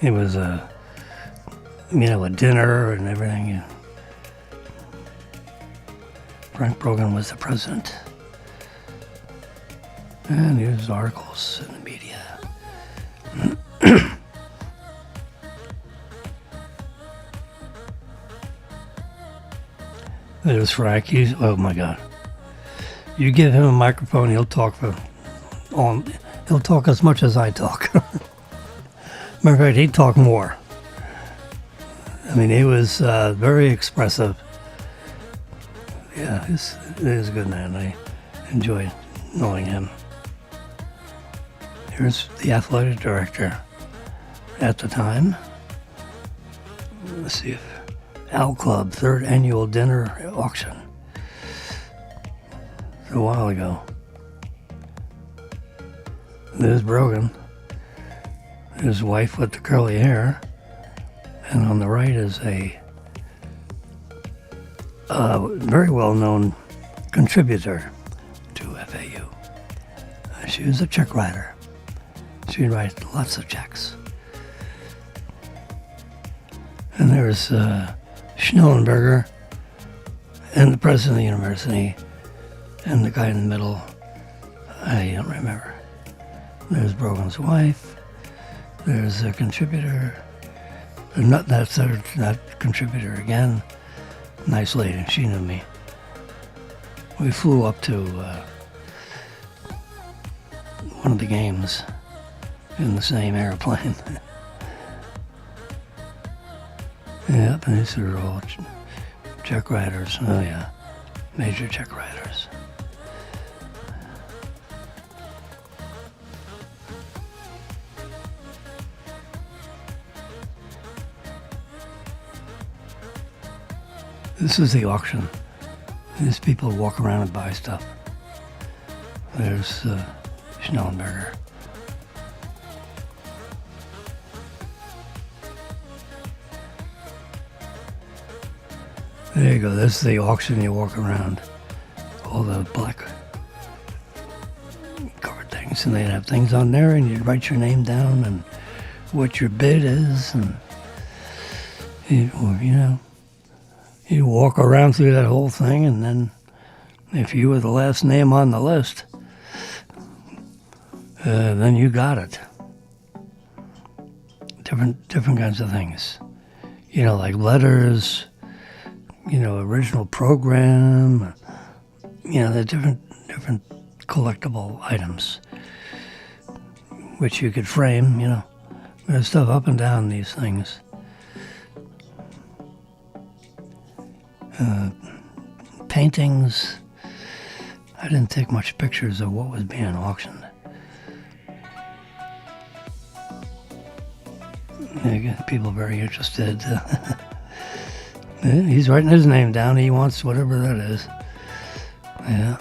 it was a dinner and everything. Frank Brogan was the president, and here's articles in the media. There's Frank. Oh my God! You give him a microphone, he'll talk he'll talk as much as I talk. Matter of fact, he'd talk more. I mean, he was very expressive. Yeah, he's a good man. I enjoyed knowing him. Here's the athletic director at the time. Let's see if Owl Club, 3rd annual dinner auction. A while ago. There's Brogan, his wife with the curly hair, and on the right is a very well-known contributor to FAU. She was a check writer. She'd write lots of checks. And there's Schnellenberger and the president of the university and the guy in the middle, I don't remember. There's Brogan's wife. There's a contributor. That's that contributor again. Nice lady. She knew me. We flew up to one of the games in the same airplane. Yep, and these are all check writers. Oh yeah, major check writers. This is the auction. These people walk around and buy stuff. There's Schnellenberger. There you go. This is the auction. You walk around. All the black card things. And they'd have things on there, and you'd write your name down and what your bid is. And, you walk around through that whole thing, and then if you were the last name on the list, then you got it. Different kinds of things. Like letters, original program, the different collectible items, which you could frame, There's stuff up and down these things. Paintings. I didn't take much pictures of what was being auctioned. People very interested. He's writing his name down. He wants whatever that is. Yeah.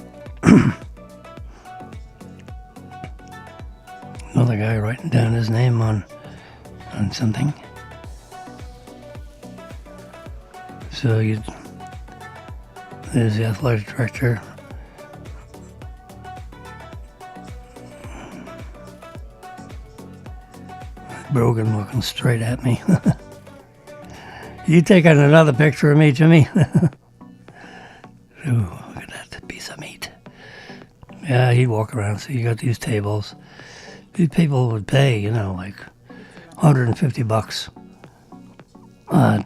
Another guy writing down his name on something. So there's the athletic director. Brogan looking straight at me. You taking another picture of me, Jimmy? Ooh, look at that piece of meat. Yeah, he'd walk around. So you got these tables. These people would pay, like $150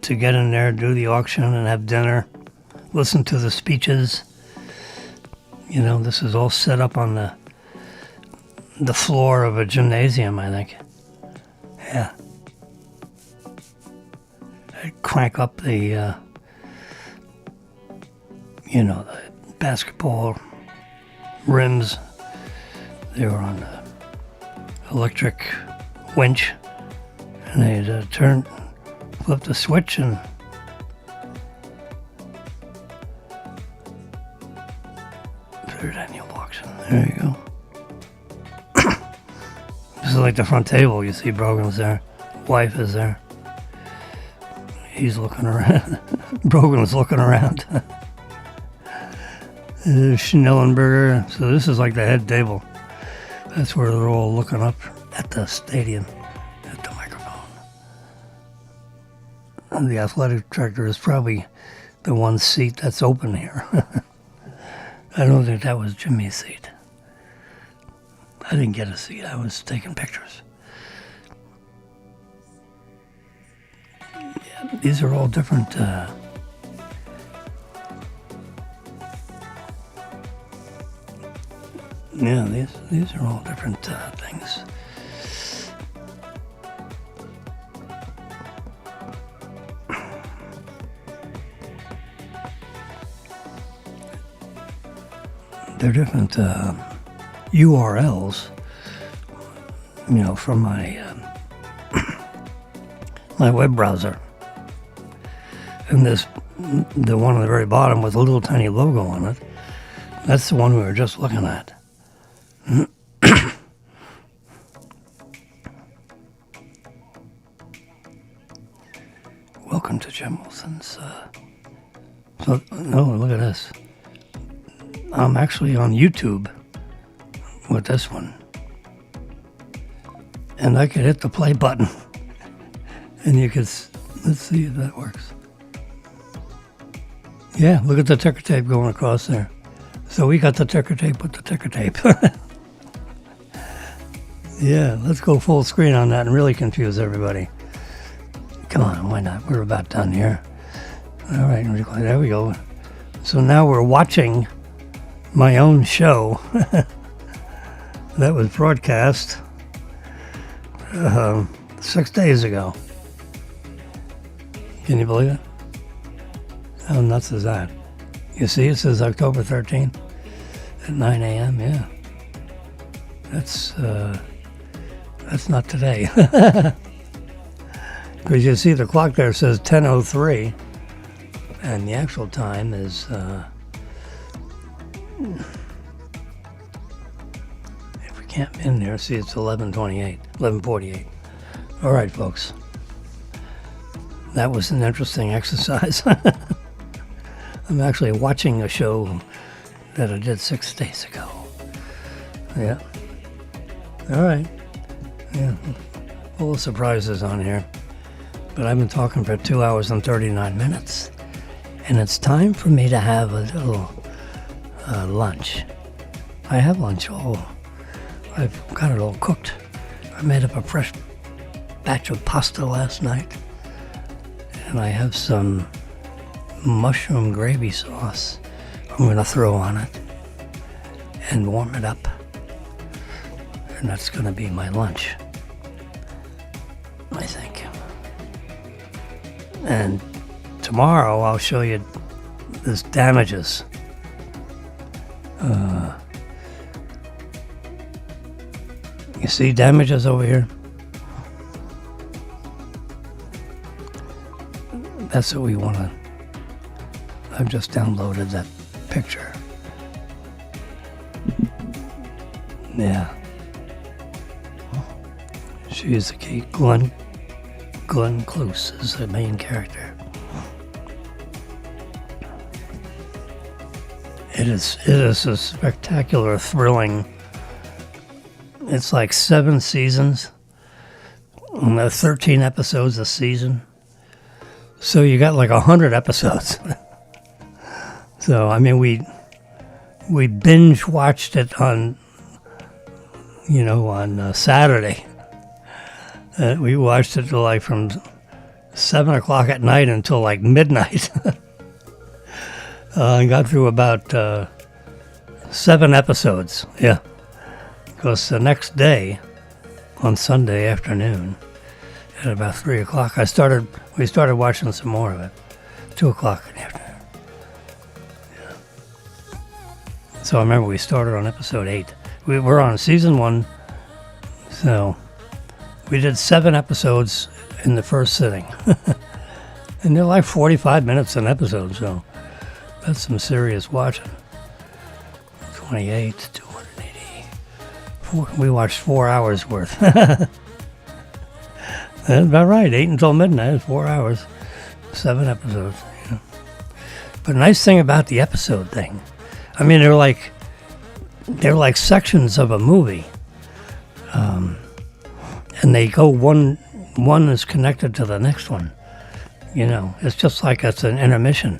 to get in there, do the auction, and have dinner. Listen to the speeches. This is all set up on the floor of a gymnasium, I think. Yeah. I'd crank up the, the basketball rims. They were on the electric winch, and they'd flip the switch, and Daniel walks in. There you go. This is like the front table. You see Brogan's there. Wife is there. He's looking around. Brogan's looking around. Schnellenberger. So this is like the head table. That's where they're all looking up at the stadium, at the microphone. And the athletic director is probably the one seat that's open here. I don't think that was Jimmy's seat. I didn't get a seat. I was taking pictures. Yeah, these are all different. These are all different things. They're different URLs, from my my web browser. And the one on the very bottom with a little tiny logo on it, that's the one we were just looking at. Welcome to Jim Wilson's. Look at this. I'm actually on YouTube with this one. And I could hit the play button. And you could, let's see if that works. Yeah, look at the ticker tape going across there. So we got the ticker tape with the ticker tape. Yeah, let's go full screen on that and really confuse everybody. Come on, why not? We're about done here. All right, there we go. So now we're watching my own show that was broadcast 6 days ago. Can you believe it? How nuts is that? You see, it says October 13th at 9 a.m. Yeah, that's not today. Because you see the clock there says 10:03, and the actual time is if we can't in there, see it's 11:48. All right, folks. That was an interesting exercise. I'm actually watching a show that I did 6 days ago. Yeah. All right. Yeah. Full of surprises on here. But I've been talking for 2 hours and 39 minutes. And it's time for me to have a little lunch. I have lunch I've got it all cooked. I made up a fresh batch of pasta last night. And I have some mushroom gravy sauce I'm going to throw on it and warm it up. And that's going to be my lunch, I think. And tomorrow I'll show you this damages. You see damages over here? That's what we want to. I've just downloaded that picture. Yeah. She's the key. Glenn Close is the main character. It is a spectacular, thrilling. It's like 7 seasons, 13 episodes a season. So you got like 100 episodes. So I mean, we binge watched it on Saturday. We watched it like from 7 o'clock at night until like midnight. And got through about 7 episodes. Yeah, because the next day, on Sunday afternoon, at about 3 o'clock, we started watching some more of it. 2 o'clock in the afternoon. Yeah. So I remember we started on episode 8. We were on season 1, so we did 7 episodes in the first sitting. And they're like 45 minutes an episode, so that's some serious watching. 28, 280. We watched 4 hours worth. That's about right. 8 until midnight, 4 hours. 7 episodes. Yeah. But the nice thing about the episode thing, I mean, they're like sections of a movie. And they go one is connected to the next one. You know, it's just like it's an intermission.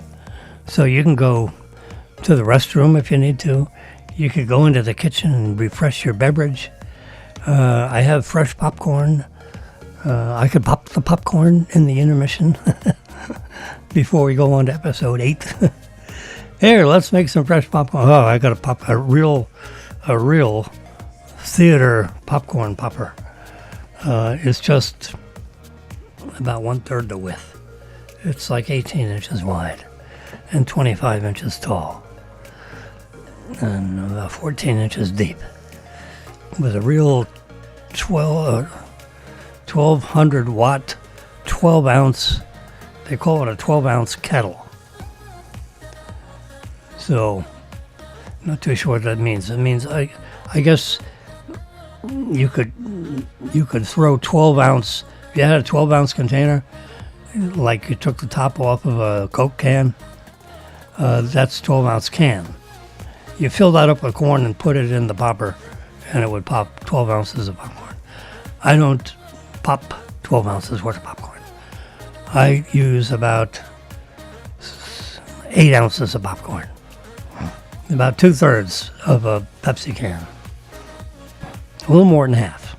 So you can go to the restroom if you need to. You could go into the kitchen and refresh your beverage. I have fresh popcorn. I could pop the popcorn in the intermission before we go on to episode 8. Here, let's make some fresh popcorn. Oh, I got to pop a real theater popcorn popper. It's just about 1/3 the width. It's like 18 inches wide and 25 inches tall and about 14 inches deep with a real 1200 watt, 12 ounce, they call it a 12 ounce kettle. So, not too sure what that means. It means, I guess you could throw 12 ounce, if you had a 12 ounce container, like you took the top off of a Coke can, that's 12 ounce can. You fill that up with corn and put it in the popper, and it would pop 12 ounces of popcorn. I don't pop 12 ounces worth of popcorn. I use about 8 ounces of popcorn. About 2/3 of a Pepsi can. A little more than half.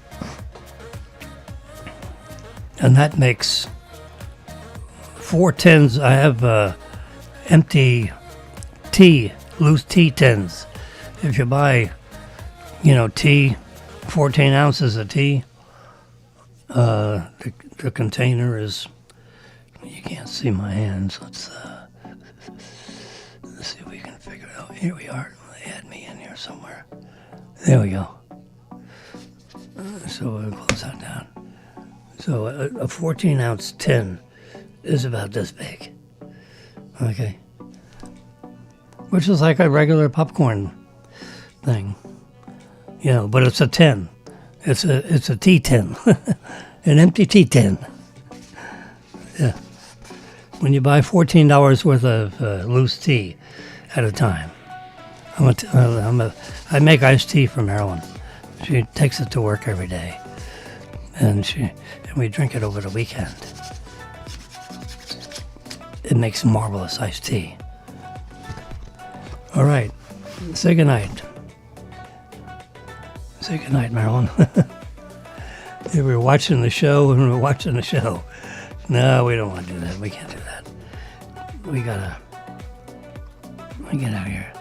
And that makes 4 tins. I have empty tea, loose tea tins. If you buy, tea, 14 ounces of tea, the container is, you can't see my hands. Let's see if we can figure it out. Here we are. They had me in here somewhere. There we go. So we'll close that down. So a 14 ounce tin is about this big. Okay. Which is like a regular popcorn thing. But it's a tin. It's a tea tin. An empty tea tin. Yeah. When you buy $14 worth of loose tea at a time. I make iced tea for Marilyn. She takes it to work every day. And we drink it over the weekend. It makes marvelous iced tea. All right. Say goodnight. Say goodnight, Marilyn. We were watching the show and we're watching the show. No, we don't want to do that. We can't do that. We gotta get out of here.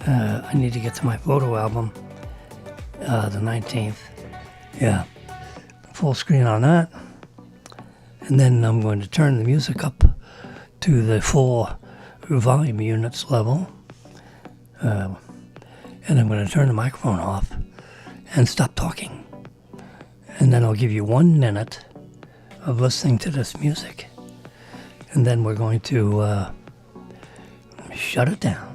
I need to get to my photo album. The 19th. Yeah. Full screen on that. And then I'm going to turn the music up to the full volume units level. And I'm going to turn the microphone off and stop talking. And then I'll give you 1 minute of listening to this music. And then we're going to shut it down.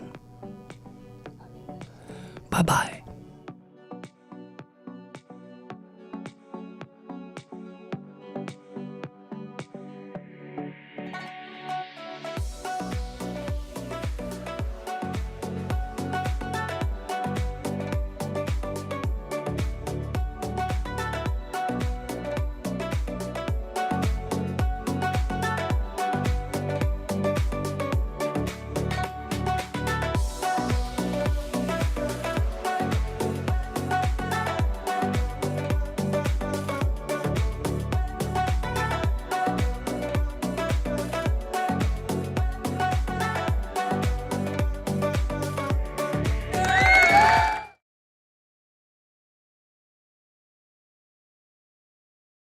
Bye-bye.